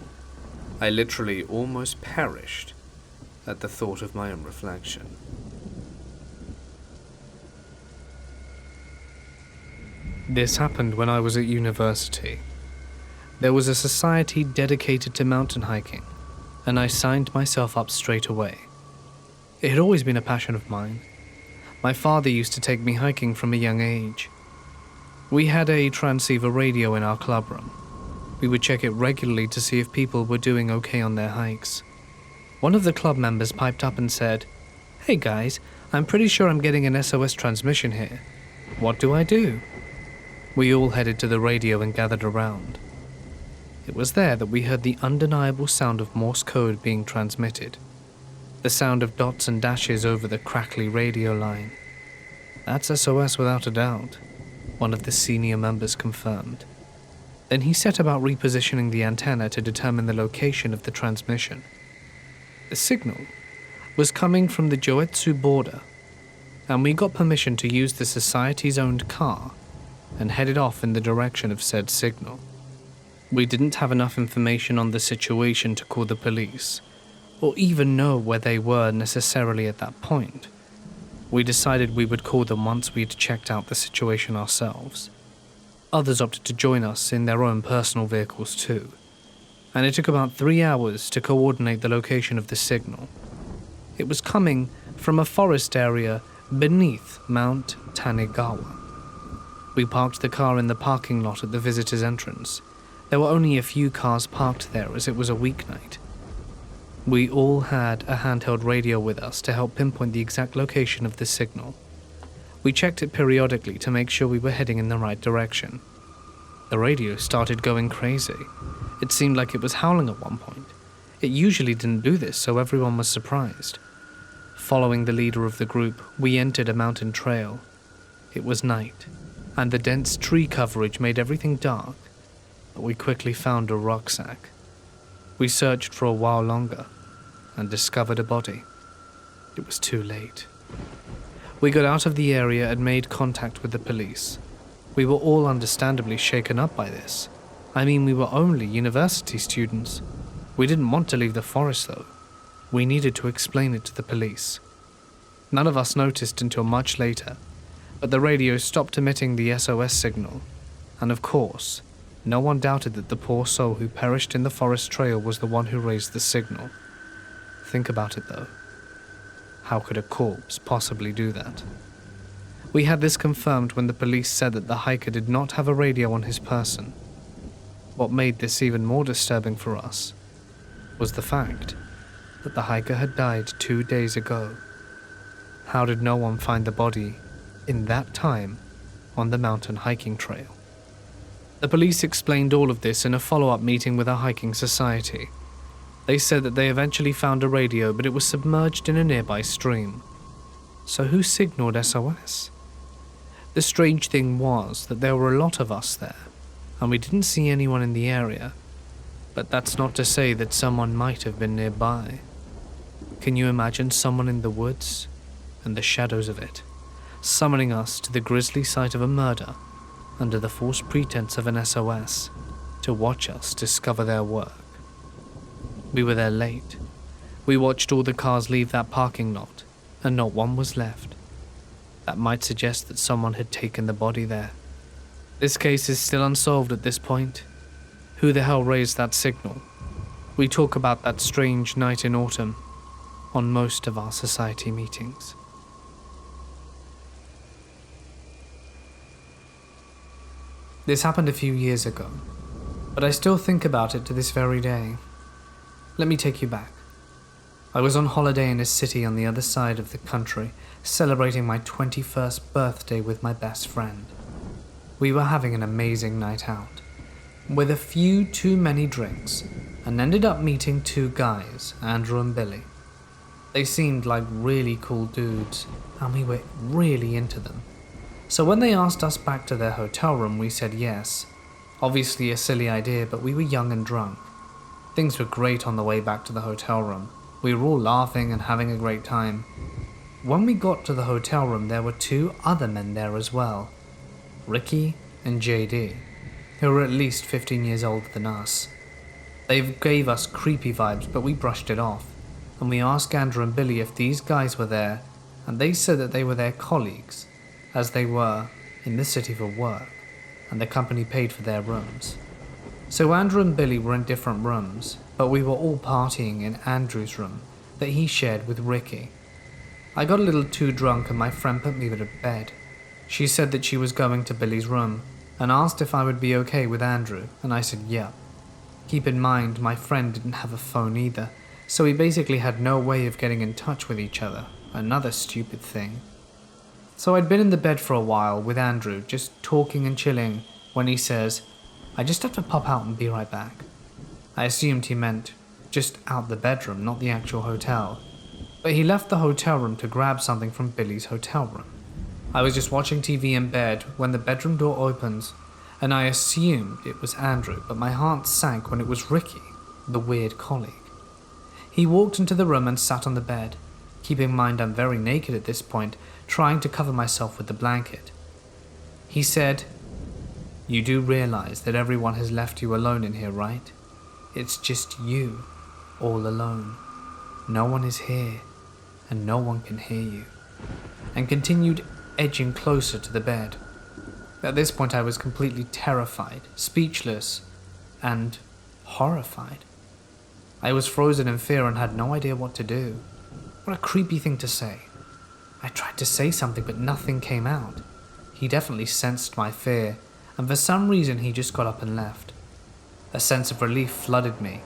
I literally almost perished at the thought of my own reflection. This happened when I was at university. There was a society dedicated to mountain hiking, and I signed myself up straight away. It had always been a passion of mine. My father used to take me hiking from a young age. We had a transceiver radio in our club room. We would check it regularly to see if people were doing okay on their hikes. One of the club members piped up and said, "Hey guys, I'm pretty sure I'm getting an SOS transmission here. What do I do?" We all headed to the radio and gathered around. It was there that we heard the undeniable sound of Morse code being transmitted. The sound of dots and dashes over the crackly radio line. "That's SOS without a doubt," one of the senior members confirmed. Then he set about repositioning the antenna to determine the location of the transmission. The signal was coming from the Joetsu border, and we got permission to use the society's owned car and headed off in the direction of said signal. We didn't have enough information on the situation to call the police, or even know where they were necessarily at that point. We decided we would call them once we'd checked out the situation ourselves. Others opted to join us in their own personal vehicles too, and it took about 3 hours to coordinate the location of the signal. It was coming from a forest area beneath Mount Tanegawa. We parked the car in the parking lot at the visitor's entrance. There were only a few cars parked there as it was a weeknight. We all had a handheld radio with us to help pinpoint the exact location of the signal. We checked it periodically to make sure we were heading in the right direction. The radio started going crazy. It seemed like it was howling at one point. It usually didn't do this, so everyone was surprised. Following the leader of the group, we entered a mountain trail. It was night, and the dense tree coverage made everything dark, but we quickly found a rucksack. We searched for a while longer, and discovered a body. It was too late. We got out of the area and made contact with the police. We were all understandably shaken up by this. I mean, we were only university students. We didn't want to leave the forest, though. We needed to explain it to the police. None of us noticed until much later, but the radio stopped emitting the SOS signal, and of course, no one doubted that the poor soul who perished in the forest trail was the one who raised the signal. Think about it, though. How could a corpse possibly do that? We had this confirmed when the police said that the hiker did not have a radio on his person. What made this even more disturbing for us was the fact that the hiker had died 2 days ago. How did no one find the body in that time on the mountain hiking trail? The police explained all of this in a follow-up meeting with our hiking society. They said that they eventually found a radio, but it was submerged in a nearby stream. So who signaled SOS? The strange thing was that there were a lot of us there, and we didn't see anyone in the area, but that's not to say that someone might have been nearby. Can you imagine someone in the woods and the shadows of it, summoning us to the grisly sight of a murder under the false pretense of an SOS to watch us discover their work? We were there late. We watched all the cars leave that parking lot, and not one was left. That might suggest that someone had taken the body there. This case is still unsolved at this point. Who the hell raised that signal? We talk about that strange night in autumn on most of our society meetings. This happened a few years ago, but I still think about it to this very day. Let me take you back. I was on holiday in a city on the other side of the country, celebrating my 21st birthday with my best friend. We were having an amazing night out, with a few too many drinks, and ended up meeting two guys, Andrew and Billy. They seemed like really cool dudes, and we were really into them. So when they asked us back to their hotel room, we said yes. Obviously a silly idea, but we were young and drunk. Things were great on the way back to the hotel room. We were all laughing and having a great time. When we got to the hotel room, there were two other men there as well, Ricky and JD, who were at least 15 years older than us. They gave us creepy vibes, but we brushed it off, and we asked Andrew and Billy if these guys were there, and they said that they were their colleagues, as they were in the city for work, and the company paid for their rooms. So Andrew and Billy were in different rooms, but we were all partying in Andrew's room that he shared with Ricky. I got a little too drunk and my friend put me to bed. She said that she was going to Billy's room and asked if I would be okay with Andrew, and I said yeah. Keep in mind, my friend didn't have a phone either, so we basically had no way of getting in touch with each other. Another stupid thing. So I'd been in the bed for a while with Andrew, just talking and chilling, when he says, "I just have to pop out and be right back." I assumed he meant just out the bedroom, not the actual hotel. But he left the hotel room to grab something from Billy's hotel room. I was just watching TV in bed when the bedroom door opens, and I assumed it was Andrew, but my heart sank when it was Ricky, the weird colleague. He walked into the room and sat on the bed. Keep in mind I'm very naked at this point, trying to cover myself with the blanket. He said, "You do realize that everyone has left you alone in here, right? It's just you, all alone. No one is here, and no one can hear you," and continued edging closer to the bed. At this point I was completely terrified, speechless, and horrified. I was frozen in fear and had no idea what to do. What a creepy thing to say. I tried to say something, but nothing came out. He definitely sensed my fear, and for some reason he just got up and left. A sense of relief flooded me,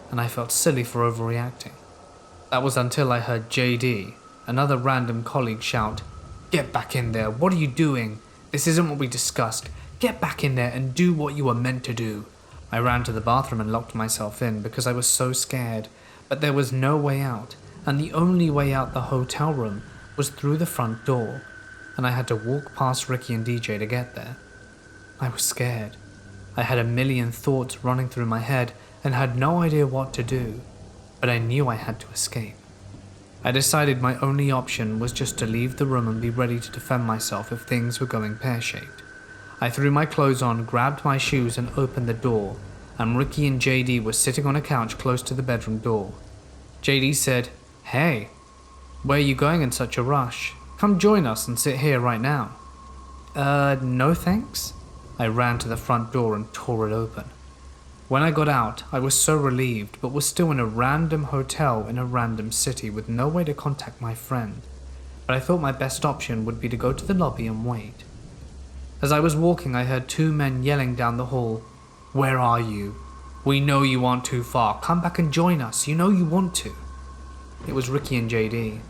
and I felt silly for overreacting. That was until I heard JD, another random colleague, shout, "Get back in there, what are you doing? This isn't what we discussed. Get back in there and do what you were meant to do." I ran to the bathroom and locked myself in because I was so scared, but there was no way out, and the only way out the hotel room was through the front door, and I had to walk past Ricky and DJ to get there. I was scared. I had a million thoughts running through my head and had no idea what to do, but I knew I had to escape. I decided my only option was just to leave the room and be ready to defend myself if things were going pear-shaped. I threw my clothes on, grabbed my shoes and opened the door, and Ricky and JD were sitting on a couch close to the bedroom door. JD said, "Hey, where are you going in such a rush? Come join us and sit here right now." No thanks." I ran to the front door and tore it open. When I got out, I was so relieved, but was still in a random hotel in a random city with no way to contact my friend. But I thought my best option would be to go to the lobby and wait. As I was walking, I heard two men yelling down the hall, "Where are you? We know you aren't too far. Come back and join us. You know you want to." It was Ricky and JD.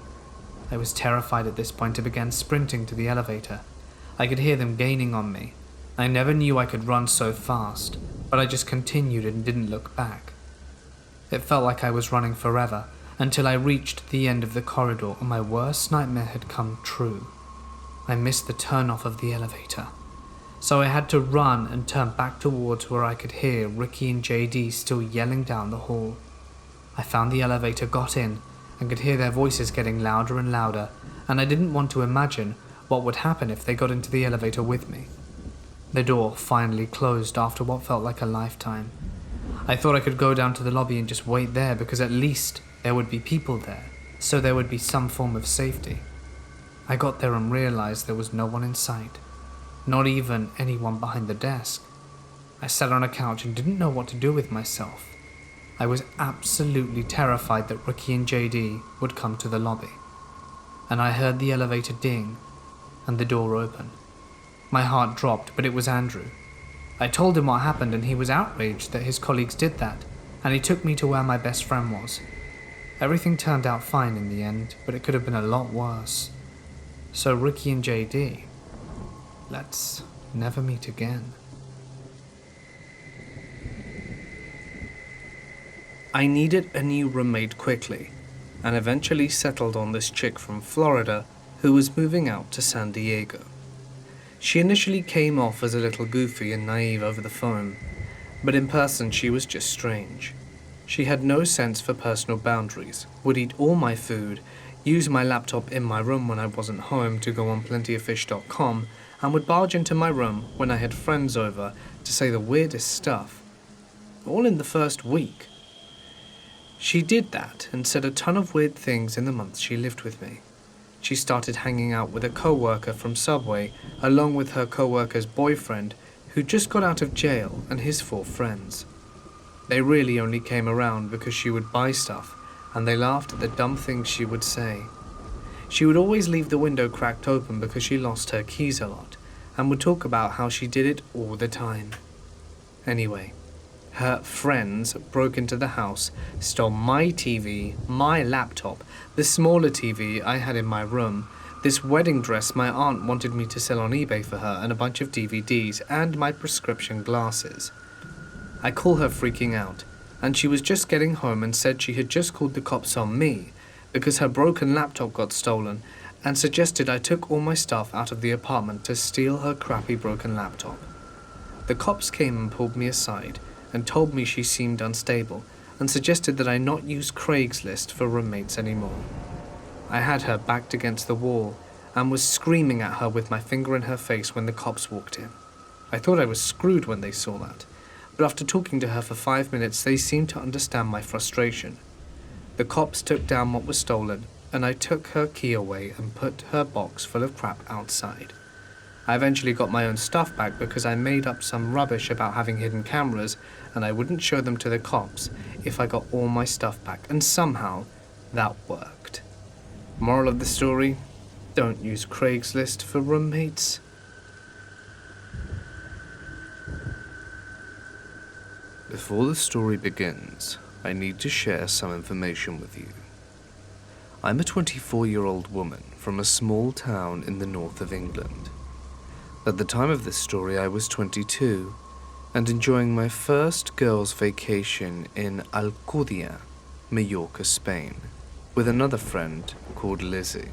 I was terrified at this point and began sprinting to the elevator. I could hear them gaining on me. I never knew I could run so fast, but I just continued and didn't look back. It felt like I was running forever, until I reached the end of the corridor and my worst nightmare had come true. I missed the turn-off of the elevator, so I had to run and turn back towards where I could hear Ricky and JD still yelling down the hall. I found the elevator, got in, and could hear their voices getting louder and louder, and I didn't want to imagine what would happen if they got into the elevator with me. The door finally closed after what felt like a lifetime. I thought I could go down to the lobby and just wait there because at least there would be people there, so there would be some form of safety. I got there and realized there was no one in sight, not even anyone behind the desk. I sat on a couch and didn't know what to do with myself. I was absolutely terrified that Ricky and JD would come to the lobby. And I heard the elevator ding and the door open. My heart dropped, but it was Andrew. I told him what happened and he was outraged that his colleagues did that, and he took me to where my best friend was. Everything turned out fine in the end, but it could have been a lot worse. So Ricky and JD, let's never meet again. I needed a new roommate quickly, and eventually settled on this chick from Florida who was moving out to San Diego. She initially came off as a little goofy and naive over the phone, but in person she was just strange. She had no sense for personal boundaries, would eat all my food, use my laptop in my room when I wasn't home to go on plentyoffish.com, and would barge into my room when I had friends over to say the weirdest stuff. All in the first week. She did that and said a ton of weird things in the months she lived with me. She started hanging out with a co-worker from Subway, along with her co-worker's boyfriend, who just got out of jail, and his 4 friends. They really only came around because she would buy stuff, and they laughed at the dumb things she would say. She would always leave the window cracked open because she lost her keys a lot, and would talk about how she did it all the time. Anyway, her friends broke into the house, stole my TV, my laptop, the smaller TV I had in my room, this wedding dress my aunt wanted me to sell on eBay for her, and a bunch of DVDs, and my prescription glasses. I call her freaking out, and she was just getting home and said she had just called the cops on me because her broken laptop got stolen, and suggested I took all my stuff out of the apartment to steal her crappy broken laptop. The cops came and pulled me aside and told me she seemed unstable, and suggested that I not use Craigslist for roommates anymore. I had her backed against the wall, and was screaming at her with my finger in her face when the cops walked in. I thought I was screwed when they saw that, but after talking to her for 5 minutes they seemed to understand my frustration. The cops took down what was stolen, and I took her key away and put her box full of crap outside. I eventually got my own stuff back because I made up some rubbish about having hidden cameras and I wouldn't show them to the cops if I got all my stuff back, and somehow that worked. Moral of the story, don't use Craigslist for roommates. Before the story begins, I need to share some information with you. I'm a 24-year-old woman from a small town in the north of England. At the time of this story, I was 22 and enjoying my first girls' vacation in Alcudia, Mallorca, Spain, with another friend called Lizzie.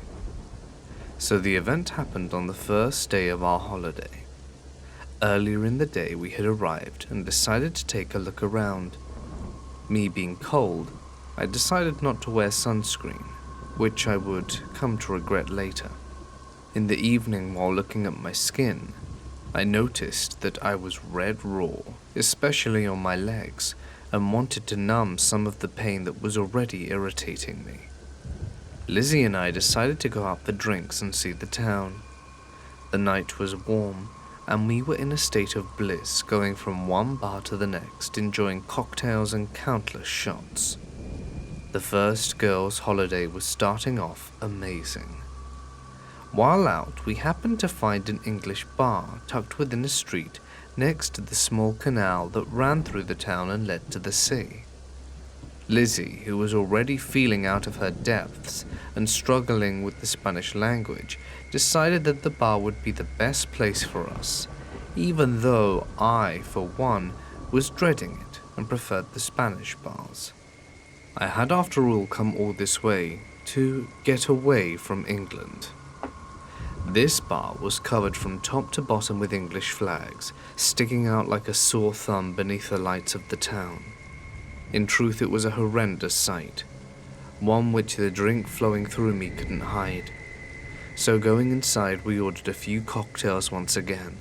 So the event happened on the first day of our holiday. Earlier in the day, we had arrived and decided to take a look around. Me being cold, I decided not to wear sunscreen, which I would come to regret later. In the evening, while looking at my skin, I noticed that I was red raw, especially on my legs, and wanted to numb some of the pain that was already irritating me. Lizzie and I decided to go out for drinks and see the town. The night was warm, and we were in a state of bliss, going from one bar to the next, enjoying cocktails and countless shots. The first girls' holiday was starting off amazing. While out, we happened to find an English bar tucked within a street next to the small canal that ran through the town and led to the sea. Lizzie, who was already feeling out of her depths and struggling with the Spanish language, decided that the bar would be the best place for us, even though I, for one, was dreading it and preferred the Spanish bars. I had, after all, come all this way to get away from England. This bar was covered from top to bottom with English flags, sticking out like a sore thumb beneath the lights of the town. In truth, it was a horrendous sight, one which the drink flowing through me couldn't hide. So going inside, we ordered a few cocktails once again,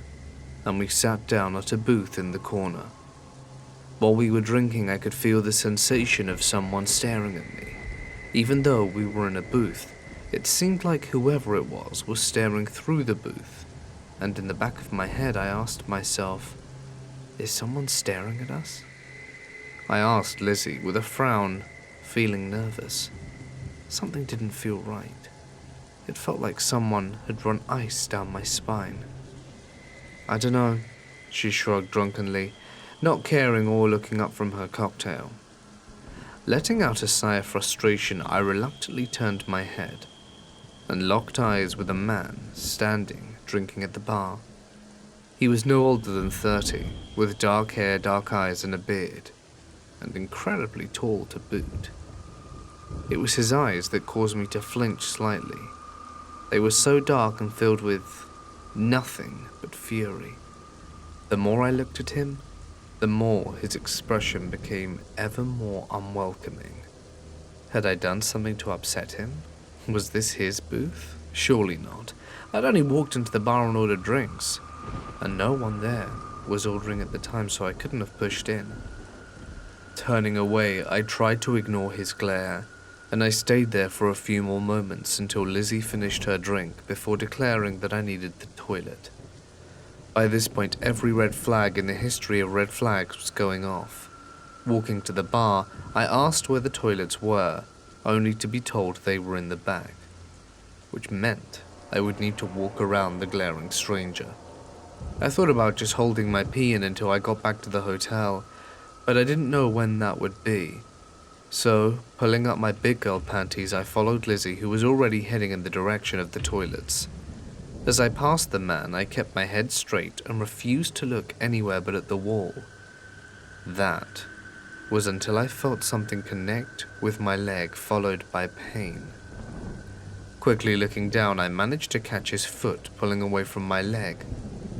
and we sat down at a booth in the corner. While we were drinking, I could feel the sensation of someone staring at me. Even though we were in a booth, it seemed like whoever it was staring through the booth, and in the back of my head I asked myself, is someone staring at us? I asked Lizzie with a frown, feeling nervous. Something didn't feel right. It felt like someone had run ice down my spine. I dunno, she shrugged drunkenly, not caring or looking up from her cocktail. Letting out a sigh of frustration, I reluctantly turned my head and locked eyes with a man standing, drinking at the bar. He was no older than 30, with dark hair, dark eyes and a beard, and incredibly tall to boot. It was his eyes that caused me to flinch slightly. They were so dark and filled with nothing but fury. The more I looked at him, the more his expression became ever more unwelcoming. Had I done something to upset him? Was this his booth? Surely not. I'd only walked into the bar and ordered drinks, and no one there was ordering at the time, so I couldn't have pushed in. Turning away, I tried to ignore his glare, and I stayed there for a few more moments until Lizzie finished her drink before declaring that I needed the toilet. By this point, every red flag in the history of red flags was going off. Walking to the bar, I asked where the toilets were, only to be told they were in the back, which meant I would need to walk around the glaring stranger. I thought about just holding my pee in until I got back to the hotel, but I didn't know when that would be. So, pulling up my big girl panties, I followed Lizzie, who was already heading in the direction of the toilets. As I passed the man, I kept my head straight and refused to look anywhere but at the wall. That was until I felt something connect with my leg, followed by pain. Quickly looking down, I managed to catch his foot pulling away from my leg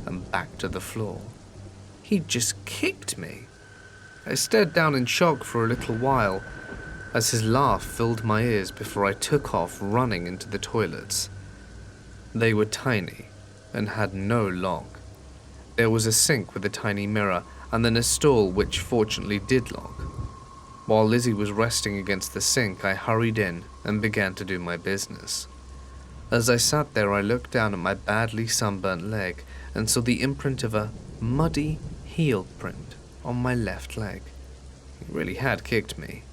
and back to the floor. He'd just kicked me. I stared down in shock for a little while as his laugh filled my ears before I took off running into the toilets. They were tiny and had no lock. There was a sink with a tiny mirror and then a stall which fortunately did lock. While Lizzie was resting against the sink, I hurried in and began to do my business. As I sat there, I looked down at my badly sunburnt leg and saw the imprint of a muddy heel print on my left leg. He really had kicked me.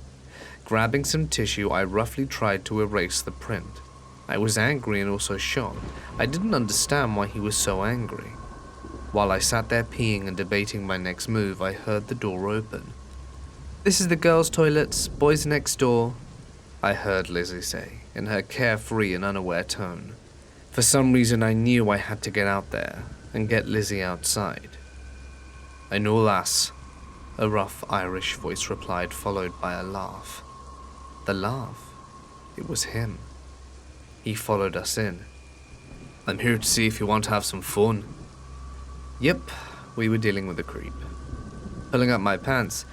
Grabbing some tissue, I roughly tried to erase the print. I was angry and also shocked. I didn't understand why he was so angry. While I sat there peeing and debating my next move, I heard the door open. "This is the girls' toilets, boys next door," I heard Lizzie say, in her carefree and unaware tone. For some reason I knew I had to get out there and get Lizzie outside. "I know, lass," a rough Irish voice replied, followed by a laugh. The laugh. It was him. He followed us in. "I'm here to see if you want to have some fun." Yep, we were dealing with a creep. Pulling up my pants,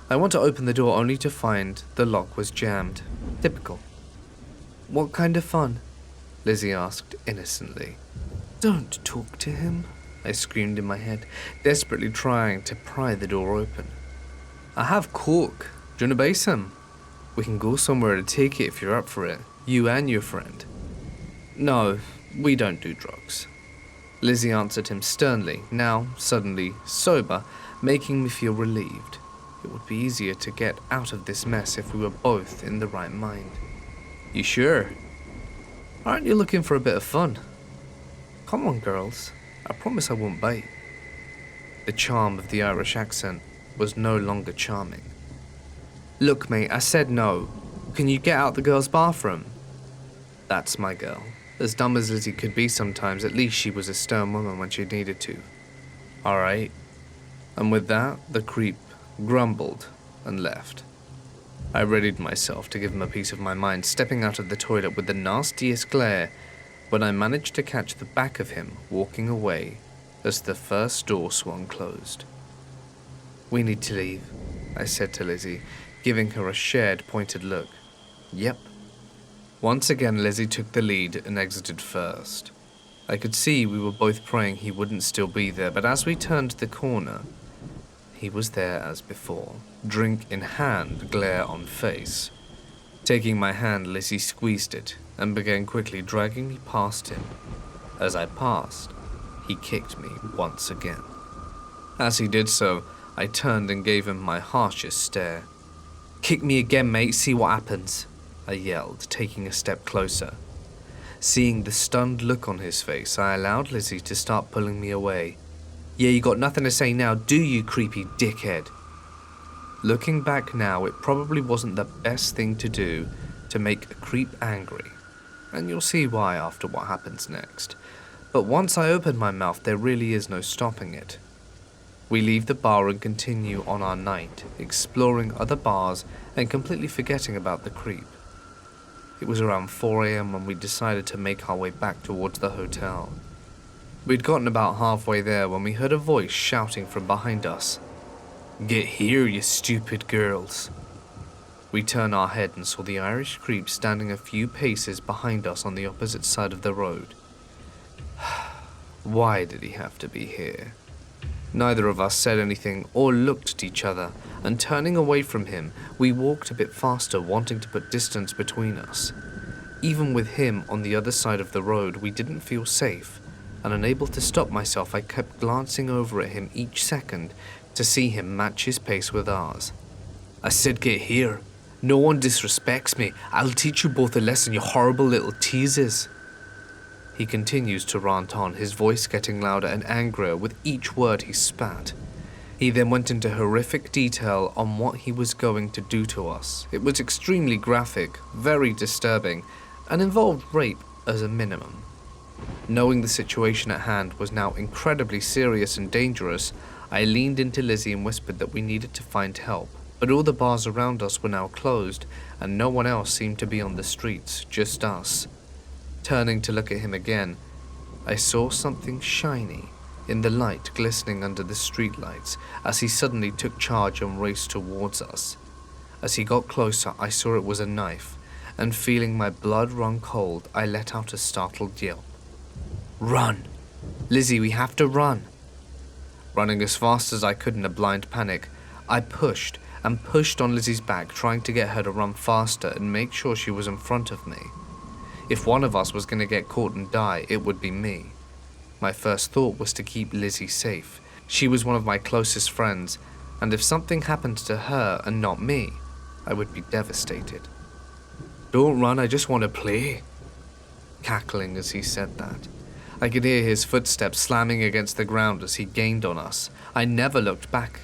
I want to open the door only to find the lock was jammed. Typical. "What kind of fun?" Lizzie asked innocently. "Don't talk to him," I screamed in my head, desperately trying to pry the door open. "I have coke. Do you want to buy some? We can go somewhere to take it if you're up for it, you and your friend." "No, we don't do drugs," Lizzie answered him sternly, now suddenly sober, making me feel relieved. It would be easier to get out of this mess if we were both in the right mind. "You sure? Aren't you looking for a bit of fun? Come on, girls. I promise I won't bite." The charm of the Irish accent was no longer charming. "Look, mate, I said no. Can you get out the girls' bathroom?" That's my girl. As dumb as Lizzie could be sometimes, at least she was a stern woman when she needed to. Alright. And with that, the creep grumbled and left. I readied myself to give him a piece of my mind, stepping out of the toilet with the nastiest glare, when I managed to catch the back of him walking away as the first door swung closed. "We need to leave," I said to Lizzie, giving her a shared, pointed look. "Yep." Once again, Lizzie took the lead and exited first. I could see we were both praying he wouldn't still be there, but as we turned the corner, he was there as before, drink in hand, glare on face. Taking my hand, Lizzie squeezed it and began quickly dragging me past him. As I passed, he kicked me once again. As he did so, I turned and gave him my harshest stare. "Kick me again, mate, see what happens," I yelled, taking a step closer. Seeing the stunned look on his face, I allowed Lizzie to start pulling me away. "Yeah, you got nothing to say now, do you, creepy dickhead?" Looking back now, it probably wasn't the best thing to do to make a creep angry, and you'll see why after what happens next. But once I open my mouth, there really is no stopping it. We leave the bar and continue on our night, exploring other bars and completely forgetting about the creep. It was around 4 a.m. when we decided to make our way back towards the hotel. We'd gotten about halfway there when we heard a voice shouting from behind us. "Get here, you stupid girls." We turned our head and saw the Irish creep standing a few paces behind us on the opposite side of the road. Why did he have to be here? Neither of us said anything or looked at each other, and turning away from him, we walked a bit faster, wanting to put distance between us. Even with him on the other side of the road, we didn't feel safe, and unable to stop myself, I kept glancing over at him each second to see him match his pace with ours. "I said get here. No one disrespects me. I'll teach you both a lesson, you horrible little teasers." He continues to rant on, his voice getting louder and angrier with each word he spat. He then went into horrific detail on what he was going to do to us. It was extremely graphic, very disturbing, and involved rape as a minimum. Knowing the situation at hand was now incredibly serious and dangerous, I leaned into Lizzie and whispered that we needed to find help. But all the bars around us were now closed, and no one else seemed to be on the streets, just us. Turning to look at him again, I saw something shiny in the light glistening under the streetlights as he suddenly took charge and raced towards us. As he got closer, I saw it was a knife, and feeling my blood run cold, I let out a startled yelp. "Run! Lizzie, we have to run!" Running as fast as I could in a blind panic, I pushed and pushed on Lizzie's back, trying to get her to run faster and make sure she was in front of me. If one of us was going to get caught and die, it would be me. My first thought was to keep Lizzie safe. She was one of my closest friends, and if something happened to her and not me, I would be devastated. "Don't run, I just want to play," cackling as he said that. I could hear his footsteps slamming against the ground as he gained on us. I never looked back,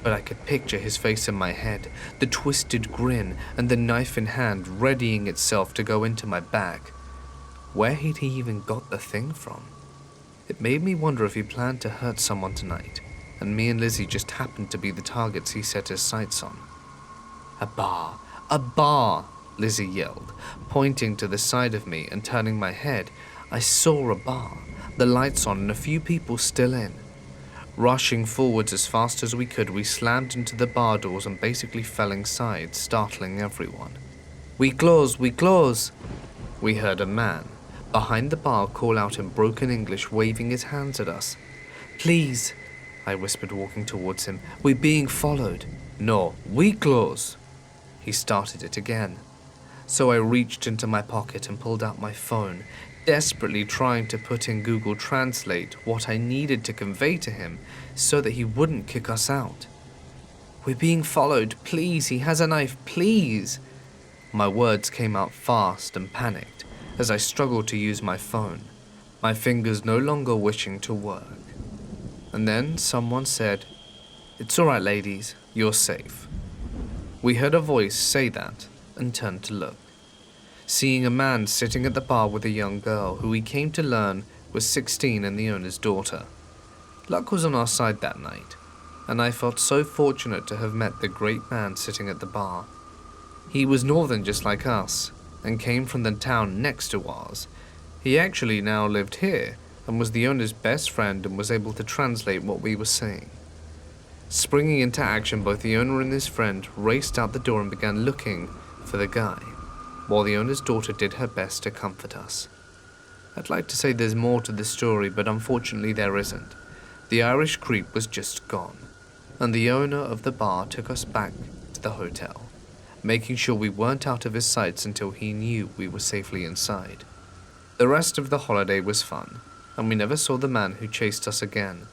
but I could picture his face in my head, the twisted grin and the knife in hand readying itself to go into my back. Where had he even got the thing from? It made me wonder if he planned to hurt someone tonight, and me and Lizzie just happened to be the targets he set his sights on. "A bar! A bar!" Lizzie yelled, pointing to the side of me, and turning my head, I saw a bar, the lights on and a few people still in. Rushing forwards as fast as we could, we slammed into the bar doors and basically fell inside, startling everyone. We close! We close!" We heard a man behind the bar call out in broken English, waving his hands at us. "Please," I whispered, walking towards him. "We're being followed." "No, we close." He started it again. So I reached into my pocket and pulled out my phone, desperately trying to put in Google Translate what I needed to convey to him so that he wouldn't kick us out. "We're being followed. Please, he has a knife. Please." My words came out fast and panicked as I struggled to use my phone, my fingers no longer wishing to work. And then someone said, "It's all right, ladies. You're safe." We heard a voice say that and turned to look, seeing a man sitting at the bar with a young girl who we came to learn was 16 and the owner's daughter. Luck was on our side that night, and I felt so fortunate to have met the great man sitting at the bar. He was northern just like us, and came from the town next to ours. He actually now lived here, and was the owner's best friend and was able to translate what we were saying. Springing into action, both the owner and his friend raced out the door and began looking for the guy, while the owner's daughter did her best to comfort us. I'd like to say there's more to this story, but unfortunately there isn't. The Irish creep was just gone, and the owner of the bar took us back to the hotel, making sure we weren't out of his sights until he knew we were safely inside. The rest of the holiday was fun, and we never saw the man who chased us again,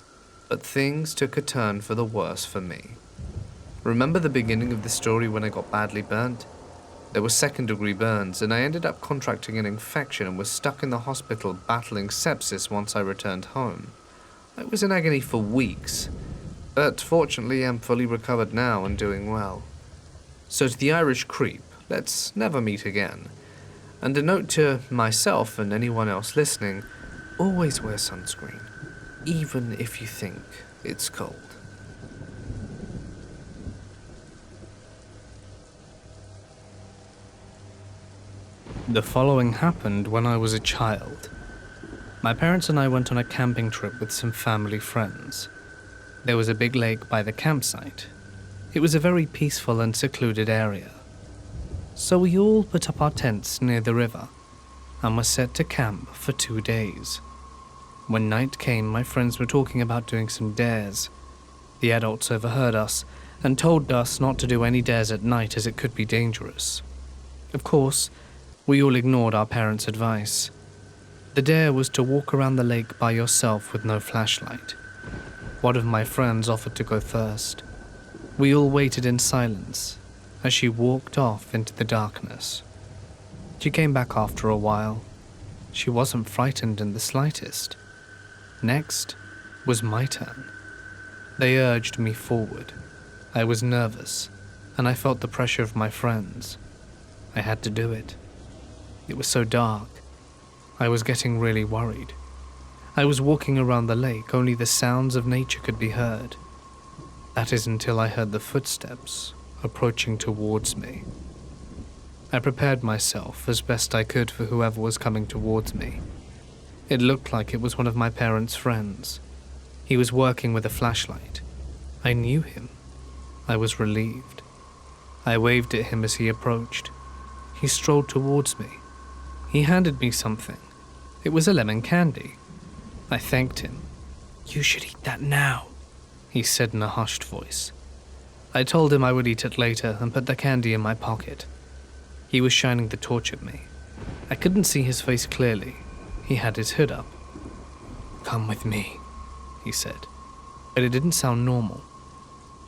but things took a turn for the worse for me. Remember the beginning of the story when I got badly burnt? There were second-degree burns, and I ended up contracting an infection and was stuck in the hospital battling sepsis once I returned home. I was in agony for weeks, but fortunately I'm fully recovered now and doing well. So to the Irish creep, let's never meet again. And a note to myself and anyone else listening, always wear sunscreen, even if you think it's cold. The following happened when I was a child. My parents and I went on a camping trip with some family friends. There was a big lake by the campsite. It was a very peaceful and secluded area. So we all put up our tents near the river and were set to camp for 2 days. When night came, my friends were talking about doing some dares. The adults overheard us and told us not to do any dares at night as it could be dangerous. Of course, we all ignored our parents' advice. The dare was to walk around the lake by yourself with no flashlight. One of my friends offered to go first. We all waited in silence as she walked off into the darkness. She came back after a while. She wasn't frightened in the slightest. Next was my turn. They urged me forward. I was nervous, and I felt the pressure of my friends. I had to do it. It was so dark. I was getting really worried. I was walking around the lake, only the sounds of nature could be heard. That is until I heard the footsteps approaching towards me. I prepared myself as best I could for whoever was coming towards me. It looked like it was one of my parents' friends. He was working with a flashlight. I knew him. I was relieved. I waved at him as he approached. He strolled towards me. He handed me something. It was a lemon candy. I thanked him. "You should eat that now," he said in a hushed voice. I told him I would eat it later and put the candy in my pocket. He was shining the torch at me. I couldn't see his face clearly. He had his hood up. "Come with me," he said, but it didn't sound normal.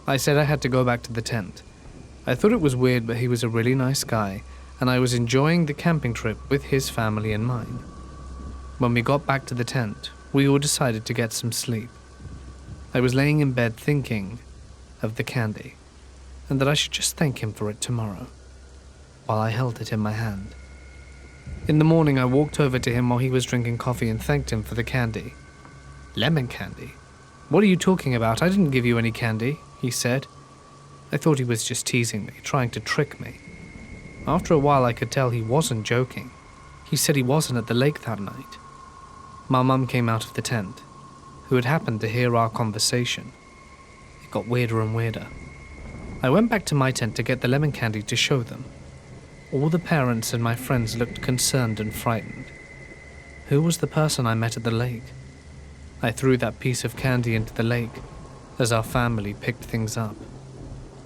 I said I had to go back to the tent. I thought it was weird, but he was a really nice guy, and I was enjoying the camping trip with his family and mine. When we got back to the tent, we all decided to get some sleep. I was laying in bed thinking of the candy, and that I should just thank him for it tomorrow, while I held it in my hand. In the morning, I walked over to him while he was drinking coffee and thanked him for the candy. "Lemon candy? What are you talking about? I didn't give you any candy," he said. I thought he was just teasing me, trying to trick me. After a while, I could tell he wasn't joking. He said he wasn't at the lake that night. My mum came out of the tent, who had happened to hear our conversation. It got weirder and weirder. I went back to my tent to get the lemon candy to show them. All the parents and my friends looked concerned and frightened. Who was the person I met at the lake? I threw that piece of candy into the lake as our family picked things up,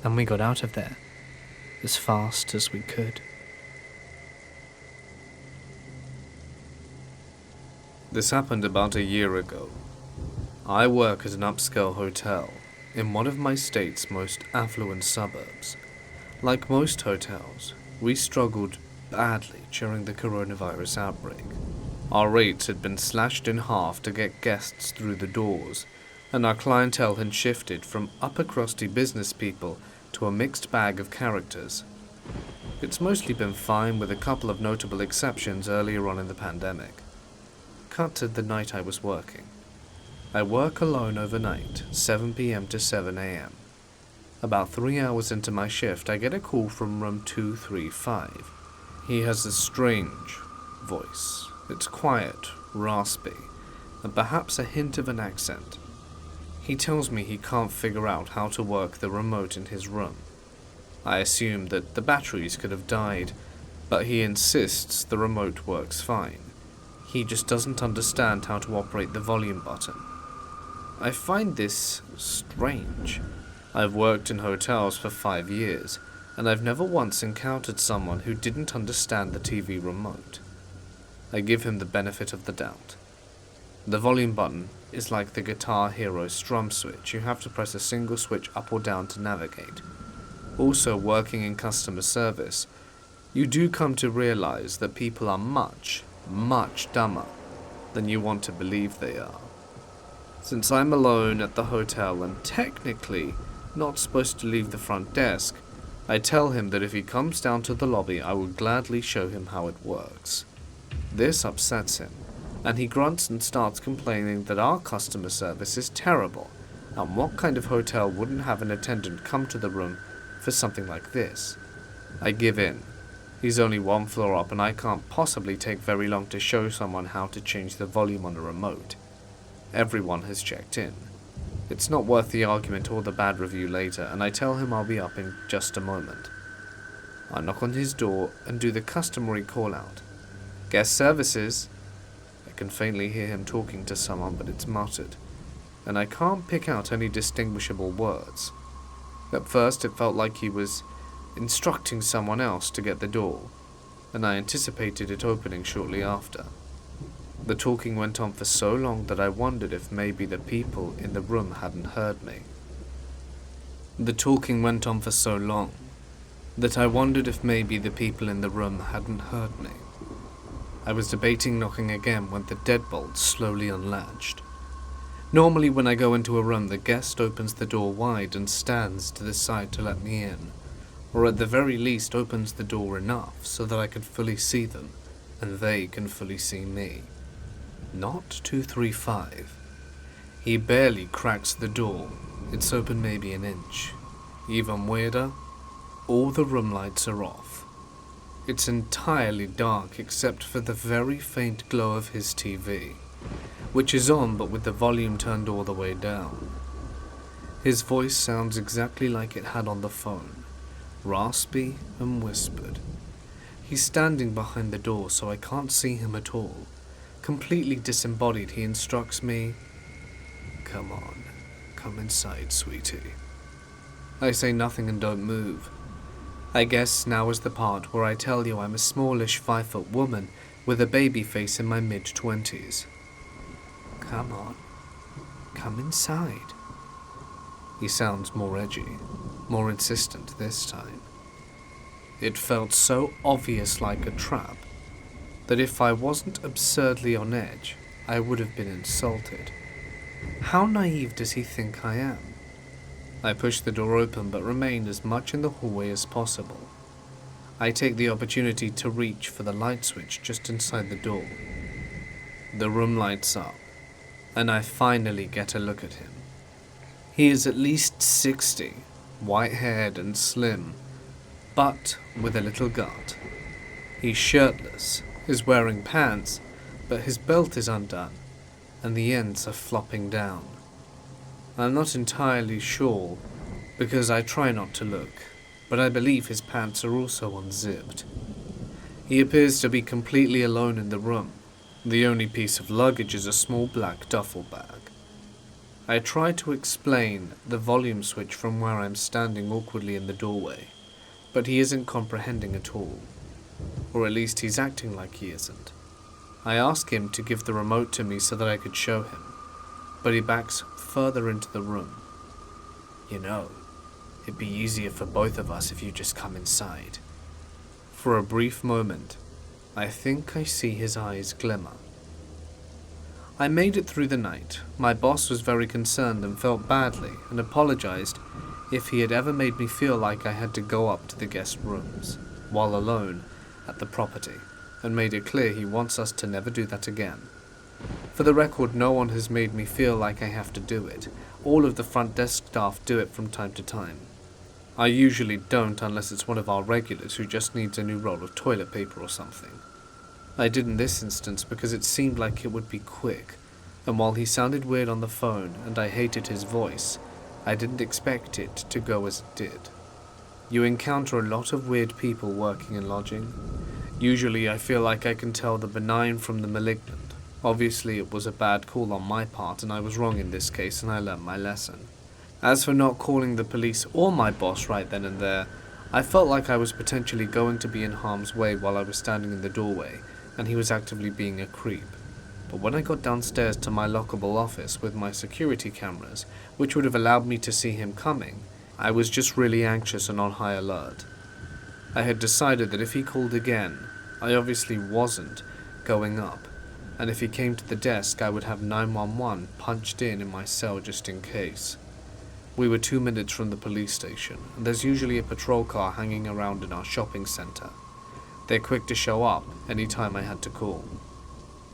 and we got out of there as fast as we could. This happened about a year ago. I work at an upscale hotel in one of my state's most affluent suburbs. Like most hotels, we struggled badly during the coronavirus outbreak. Our rates had been slashed in half to get guests through the doors, and our clientele had shifted from upper-crusty business people to a mixed bag of characters. It's mostly been fine, with a couple of notable exceptions earlier on in the pandemic. Cut to the night I was working. I work alone overnight, 7 p.m. to 7 a.m. About 3 hours into my shift, I get a call from room 235. He has a strange voice. It's quiet, raspy, and perhaps a hint of an accent. He tells me he can't figure out how to work the remote in his room. I assume that the batteries could have died, but he insists the remote works fine. He just doesn't understand how to operate the volume button. I find this strange. I've worked in hotels for 5 years, and I've never once encountered someone who didn't understand the TV remote. I give him the benefit of the doubt. The volume button is like the Guitar Hero strum switch. You have to press a single switch up or down to navigate. Also, working in customer service, you do come to realize that people are much, much dumber than you want to believe they are. Since I'm alone at the hotel and technically not supposed to leave the front desk, I tell him that if he comes down to the lobby, I will gladly show him how it works. This upsets him, and he grunts and starts complaining that our customer service is terrible, and what kind of hotel wouldn't have an attendant come to the room for something like this? I give in. He's only 1 floor up, and I can't possibly take very long to show someone how to change the volume on a remote. Everyone has checked in. It's not worth the argument or the bad review later, and I tell him I'll be up in just a moment. I knock on his door and do the customary call-out. Guest services. I can faintly hear him talking to someone, but it's muttered, and I can't pick out any distinguishable words. At first it felt like he was instructing someone else to get the door, and I anticipated it opening shortly after. The talking went on for so long that I wondered if maybe the people in the room hadn't heard me. I was debating knocking again when the deadbolt slowly unlatched. Normally when I go into a room, the guest opens the door wide and stands to the side to let me in, or at the very least opens the door enough so that I can fully see them, and they can fully see me. Not 235. He barely cracks the door. It's open maybe an inch. Even weirder, all the room lights are off. It's entirely dark except for the very faint glow of his TV, which is on but with the volume turned all the way down. His voice sounds exactly like it had on the phone, raspy and whispered. He's standing behind the door so I can't see him at all. Completely disembodied, he instructs me, "Come on, come inside, sweetie." I say nothing and don't move. I guess now is the part where I tell you I'm a smallish 5-foot woman with a baby face in my mid-20s. "Come on, come inside." He sounds more edgy, more insistent this time. It felt so obvious like a trap that if I wasn't absurdly on edge, I would have been insulted. How naive does he think I am? I push the door open but remain as much in the hallway as possible. I take the opportunity to reach for the light switch just inside the door. The room lights up, and I finally get a look at him. He is at least 60, white-haired and slim, but with a little gut. He's shirtless, is wearing pants, but his belt is undone, and the ends are flopping down. I'm not entirely sure, because I try not to look, but I believe his pants are also unzipped. He appears to be completely alone in the room. The only piece of luggage is a small black duffel bag. I try to explain the volume switch from where I'm standing awkwardly in the doorway, but he isn't comprehending at all. Or at least he's acting like he isn't. I ask him to give the remote to me so that I could show him, but he backs further into the room. "You know, it'd be easier for both of us if you just come inside." For a brief moment, I think I see his eyes glimmer. I made it through the night. My boss was very concerned and felt badly and apologized if he had ever made me feel like I had to go up to the guest rooms while alone at the property, and made it clear he wants us to never do that again. For the record, no one has made me feel like I have to do it. All of the front desk staff do it from time to time. I usually don't unless it's one of our regulars who just needs a new roll of toilet paper or something. I did in this instance because it seemed like it would be quick, and while he sounded weird on the phone and I hated his voice, I didn't expect it to go as it did. You encounter a lot of weird people working in lodging. Usually I feel like I can tell the benign from the malignant. Obviously it was a bad call on my part and I was wrong in this case and I learned my lesson. As for not calling the police or my boss right then and there, I felt like I was potentially going to be in harm's way while I was standing in the doorway and he was actively being a creep. But when I got downstairs to my lockable office with my security cameras, which would have allowed me to see him coming, I was just really anxious and on high alert. I had decided that if he called again, I obviously wasn't going up, and if he came to the desk I would have 911 punched in my cell just in case. We were 2 minutes from the police station, and there's usually a patrol car hanging around in our shopping centre. They're quick to show up any time I had to call.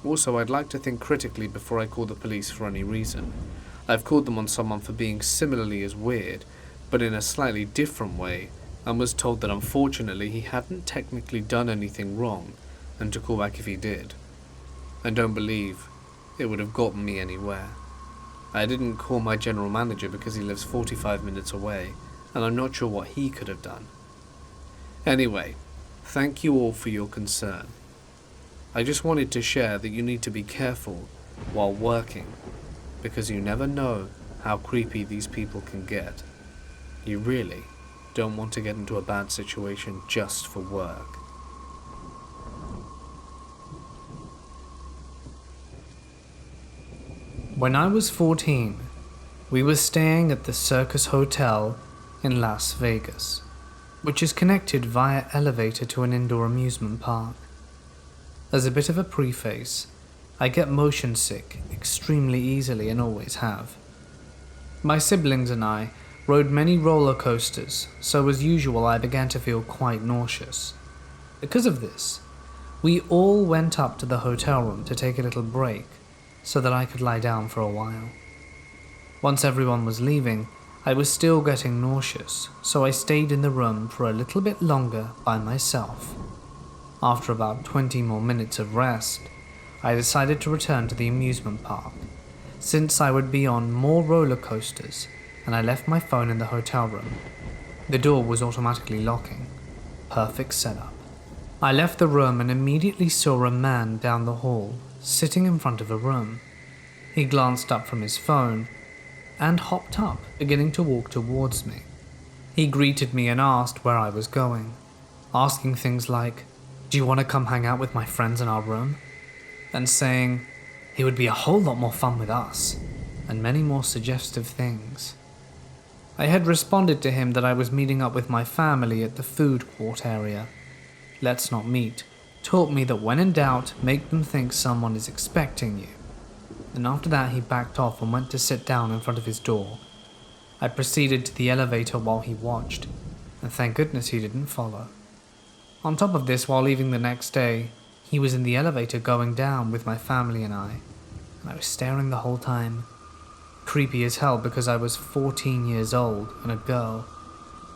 Also, I'd like to think critically before I call the police for any reason. I've called them on someone for being similarly as weird, but in a slightly different way, and was told that unfortunately he hadn't technically done anything wrong, and to call back if he did. I don't believe it would have gotten me anywhere. I didn't call my general manager because he lives 45 minutes away, and I'm not sure what he could have done. Anyway, thank you all for your concern. I just wanted to share that you need to be careful while working, because you never know how creepy these people can get. You really don't want to get into a bad situation just for work. When I was 14, we were staying at the Circus Hotel in Las Vegas, which is connected via elevator to an indoor amusement park. As a bit of a preface, I get motion sick extremely easily and always have. My siblings and I rode many roller coasters, so as usual I began to feel quite nauseous. Because of this, we all went up to the hotel room to take a little break, so that I could lie down for a while. Once everyone was leaving, I was still getting nauseous, so I stayed in the room for a little bit longer by myself. After about 20 more minutes of rest, I decided to return to the amusement park, since I would be on more roller coasters, and I left my phone in the hotel room. The door was automatically locking. Perfect setup. I left the room and immediately saw a man down the hall, sitting in front of a room. He glanced up from his phone and hopped up, beginning to walk towards me. He greeted me and asked where I was going, asking things like, "Do you want to come hang out with my friends in our room?" and saying, "It would be a whole lot more fun with us," and many more suggestive things. I had responded to him that I was meeting up with my family at the food court area. Let's Not Meet taught me that when in doubt, make them think someone is expecting you. And after that he backed off and went to sit down in front of his door. I proceeded to the elevator while he watched, and thank goodness he didn't follow. On top of this, while leaving the next day, he was in the elevator going down with my family and I was staring the whole time. Creepy as hell because I was 14 years old and a girl,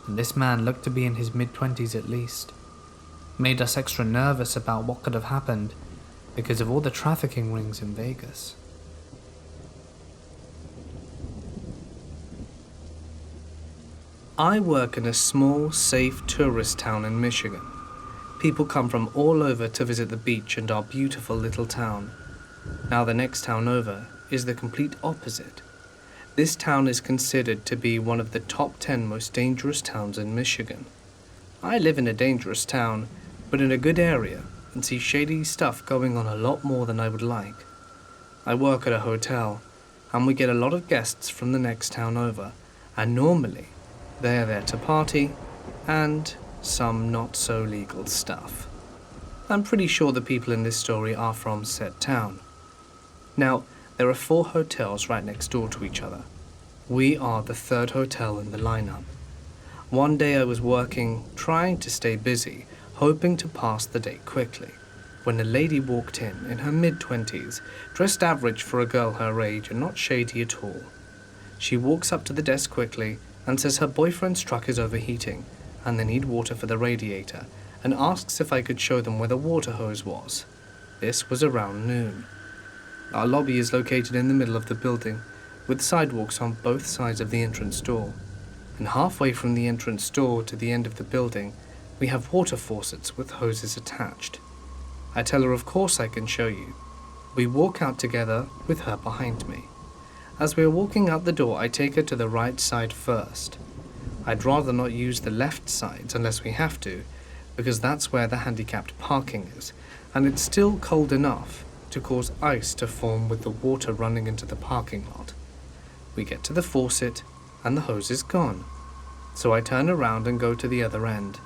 and this man looked to be in his mid-20s at least. Made us extra nervous about what could have happened because of all the trafficking rings in Vegas. I work in a small, safe tourist town in Michigan. People come from all over to visit the beach and our beautiful little town. Now the next town over is the complete opposite. This town is considered to be one of the top 10 most dangerous towns in Michigan. I live in a dangerous town, but in a good area, and see shady stuff going on a lot more than I would like. I work at a hotel, and we get a lot of guests from the next town over, and normally they are there to party, and some not so legal stuff. I'm pretty sure the people in this story are from said town. Now, there are 4 hotels right next door to each other. We are the 3rd hotel in the lineup. One day I was working, trying to stay busy, hoping to pass the day quickly. when a lady walked in her mid-20s, dressed average for a girl her age and not shady at all. She walks up to the desk quickly and says her boyfriend's truck is overheating and they need water for the radiator, and asks if I could show them where the water hose was. This was around noon. Our lobby is located in the middle of the building, with sidewalks on both sides of the entrance door, and halfway from the entrance door to the end of the building, we have water faucets with hoses attached. I tell her of course I can show you. We walk out together with her behind me. As we are walking out the door, I take her to the right side first. I'd rather not use the left side unless we have to, because that's where the handicapped parking is, and it's still cold enough to cause ice to form with the water running into the parking lot. We get to the faucet, and the hose is gone. So I turn around and go to the other end.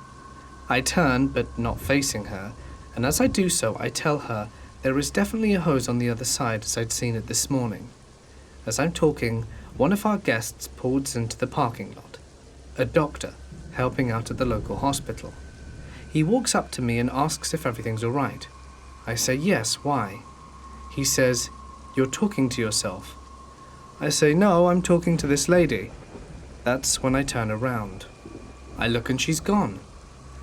I turn, but not facing her, and as I do so, I tell her there is definitely a hose on the other side as I'd seen it this morning. As I'm talking, one of our guests pulls into the parking lot. A doctor, helping out at the local hospital. He walks up to me and asks if everything's alright. I say yes, why? He says, "You're talking to yourself." I say, "No, I'm talking to this lady." That's when I turn around. I look and she's gone.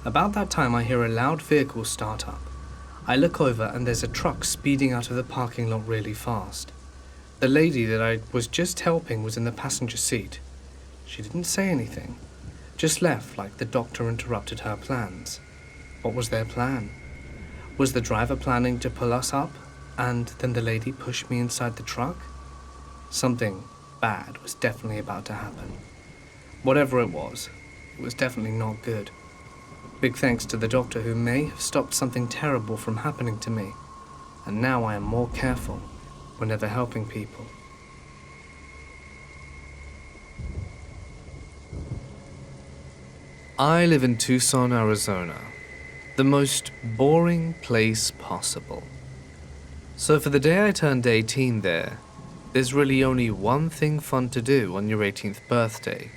About that time I hear a loud vehicle start up. I look over and there's a truck speeding out of the parking lot really fast. The lady that I was just helping was in the passenger seat. She didn't say anything, just left like the doctor interrupted her plans. What was their plan? Was the driver planning to pull us up and then the lady push me inside the truck? Something bad was definitely about to happen. Whatever it was definitely not good. Big thanks to the doctor who may have stopped something terrible from happening to me, and now I am more careful whenever helping people. I live in Tucson, Arizona, the most boring place possible. So for the day I turned 18 there's really only one thing fun to do on your 18th birthday.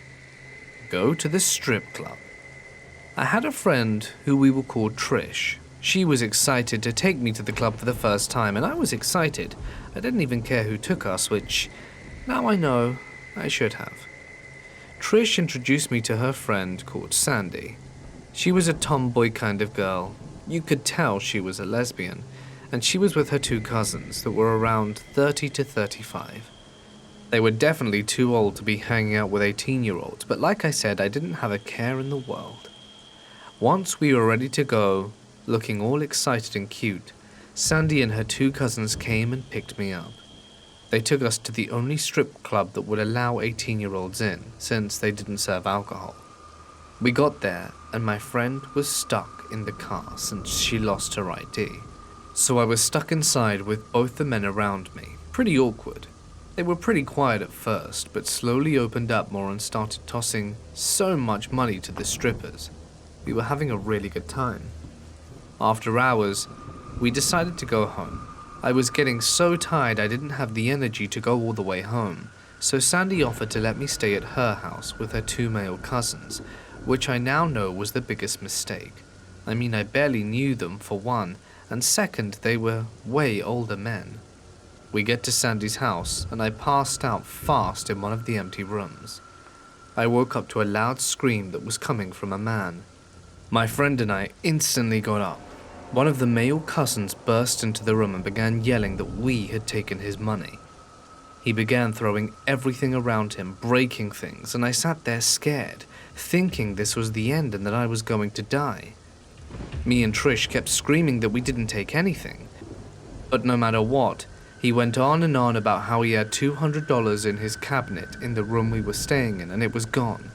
Go to the strip club. I had a friend who we will call Trish. She was excited to take me to the club for the first time, and I was excited. I didn't even care who took us, which now I know I should have. Trish introduced me to her friend called Sandy. She was a tomboy kind of girl. You could tell she was a lesbian, and she was with her two cousins that were around 30 to 35. They were definitely too old to be hanging out with 18-year-olds, but like I said, I didn't have a care in the world. Once we were ready to go, looking all excited and cute, Sandy and her two cousins came and picked me up. They took us to the only strip club that would allow 18-year-olds in, since they didn't serve alcohol. We got there, and my friend was stuck in the car since she lost her ID. So I was stuck inside with both the men around me. Pretty awkward. They were pretty quiet at first, but slowly opened up more and started tossing so much money to the strippers. We were having a really good time. After hours, we decided to go home. I was getting so tired I didn't have the energy to go all the way home, so Sandy offered to let me stay at her house with her two male cousins, which I now know was the biggest mistake. I mean, I barely knew them for one, and second, they were way older men. We get to Sandy's house, and I passed out fast in one of the empty rooms. I woke up to a loud scream that was coming from a man. My friend and I instantly got up. One of the male cousins burst into the room and began yelling that we had taken his money. He began throwing everything around him, breaking things, and I sat there scared, thinking this was the end and that I was going to die. Me and Trish kept screaming that we didn't take anything. But no matter what, he went on and on about how he had $200 in his cabinet in the room we were staying in and it was gone.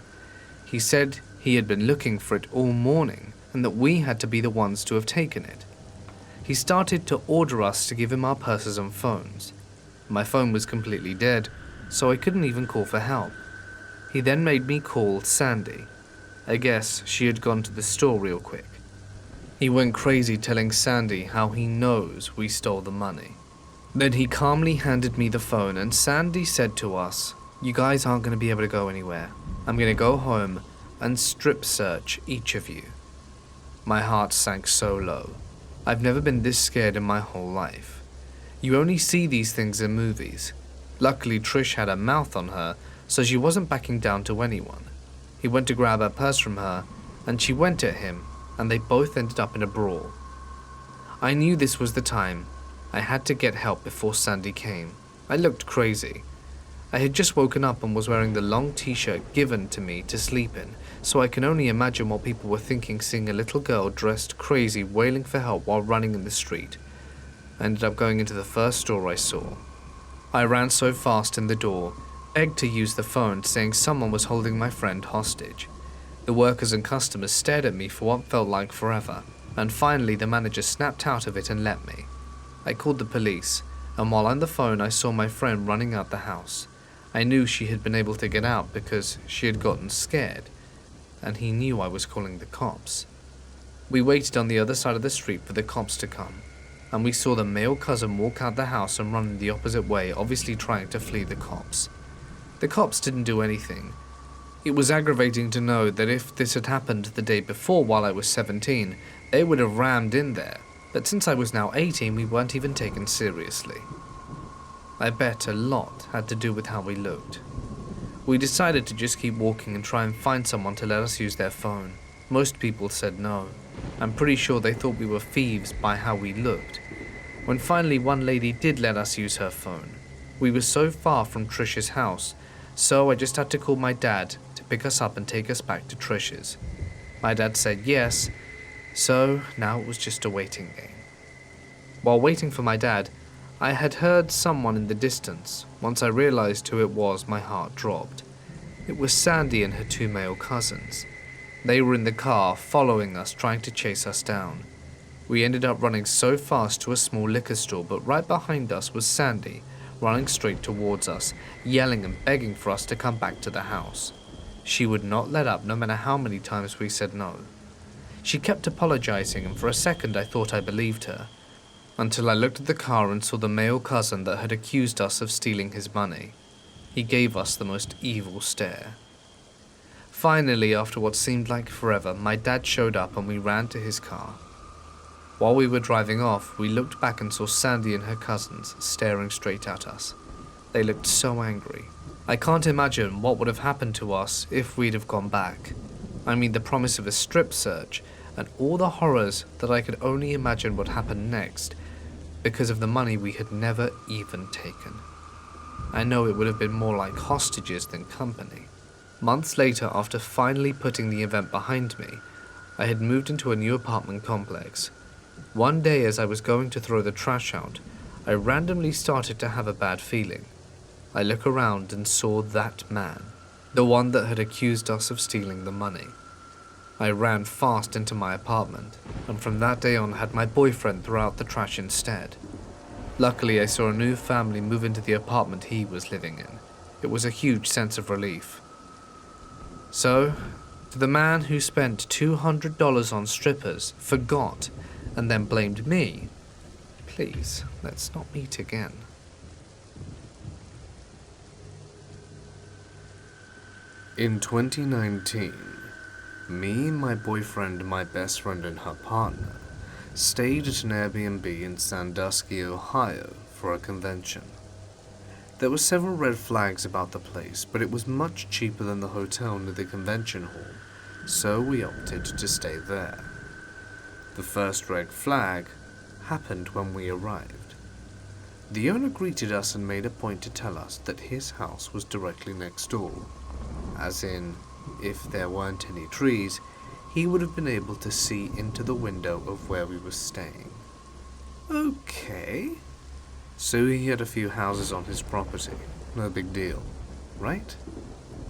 He said he had been looking for it all morning and that we had to be the ones to have taken it. He started to order us to give him our purses and phones. My phone was completely dead, so I couldn't even call for help. He then made me call Sandy. I guess she had gone to the store real quick. He went crazy telling Sandy how he knows we stole the money. Then he calmly handed me the phone and Sandy said to us, "You guys aren't going to be able to go anywhere. I'm going to go home and strip search each of you." My heart sank so low. I've never been this scared in my whole life. You only see these things in movies. Luckily, Trish had a mouth on her, so she wasn't backing down to anyone. He went to grab her purse from her, and she went at him, and they both ended up in a brawl. I knew this was the time. I had to get help before Sandy came. I looked crazy. I had just woken up and was wearing the long t-shirt given to me to sleep in, so I can only imagine what people were thinking seeing a little girl dressed crazy wailing for help while running in the street. I ended up going into the first store I saw. I ran so fast in the door, begged to use the phone, saying someone was holding my friend hostage. The workers and customers stared at me for what felt like forever, and finally the manager snapped out of it and let me. I called the police, and while on the phone I saw my friend running out the house. I knew she had been able to get out because she had gotten scared, and he knew I was calling the cops. We waited on the other side of the street for the cops to come, and we saw the male cousin walk out the house and run in the opposite way, obviously trying to flee the cops. The cops didn't do anything. It was aggravating to know that if this had happened the day before while I was 17, they would have rammed in there, but since I was now 18, we weren't even taken seriously. I bet a lot had to do with how we looked. We decided to just keep walking and try and find someone to let us use their phone. Most people said no. I'm pretty sure they thought we were thieves by how we looked. When finally one lady did let us use her phone, we were so far from Trish's house, so I just had to call my dad to pick us up and take us back to Trish's. My dad said yes, so now it was just a waiting game. While waiting for my dad, I had heard someone in the distance. Once I realized who it was, my heart dropped. It was Sandy and her two male cousins. They were in the car, following us, trying to chase us down. We ended up running so fast to a small liquor store, but right behind us was Sandy, running straight towards us, yelling and begging for us to come back to the house. She would not let up no matter how many times we said no. She kept apologizing, and for a second I thought I believed her, until I looked at the car and saw the male cousin that had accused us of stealing his money. He gave us the most evil stare. Finally, after what seemed like forever, my dad showed up and we ran to his car. While we were driving off, we looked back and saw Sandy and her cousins staring straight at us. They looked so angry. I can't imagine what would have happened to us if we'd have gone back. I mean, the promise of a strip search and all the horrors that I could only imagine would happen next, because of the money we had never even taken. I know it would have been more like hostages than company. Months later, after finally putting the event behind me, I had moved into a new apartment complex. One day as I was going to throw the trash out, I randomly started to have a bad feeling. I looked around and saw that man, the one that had accused us of stealing the money. I ran fast into my apartment, and from that day on had my boyfriend throw out the trash instead. Luckily, I saw a new family move into the apartment he was living in. It was a huge sense of relief. So, to the man who spent $200 on strippers, forgot, and then blamed me, please, let's not meet again. In 2019, me, my boyfriend, my best friend, and her partner stayed at an Airbnb in Sandusky, Ohio for a convention. There were several red flags about the place, but it was much cheaper than the hotel near the convention hall, so we opted to stay there. The first red flag happened when we arrived. The owner greeted us and made a point to tell us that his house was directly next door, as in, if there weren't any trees, he would have been able to see into the window of where we were staying. Okay. So he had a few houses on his property. No big deal, right?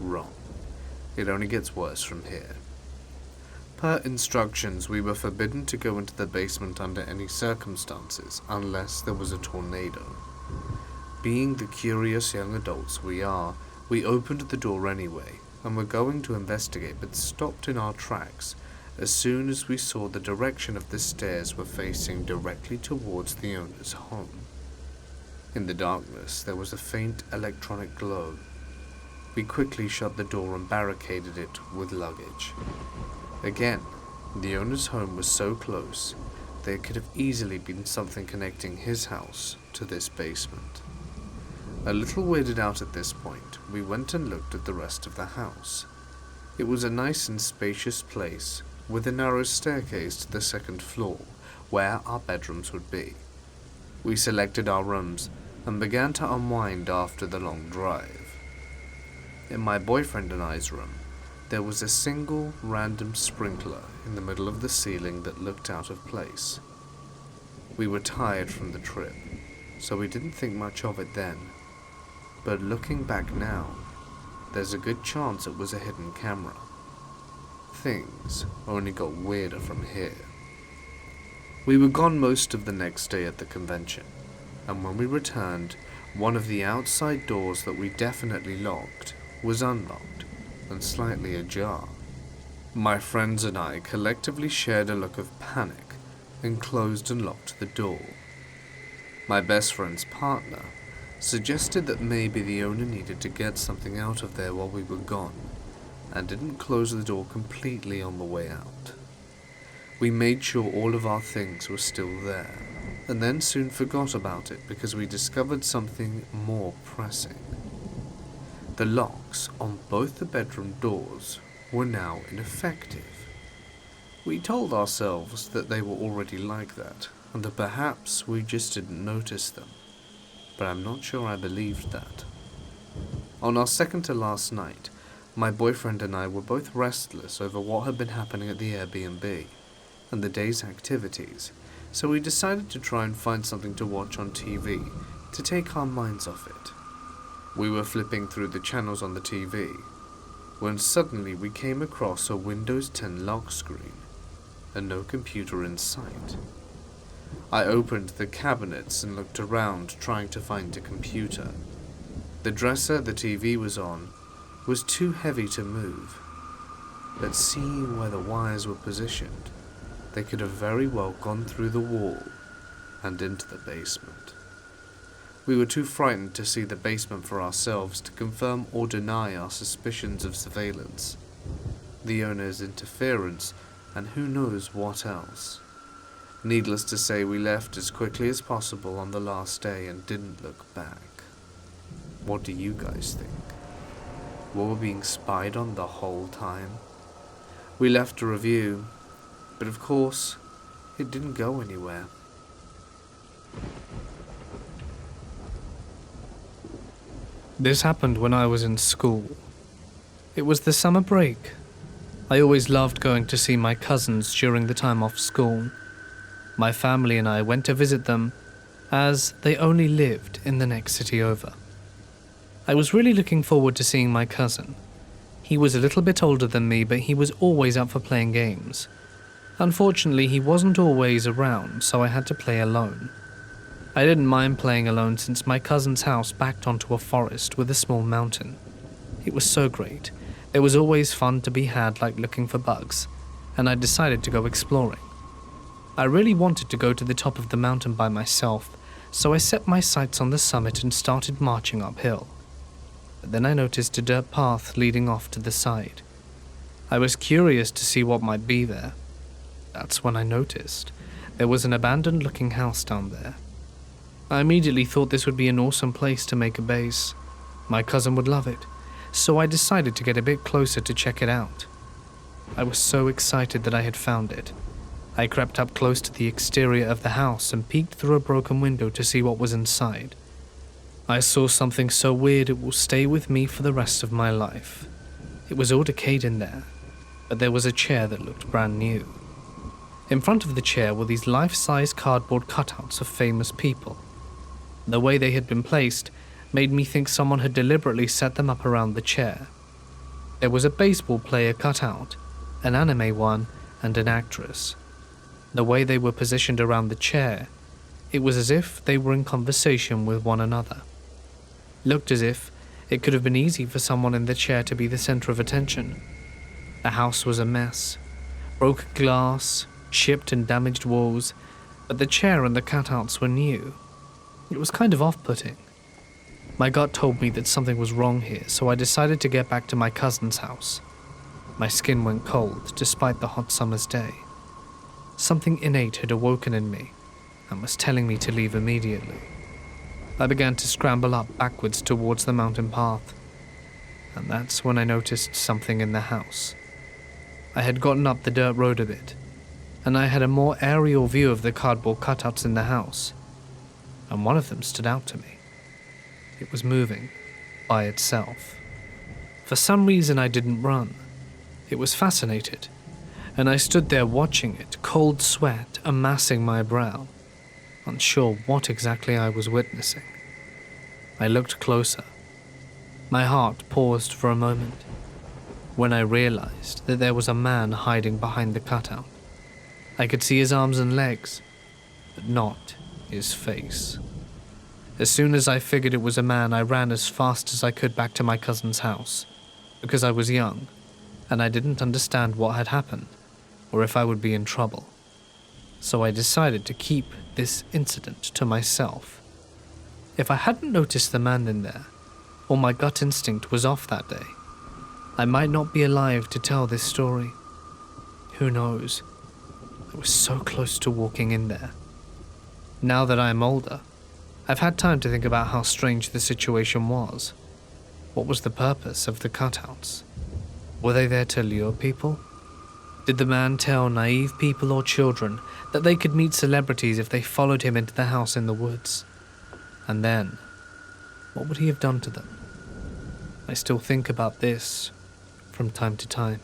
Wrong. It only gets worse from here. Per instructions, we were forbidden to go into the basement under any circumstances unless there was a tornado. Being the curious young adults we are, we opened the door anyway, and were going to investigate, but stopped in our tracks as soon as we saw the direction of the stairs were facing directly towards the owner's home. In the darkness, there was a faint electronic glow. We quickly shut the door and barricaded it with luggage. Again, the owner's home was so close, there could have easily been something connecting his house to this basement. A little weirded out at this point, we went and looked at the rest of the house. It was a nice and spacious place, with a narrow staircase to the second floor, where our bedrooms would be. We selected our rooms and began to unwind after the long drive. In my boyfriend and I's room, there was a single random sprinkler in the middle of the ceiling that looked out of place. We were tired from the trip, so we didn't think much of it then. But looking back now, there's a good chance it was a hidden camera. Things only got weirder from here. We were gone most of the next day at the convention, and when we returned, one of the outside doors that we definitely locked was unlocked and slightly ajar. My friends and I collectively shared a look of panic and closed and locked the door. My best friend's partner suggested that maybe the owner needed to get something out of there while we were gone, and didn't close the door completely on the way out. We made sure all of our things were still there, and then soon forgot about it because we discovered something more pressing. The locks on both the bedroom doors were now ineffective. We told ourselves that they were already like that, and that perhaps we just didn't notice them, but I'm not sure I believed that. On our second to last night, my boyfriend and I were both restless over what had been happening at the Airbnb and the day's activities, so we decided to try and find something to watch on TV to take our minds off it. We were flipping through the channels on the TV when suddenly we came across a Windows 10 lock screen and no computer in sight. I opened the cabinets and looked around trying to find a computer. The dresser the TV was on was too heavy to move, but seeing where the wires were positioned, they could have very well gone through the wall and into the basement. We were too frightened to see the basement for ourselves to confirm or deny our suspicions of surveillance, the owner's interference, and who knows what else. Needless to say, we left as quickly as possible on the last day and didn't look back. What do you guys think? Were we being spied on the whole time? We left a review, but of course, it didn't go anywhere. This happened when I was in school. It was the summer break. I always loved going to see my cousins during the time off school. My family and I went to visit them, as they only lived in the next city over. I was really looking forward to seeing my cousin. He was a little bit older than me, but he was always up for playing games. Unfortunately, he wasn't always around, so I had to play alone. I didn't mind playing alone since my cousin's house backed onto a forest with a small mountain. It was so great. There was always fun to be had, like looking for bugs, and I decided to go exploring. I really wanted to go to the top of the mountain by myself, so I set my sights on the summit and started marching uphill. But then I noticed a dirt path leading off to the side. I was curious to see what might be there. That's when I noticed there was an abandoned-looking house down there. I immediately thought this would be an awesome place to make a base. My cousin would love it, so I decided to get a bit closer to check it out. I was so excited that I had found it. I crept up close to the exterior of the house and peeked through a broken window to see what was inside. I saw something so weird it will stay with me for the rest of my life. It was all decayed in there, but there was a chair that looked brand new. In front of the chair were these life-size cardboard cutouts of famous people. The way they had been placed made me think someone had deliberately set them up around the chair. There was a baseball player cut out, an anime one, and an actress. The way they were positioned around the chair, it was as if they were in conversation with one another. Looked as if it could have been easy for someone in the chair to be the center of attention. The house was a mess. Broken glass, chipped and damaged walls, but the chair and the cutouts were new. It was kind of off-putting. My gut told me that something was wrong here, so I decided to get back to my cousin's house. My skin went cold, despite the hot summer's day. Something innate had awoken in me and was telling me to leave immediately. I began to scramble up backwards towards the mountain path, and that's when I noticed something in the house. I had gotten up the dirt road a bit, and I had a more aerial view of the cardboard cutouts in the house, and one of them stood out to me. It was moving by itself. For some reason I didn't run. It was fascinated, and I stood there watching it, cold sweat amassing my brow, unsure what exactly I was witnessing. I looked closer. My heart paused for a moment when I realized that there was a man hiding behind the cutout. I could see his arms and legs, but not his face. As soon as I figured it was a man, I ran as fast as I could back to my cousin's house, because I was young, and I didn't understand what had happened, or if I would be in trouble. So I decided to keep this incident to myself. If I hadn't noticed the man in there, or my gut instinct was off that day, I might not be alive to tell this story. Who knows? I was so close to walking in there. Now that I am older, I've had time to think about how strange the situation was. What was the purpose of the cutouts? Were they there to lure people? Did the man tell naive people or children that they could meet celebrities if they followed him into the house in the woods? And then, what would he have done to them? I still think about this from time to time.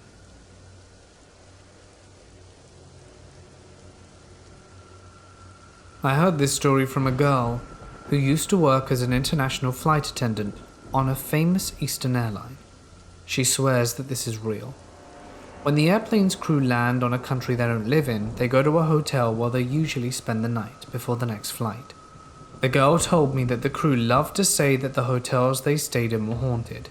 I heard this story from a girl who used to work as an international flight attendant on a famous Eastern airline. She swears that this is real. When the airplane's crew land on a country they don't live in, they go to a hotel where they usually spend the night before the next flight. The girl told me that the crew loved to say that the hotels they stayed in were haunted.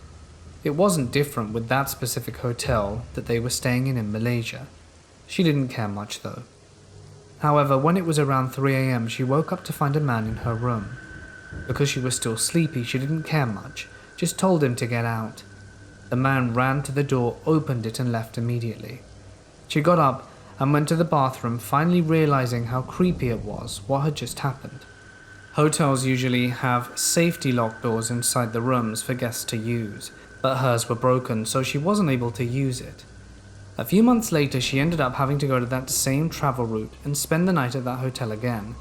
It wasn't different with that specific hotel that they were staying in Malaysia. She didn't care much though. However, when it was around 3 a.m, she woke up to find a man in her room. Because she was still sleepy, she didn't care much, just told him to get out. The man ran to the door, opened it and left immediately. She got up and went to the bathroom, finally realizing how creepy it was, what had just happened. Hotels usually have safety lock doors inside the rooms for guests to use, but hers were broken, so she wasn't able to use it. A few months later, she ended up having to go to that same travel route and spend the night at that hotel again.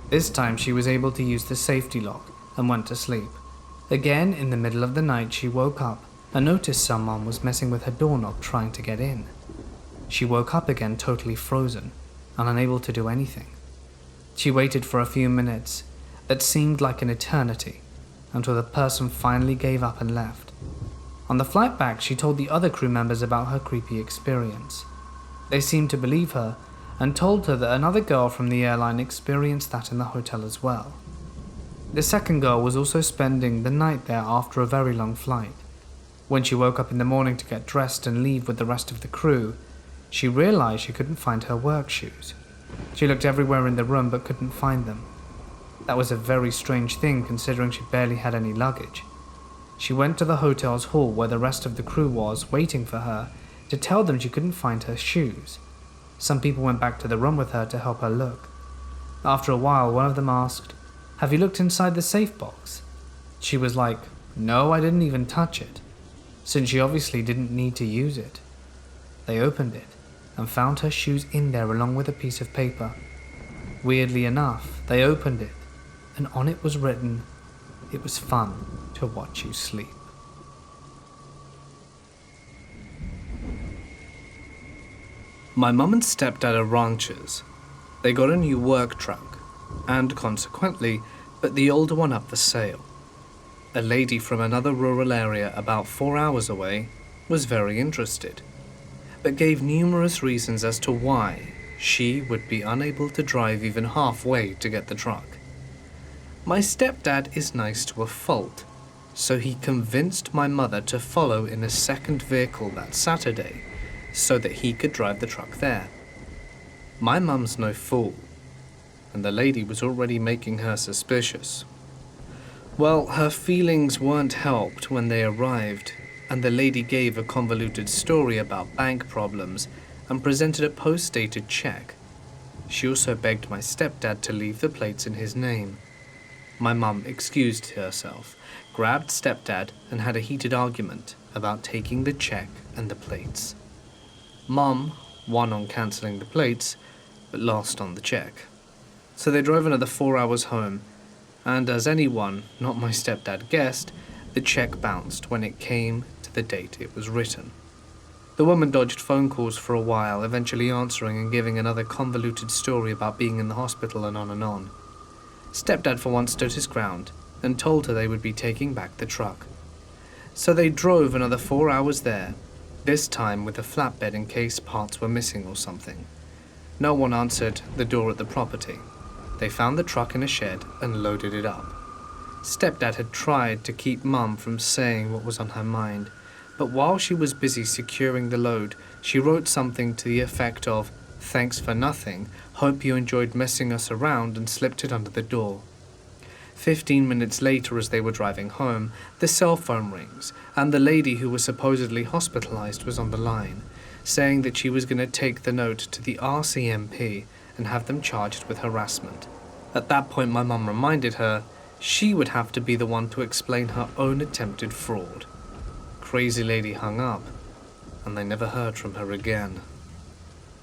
This time she was able to use the safety lock and went to sleep. Again, in the middle of the night, she woke up and noticed someone was messing with her doorknob trying to get in. She woke up again totally frozen and unable to do anything. She waited for a few minutes that seemed like an eternity until the person finally gave up and left. On the flight back, she told the other crew members about her creepy experience. They seemed to believe her and told her that another girl from the airline experienced that in the hotel as well. The second girl was also spending the night there after a very long flight. When she woke up in the morning to get dressed and leave with the rest of the crew, she realized she couldn't find her work shoes. She looked everywhere in the room but couldn't find them. That was a very strange thing considering she barely had any luggage. She went to the hotel's hall where the rest of the crew was, waiting for her, to tell them she couldn't find her shoes. Some people went back to the room with her to help her look. After a while, one of them asked, "Have you looked inside the safe box?" She was like, "No, I didn't even touch it," since she obviously didn't need to use it. They opened it and found her shoes in there along with a piece of paper. Weirdly enough, they opened it, and on it was written, "It was fun to watch you sleep." My mum and stepdad are ranchers. They got a new work truck, and consequently, put the older one up for sale. A lady from another rural area about 4 hours away was very interested, but gave numerous reasons as to why she would be unable to drive even halfway to get the truck. My stepdad is nice to a fault, so he convinced my mother to follow in a second vehicle that Saturday so that he could drive the truck there. My mum's no fool, and the lady was already making her suspicious. Well, her feelings weren't helped when they arrived, and the lady gave a convoluted story about bank problems and presented a postdated check, She also begged my stepdad to leave the plates in his name. My mum excused herself, grabbed stepdad, and had a heated argument about taking the check and the plates. Mum won on cancelling the plates, but lost on the check. So they drove another 4 hours home, and as anyone, not my stepdad, guessed, the check bounced when it came to the date it was written. The woman dodged phone calls for a while, eventually answering and giving another convoluted story about being in the hospital and on and on. Stepdad for once stood his ground and told her they would be taking back the truck. So they drove another 4 hours there, this time with a flatbed in case parts were missing or something. No one answered the door at the property. They found the truck in a shed and loaded it up. Stepdad had tried to keep Mum from saying what was on her mind, but while she was busy securing the load, she wrote something to the effect of, "Thanks for nothing, hope you enjoyed messing us around," and slipped it under the door. 15 minutes later, as they were driving home, the cell phone rings, and the lady who was supposedly hospitalized was on the line, saying that she was going to take the note to the RCMP and have them charged with harassment. At that point, my mum reminded her she would have to be the one to explain her own attempted fraud. Crazy lady hung up, and they never heard from her again.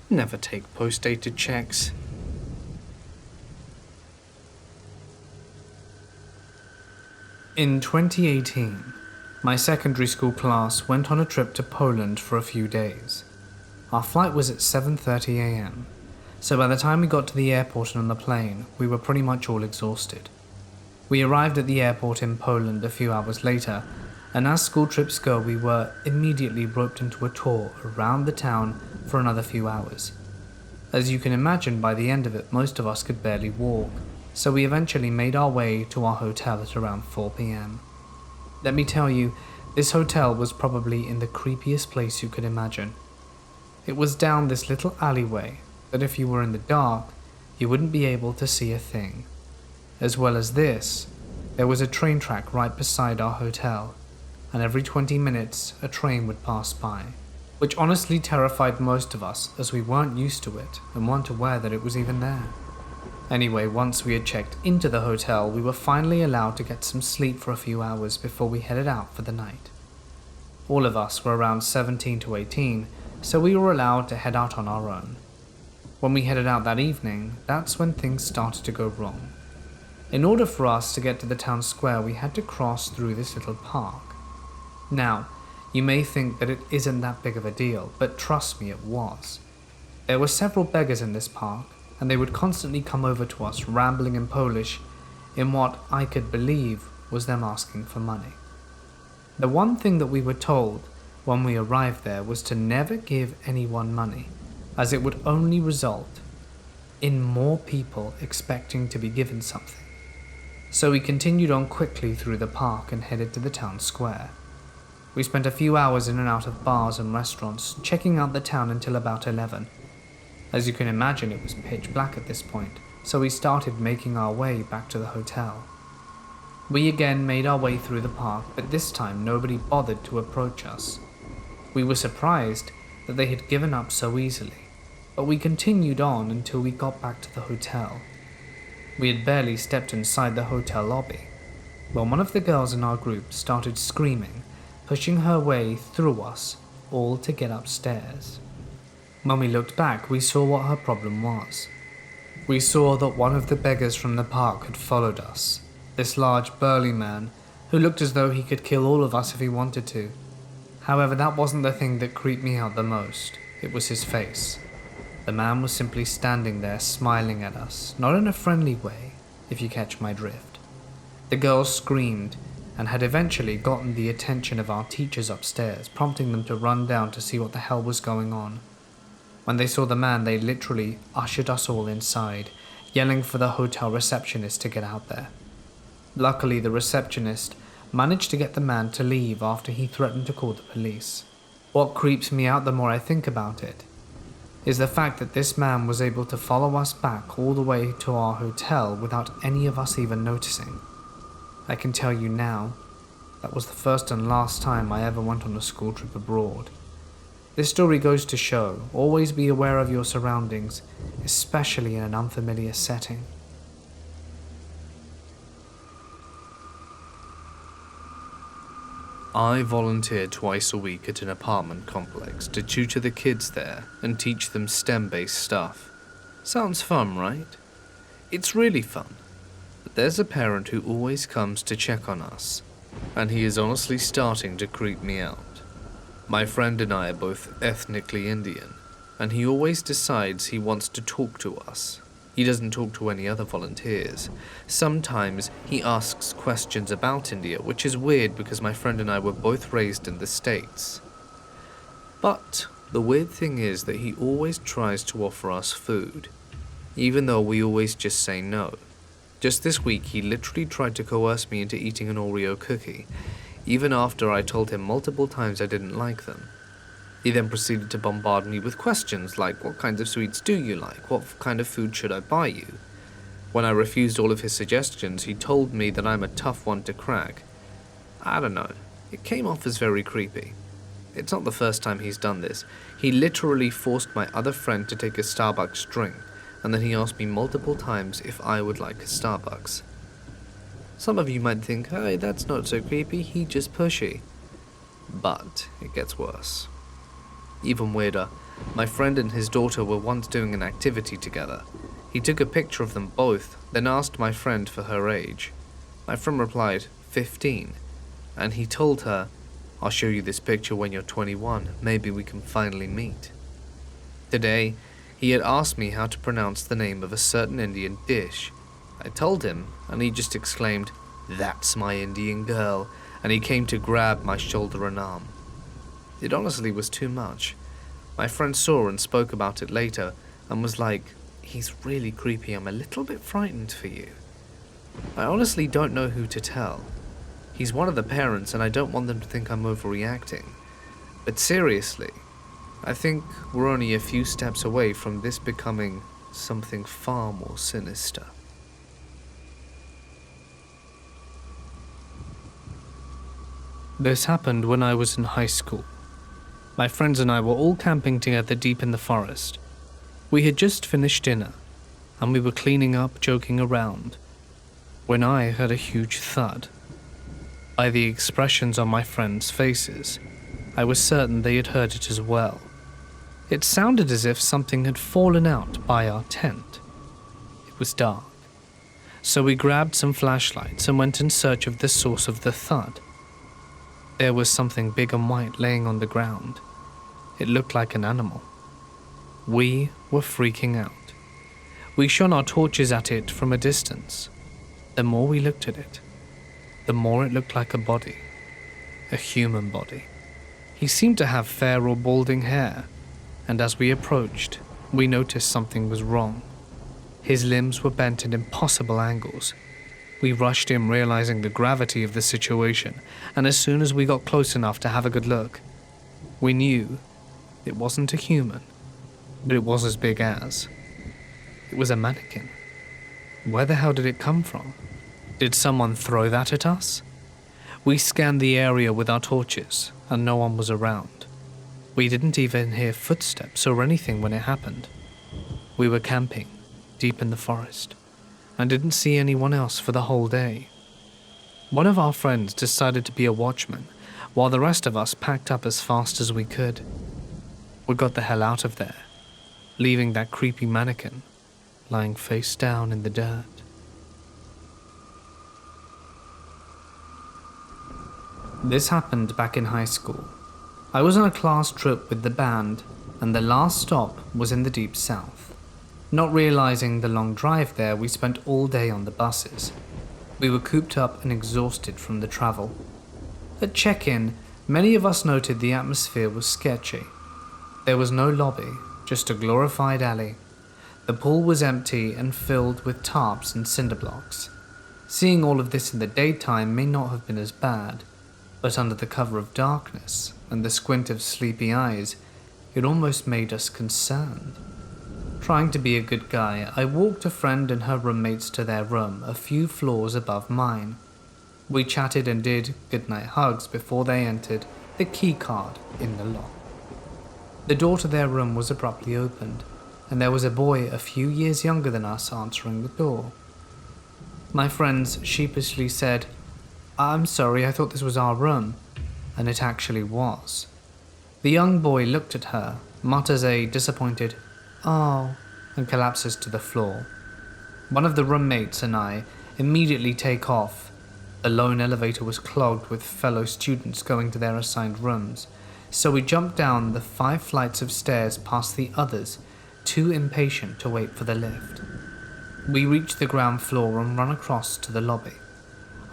Never take post-dated checks. In 2018, my secondary school class went on a trip to Poland for a few days. Our flight was at 7:30 a.m, so by the time we got to the airport and on the plane, we were pretty much all exhausted. We arrived at the airport in Poland a few hours later, and as school trips go, we were immediately roped into a tour around the town for another few hours. As you can imagine, by the end of it, most of us could barely walk, so we eventually made our way to our hotel at around 4 p.m. Let me tell you, this hotel was probably in the creepiest place you could imagine. It was down this little alleyway that if you were in the dark, you wouldn't be able to see a thing. As well as this, there was a train track right beside our hotel, and every 20 minutes a train would pass by, which honestly terrified most of us as we weren't used to it and weren't aware that it was even there. Anyway, once we had checked into the hotel, we were finally allowed to get some sleep for a few hours before we headed out for the night. All of us were around 17 to 18, so we were allowed to head out on our own. When we headed out that evening, that's when things started to go wrong. In order for us to get to the town square, we had to cross through this little park. Now, you may think that it isn't that big of a deal, but trust me, it was. There were several beggars in this park, and they would constantly come over to us rambling in Polish in what I could believe was them asking for money. The one thing that we were told when we arrived there was to never give anyone money, as it would only result in more people expecting to be given something. So we continued on quickly through the park and headed to the town square. We spent a few hours in and out of bars and restaurants, checking out the town until about 11. As you can imagine, it was pitch black at this point, so we started making our way back to the hotel. We again made our way through the park, but this time nobody bothered to approach us. We were surprised that they had given up so easily, but we continued on until we got back to the hotel. We had barely stepped inside the hotel lobby when one of the girls in our group started screaming, pushing her way through us all to get upstairs. When we looked back, we saw what her problem was. We saw that one of the beggars from the park had followed us, this large burly man who looked as though he could kill all of us if he wanted to. However, that wasn't the thing that creeped me out the most. It was his face. The man was simply standing there smiling at us, not in a friendly way, if you catch my drift. The girls screamed and had eventually gotten the attention of our teachers upstairs, prompting them to run down to see what the hell was going on. When they saw the man, they literally ushered us all inside, yelling for the hotel receptionist to get out there. Luckily, the receptionist managed to get the man to leave after he threatened to call the police. What creeps me out the more I think about it is the fact that this man was able to follow us back all the way to our hotel without any of us even noticing. I can tell you now, that was the first and last time I ever went on a school trip abroad. This story goes to show, always be aware of your surroundings, especially in an unfamiliar setting. I volunteer twice a week at an apartment complex to tutor the kids there and teach them STEM-based stuff. Sounds fun, right? It's really fun. But there's a parent who always comes to check on us, and he is honestly starting to creep me out. My friend and I are both ethnically Indian, and he always decides he wants to talk to us. He doesn't talk to any other volunteers. Sometimes he asks questions about India, which is weird because my friend and I were both raised in the States. But the weird thing is that he always tries to offer us food, even though we always just say no. Just this week, he literally tried to coerce me into eating an Oreo cookie, even after I told him multiple times I didn't like them. He then proceeded to bombard me with questions like, what kinds of sweets do you like? What kind of food should I buy you? When I refused all of his suggestions, he told me that I'm a tough one to crack. I don't know, it came off as very creepy. It's not the first time he's done this. He literally forced my other friend to take a Starbucks drink, and then he asked me multiple times if I would like a Starbucks. Some of you might think, hey, that's not so creepy, he's just pushy. But it gets worse. Even weirder, my friend and his daughter were once doing an activity together. He took a picture of them both, then asked my friend for her age. My friend replied, 15, and he told her, I'll show you this picture when you're 21, maybe we can finally meet. Today, he had asked me how to pronounce the name of a certain Indian dish. I told him, and he just exclaimed, that's my Indian girl, and he came to grab my shoulder and arm. It honestly was too much. My friend saw and spoke about it later, and was like, he's really creepy, I'm a little bit frightened for you. I honestly don't know who to tell. He's one of the parents, and I don't want them to think I'm overreacting. But seriously, I think we're only a few steps away from this becoming something far more sinister. This happened when I was in high school. My friends and I were all camping together deep in the forest. We had just finished dinner, and we were cleaning up, joking around, when I heard a huge thud. By the expressions on my friends' faces, I was certain they had heard it as well. It sounded as if something had fallen out by our tent. It was dark, so we grabbed some flashlights and went in search of the source of the thud. There was something big and white laying on the ground. It looked like an animal. We were freaking out. We shone our torches at it from a distance. The more we looked at it, the more it looked like a body. A human body. He seemed to have fair or balding hair, and as we approached, we noticed something was wrong. His limbs were bent at impossible angles. We rushed in, realizing the gravity of the situation, and as soon as we got close enough to have a good look, we knew it wasn't a human, but it was as big as. It was a mannequin. Where the hell did it come from? Did someone throw that at us? We scanned the area with our torches, and no one was around. We didn't even hear footsteps or anything when it happened. We were camping, deep in the forest, and didn't see anyone else for the whole day. One of our friends decided to be a watchman, while the rest of us packed up as fast as we could. We got the hell out of there, leaving that creepy mannequin lying face down in the dirt. This happened back in high school. I was on a class trip with the band, and the last stop was in the deep south. Not realizing the long drive there, we spent all day on the buses. We were cooped up and exhausted from the travel. At check-in, many of us noted the atmosphere was sketchy. There was no lobby, just a glorified alley. The pool was empty and filled with tarps and cinder blocks. Seeing all of this in the daytime may not have been as bad, but under the cover of darkness and the squint of sleepy eyes, it almost made us concerned. Trying to be a good guy, I walked a friend and her roommates to their room a few floors above mine. We chatted and did goodnight hugs before they entered the key card in the lock. The door to their room was abruptly opened, and there was a boy a few years younger than us answering the door. My friends sheepishly said, "I'm sorry, I thought this was our room," and it actually was. The young boy looked at her, mutters a disappointed, "Oh," and collapses to the floor. One of the roommates and I immediately take off. The lone elevator was clogged with fellow students going to their assigned rooms, so we jumped down the 5 flights of stairs past the others, too impatient to wait for the lift. We reach the ground floor and run across to the lobby.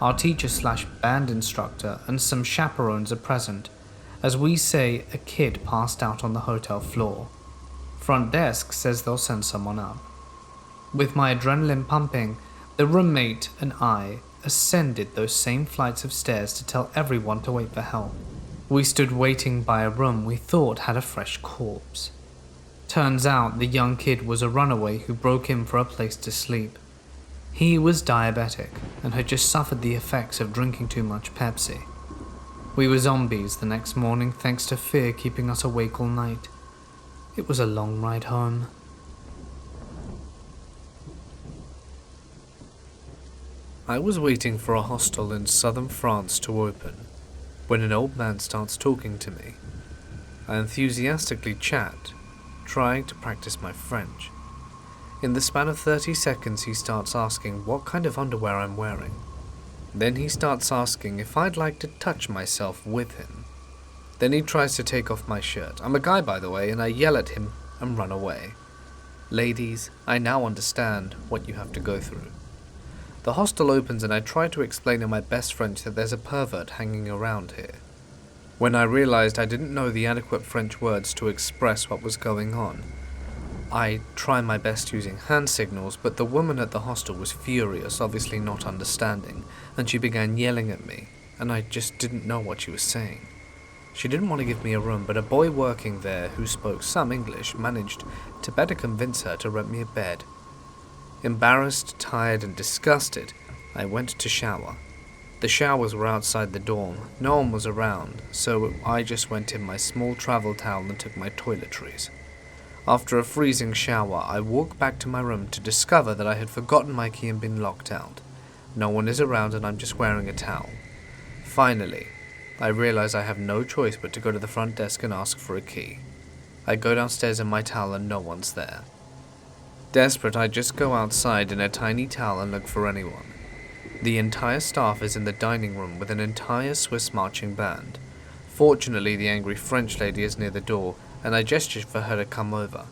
Our teacher/band instructor and some chaperones are present, as we say a kid passed out on the hotel floor. Front desk says they'll send someone up. With my adrenaline pumping, the roommate and I ascended those same flights of stairs to tell everyone to wait for help. We stood waiting by a room we thought had a fresh corpse. Turns out the young kid was a runaway who broke in for a place to sleep. He was diabetic and had just suffered the effects of drinking too much Pepsi. We were zombies the next morning thanks to fear keeping us awake all night. It was a long ride home. I was waiting for a hostel in southern France to open when an old man starts talking to me. I enthusiastically chat, trying to practice my French. In the span of 30 seconds he starts asking what kind of underwear I'm wearing. Then he starts asking if I'd like to touch myself with him. Then he tries to take off my shirt. I'm a guy, by the way, and I yell at him and run away. Ladies, I now understand what you have to go through. The hostel opens and I try to explain in my best French that there's a pervert hanging around here. When I realized I didn't know the adequate French words to express what was going on, I try my best using hand signals, but the woman at the hostel was furious, obviously not understanding, and she began yelling at me, and I just didn't know what she was saying. She didn't want to give me a room, but a boy working there who spoke some English managed to better convince her to rent me a bed. Embarrassed, tired, and disgusted, I went to shower. The showers were outside the dorm, no one was around, so I just went in my small travel towel and took my toiletries. After a freezing shower, I walked back to my room to discover that I had forgotten my key and been locked out. No one is around and I'm just wearing a towel. Finally, I realize I have no choice but to go to the front desk and ask for a key. I go downstairs in my towel and no one's there. Desperate, I just go outside in a tiny towel and look for anyone. The entire staff is in the dining room with an entire Swiss marching band. Fortunately, the angry French lady is near the door, and I gestured for her to come over.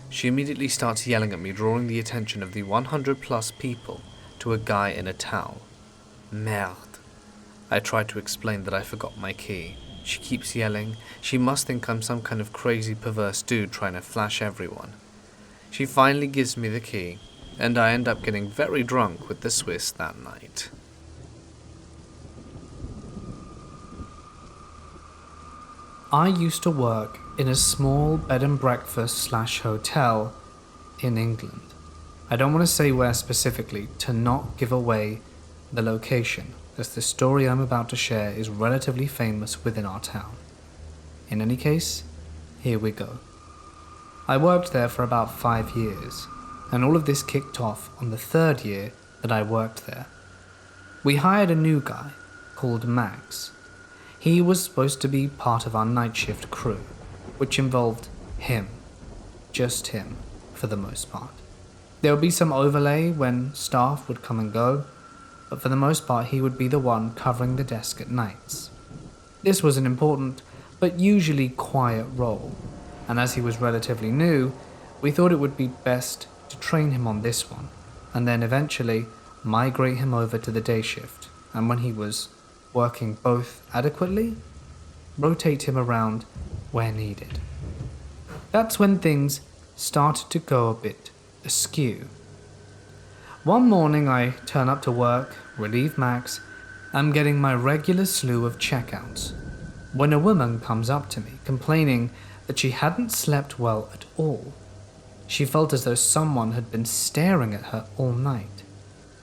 She immediately starts yelling at me, drawing the attention of the 100+ people to a guy in a towel. Merde. I try to explain that I forgot my key. She keeps yelling. She must think I'm some kind of crazy perverse dude trying to flash everyone. She finally gives me the key, and I end up getting very drunk with the Swiss that night. I used to work in a small bed and breakfast/hotel in England. I don't want to say where specifically to not give away the location, as the story I'm about to share is relatively famous within our town. In any case, here we go. I worked there for about 5 years, and all of this kicked off on the 3rd year that I worked there. We hired a new guy called Max. He was supposed to be part of our night shift crew, which involved him, just him, for the most part. There would be some overlay when staff would come and go, but for the most part he would be the one covering the desk at nights. This was an important, but usually quiet role, and as he was relatively new, we thought it would be best to train him on this one, and then eventually migrate him over to the day shift, and when he was working both adequately, rotate him around where needed. That's when things started to go a bit askew. One morning I turn up to work, relieve Max, I'm getting my regular slew of checkouts, when a woman comes up to me complaining that she hadn't slept well at all. She felt as though someone had been staring at her all night.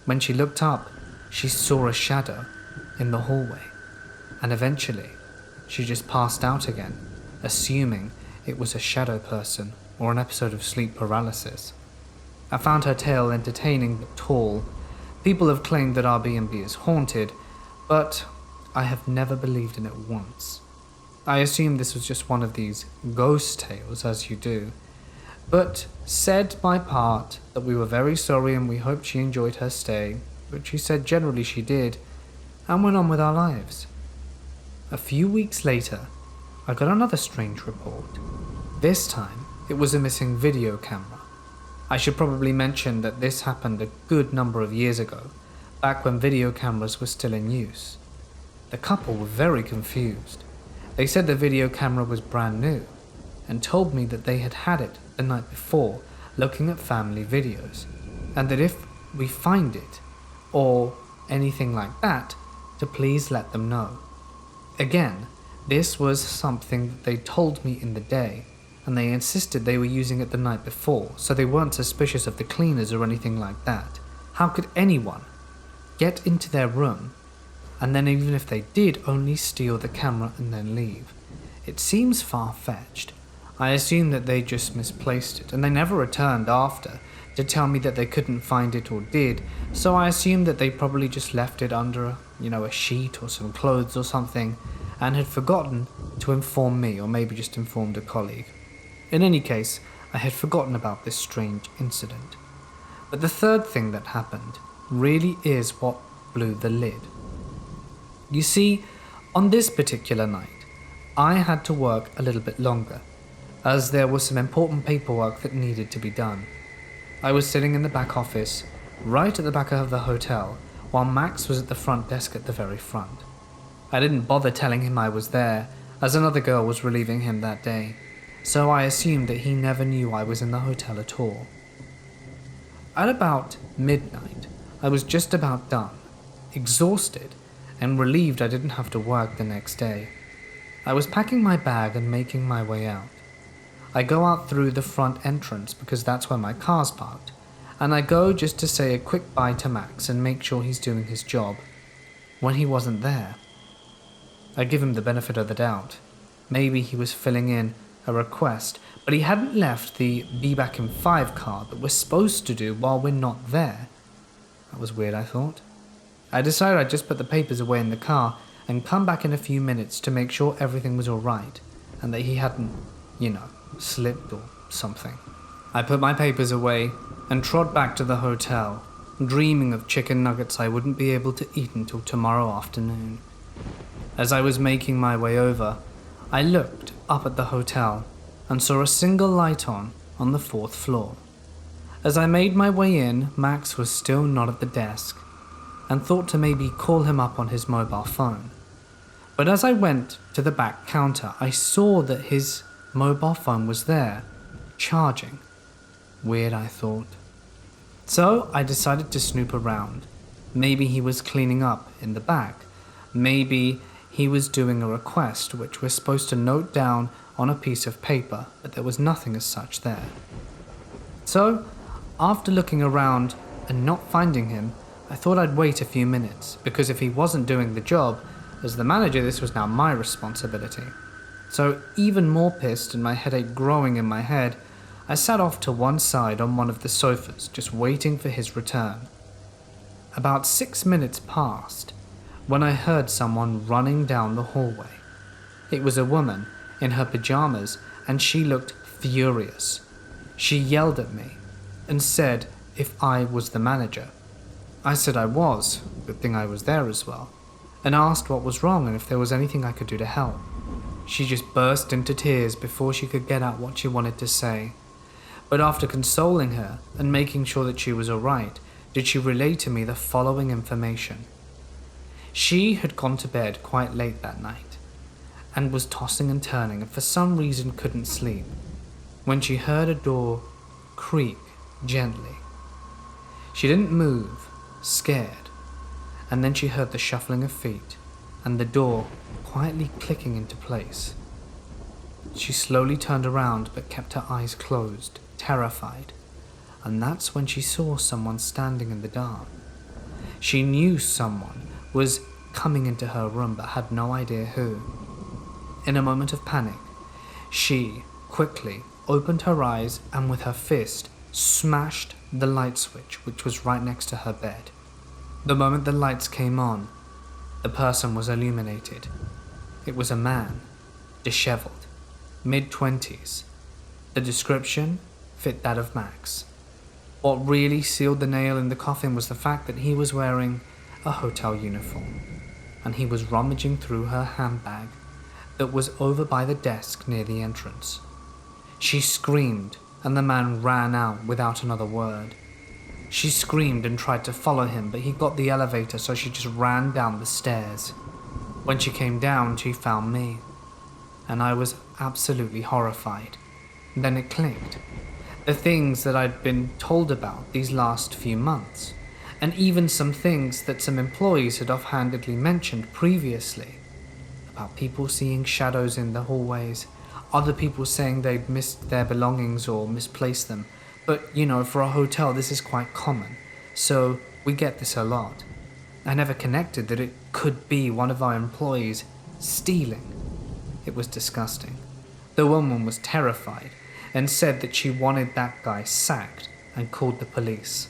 When she looked up, she saw a shadow in the hallway, and eventually she just passed out again, assuming it was a shadow person or an episode of sleep paralysis. I found her tale entertaining but tall. People have claimed that our B&B is haunted, but I have never believed in it once. I assumed this was just one of these ghost tales, as you do, but said my part that we were very sorry and we hoped she enjoyed her stay, which she said generally she did, and went on with our lives. A few weeks later, I got another strange report. This time, it was a missing video camera. I should probably mention that this happened a good number of years ago, back when video cameras were still in use. The couple were very confused. They said the video camera was brand new, and told me that they had had it the night before looking at family videos, and that if we find it, or anything like that, to please let them know. Again, this was something that they told me in the day, and they insisted they were using it the night before, so they weren't suspicious of the cleaners or anything like that. How could anyone get into their room, and then even if they did, only steal the camera and then leave? It seems far-fetched. I assume that they just misplaced it, and they never returned after to tell me that they couldn't find it or did, so I assumed that they probably just left it under a sheet or some clothes or something, and had forgotten to inform me, or maybe just informed a colleague. In any case, I had forgotten about this strange incident. But the third thing that happened really is what blew the lid. You see, on this particular night, I had to work a little bit longer, as there was some important paperwork that needed to be done. I was sitting in the back office, right at the back of the hotel, while Max was at the front desk at the very front. I didn't bother telling him I was there, as another girl was relieving him that day, so I assumed that he never knew I was in the hotel at all. At about midnight, I was just about done, exhausted, and relieved I didn't have to work the next day. I was packing my bag and making my way out. I go out through the front entrance because that's where my car's parked, and I go just to say a quick bye to Max and make sure he's doing his job, when he wasn't there. I give him the benefit of the doubt. Maybe he was filling in a request, but he hadn't left the be back in 5 card that we're supposed to do while we're not there. That was weird, I thought. I decided I'd just put the papers away in the car and come back in a few minutes to make sure everything was alright, and that he hadn't, slipped or something. I put my papers away and trod back to the hotel, dreaming of chicken nuggets I wouldn't be able to eat until tomorrow afternoon. As I was making my way over, I looked up at the hotel and saw a single light on the 4th floor. As I made my way in, Max was still not at the desk, and thought to maybe call him up on his mobile phone. But as I went to the back counter, I saw that his mobile phone was there, charging. Weird, I thought. So I decided to snoop around. Maybe he was cleaning up in the back. Maybe he was doing a request which we're supposed to note down on a piece of paper, but there was nothing as such there. So, after looking around and not finding him, I thought I'd wait a few minutes, because if he wasn't doing the job, as the manager, this was now my responsibility. So, even more pissed and my headache growing in my head, I sat off to one side on one of the sofas, just waiting for his return. About 6 minutes passed, when I heard someone running down the hallway. It was a woman, in her pajamas, and she looked furious. She yelled at me, and said if I was the manager. I said I was, good thing I was there as well, and asked what was wrong and if there was anything I could do to help. She just burst into tears before she could get out what she wanted to say. But after consoling her and making sure that she was alright, did she relay to me the following information. She had gone to bed quite late that night, and was tossing and turning and for some reason couldn't sleep, when she heard a door creak gently. She didn't move, scared, and then she heard the shuffling of feet and the door quietly clicking into place. She slowly turned around but kept her eyes closed, terrified, and that's when she saw someone standing in the dark. She knew someone was coming into her room but had no idea who. In a moment of panic, she quickly opened her eyes and with her fist smashed the light switch which was right next to her bed. The moment the lights came on, the person was illuminated. It was a man, disheveled, mid-20s. The description fit that of Max. What really sealed the nail in the coffin was the fact that he was wearing a hotel uniform, and he was rummaging through her handbag that was over by the desk near the entrance. She screamed, and the man ran out without another word. She screamed and tried to follow him, but he got the elevator, so she just ran down the stairs. When she came down, she found me, and I was absolutely horrified. Then it clicked. The things that I'd been told about these last few months, and even some things that some employees had offhandedly mentioned previously, about people seeing shadows in the hallways, other people saying they'd missed their belongings or misplaced them. But, for a hotel this is quite common, so we get this a lot. I never connected that it could be one of our employees stealing. It was disgusting. The woman was terrified and said that she wanted that guy sacked and called the police.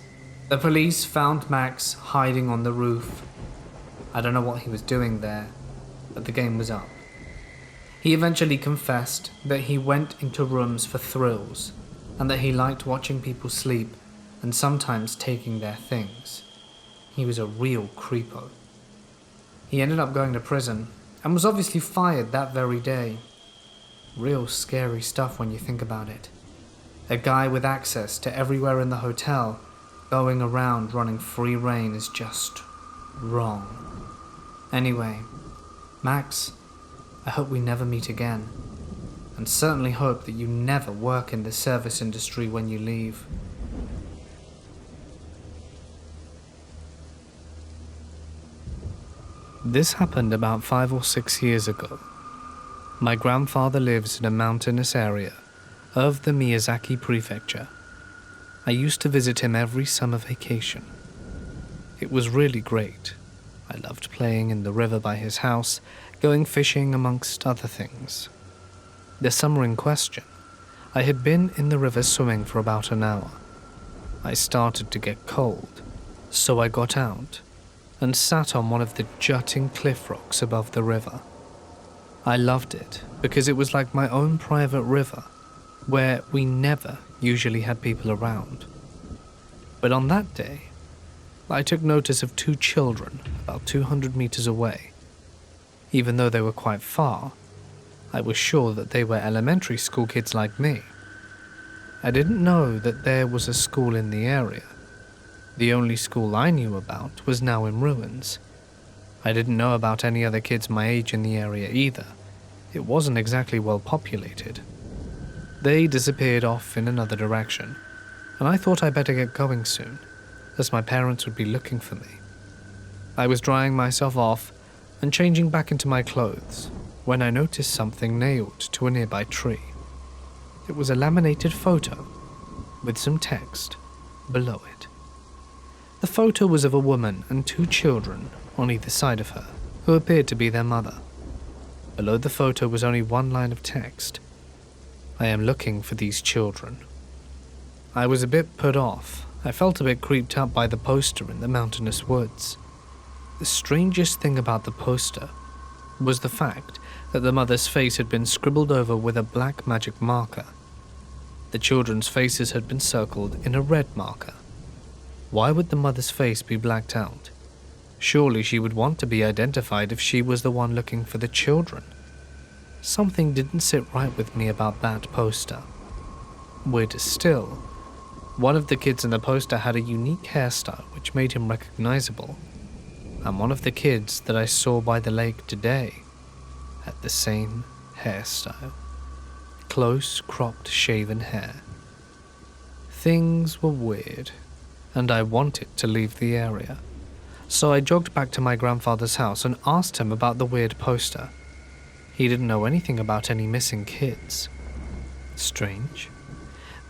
The police found Max hiding on the roof. I don't know what he was doing there, but the game was up. He eventually confessed that he went into rooms for thrills and that he liked watching people sleep and sometimes taking their things. He was a real creepo. He ended up going to prison and was obviously fired that very day. Real scary stuff when you think about it. A guy with access to everywhere in the hotel going around running free rein is just wrong. Anyway, Max, I hope we never meet again, and certainly hope that you never work in the service industry when you leave. This happened about 5 or 6 years ago. My grandfather lives in a mountainous area of the Miyazaki prefecture. I used to visit him every summer vacation. It was really great. I loved playing in the river by his house, going fishing amongst other things. The summer in question, I had been in the river swimming for about an hour. I started to get cold, so I got out and sat on one of the jutting cliff rocks above the river. I loved it because it was like my own private river, where we never usually had people around. But on that day, I took notice of 2 children about 200 meters away. Even though they were quite far, I was sure that they were elementary school kids like me. I didn't know that there was a school in the area. The only school I knew about was now in ruins. I didn't know about any other kids my age in the area either. It wasn't exactly well populated. They disappeared off in another direction, and I thought I'd better get going soon, as my parents would be looking for me. I was drying myself off and changing back into my clothes when I noticed something nailed to a nearby tree. It was a laminated photo with some text below it. The photo was of a woman and 2 children on either side of her, who appeared to be their mother. Below the photo was only one line of text: "I am looking for these children." I was a bit put off. I felt a bit creeped out by the poster in the mountainous woods. The strangest thing about the poster was the fact that the mother's face had been scribbled over with a black magic marker. The children's faces had been circled in a red marker. Why would the mother's face be blacked out? Surely she would want to be identified if she was the one looking for the children. Something didn't sit right with me about that poster. Weirder still, one of the kids in the poster had a unique hairstyle which made him recognizable, and one of the kids that I saw by the lake today had the same hairstyle. Close cropped shaven hair. Things were weird, and I wanted to leave the area. So I jogged back to my grandfather's house and asked him about the weird poster. He didn't know anything about any missing kids. Strange.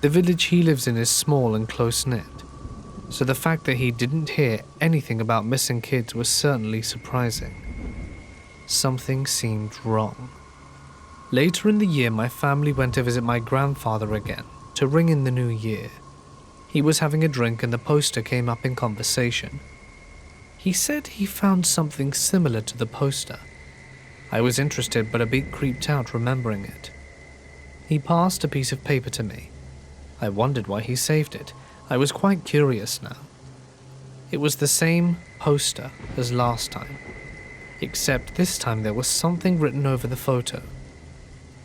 The village he lives in is small and close-knit, so the fact that he didn't hear anything about missing kids was certainly surprising. Something seemed wrong. Later in the year, my family went to visit my grandfather again to ring in the new year. He was having a drink and the poster came up in conversation. He said he found something similar to the poster. I was interested but a bit creeped out remembering it. He passed a piece of paper to me. I wondered why he saved it. I was quite curious now. It was the same poster as last time, except this time there was something written over the photo.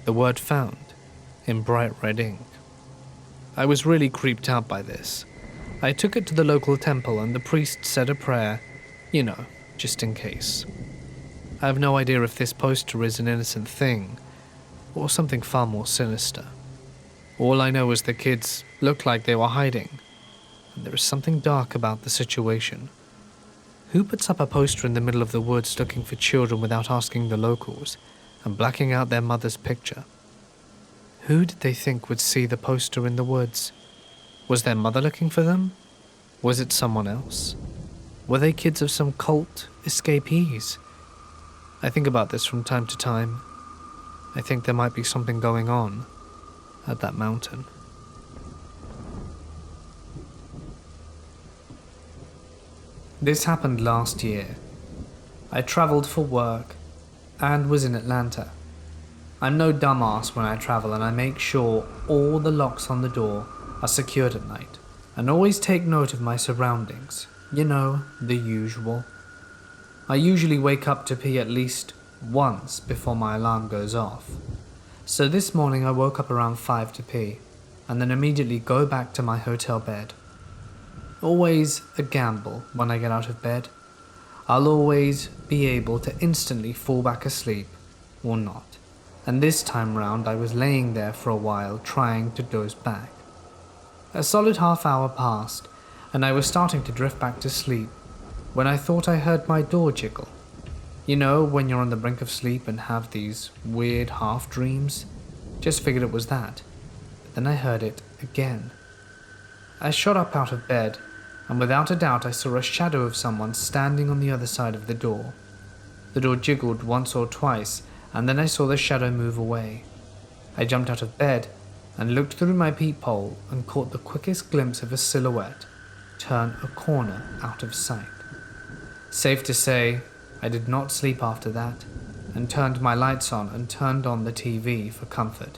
The word found, in bright red ink. I was really creeped out by this. I took it to the local temple and the priest said a prayer, just in case. I have no idea if this poster is an innocent thing, or something far more sinister. All I know is the kids looked like they were hiding, and there is something dark about the situation. Who puts up a poster in the middle of the woods looking for children without asking the locals, and blacking out their mother's picture? Who did they think would see the poster in the woods? Was their mother looking for them? Was it someone else? Were they kids of some cult escapees? I think about this from time to time. I think there might be something going on at that mountain. This happened last year. I traveled for work and was in Atlanta. I'm no dumbass when I travel and I make sure all the locks on the door are secured at night and always take note of my surroundings. The usual. I usually wake up to pee at least once before my alarm goes off. So this morning I woke up around 5 to pee and then immediately go back to my hotel bed. Always a gamble when I get out of bed. I'll always be able to instantly fall back asleep or not. And this time round I was laying there for a while trying to doze back. A solid half hour passed and I was starting to drift back to sleep when I thought I heard my door jiggle. When you're on the brink of sleep and have these weird half dreams? Just figured it was that. But then I heard it again. I shot up out of bed and without a doubt I saw a shadow of someone standing on the other side of the door. The door jiggled once or twice and then I saw the shadow move away. I jumped out of bed and looked through my peephole and caught the quickest glimpse of a silhouette turn a corner out of sight. Safe to say, I did not sleep after that and turned my lights on and turned on the TV for comfort.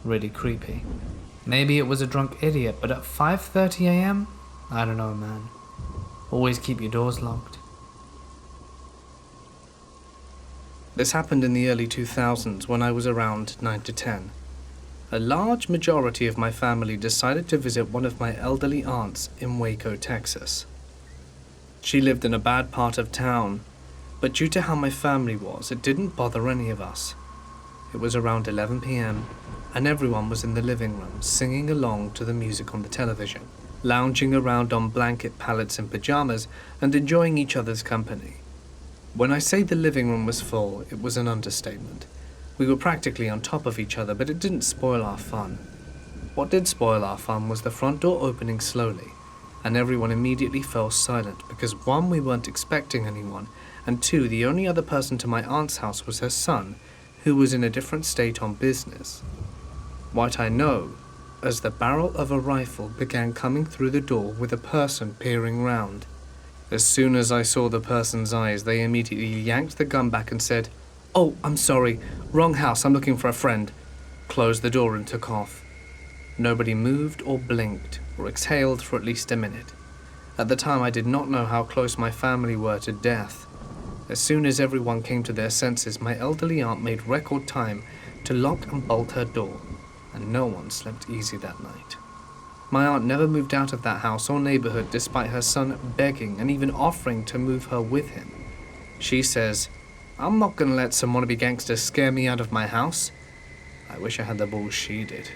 Really creepy. Maybe it was a drunk idiot, but at 5:30 a.m? I don't know, man. Always keep your doors locked. This happened in the early 2000s when I was around 9 to 10. A large majority of my family decided to visit one of my elderly aunts in Waco, Texas. She lived in a bad part of town, but due to how my family was, it didn't bother any of us. It was around 11 p.m. and everyone was in the living room singing along to the music on the television, lounging around on blanket pallets and pajamas and enjoying each other's company. When I say the living room was full, it was an understatement. We were practically on top of each other, but it didn't spoil our fun. What did spoil our fun was the front door opening slowly, and everyone immediately fell silent because 1, we weren't expecting anyone, and 2, the only other person to my aunt's house was her son, who was in a different state on business. What I know, as the barrel of a rifle began coming through the door with a person peering round. As soon as I saw the person's eyes, they immediately yanked the gun back and said, "Oh, I'm sorry, wrong house, I'm looking for a friend," closed the door and took off. Nobody moved or blinked or exhaled for at least a minute. At the time, I did not know how close my family were to death. As soon as everyone came to their senses, my elderly aunt made record time to lock and bolt her door, and no one slept easy that night. My aunt never moved out of that house or neighborhood despite her son begging and even offering to move her with him. She says, "I'm not gonna let some wannabe gangster scare me out of my house." I wish I had the balls she did.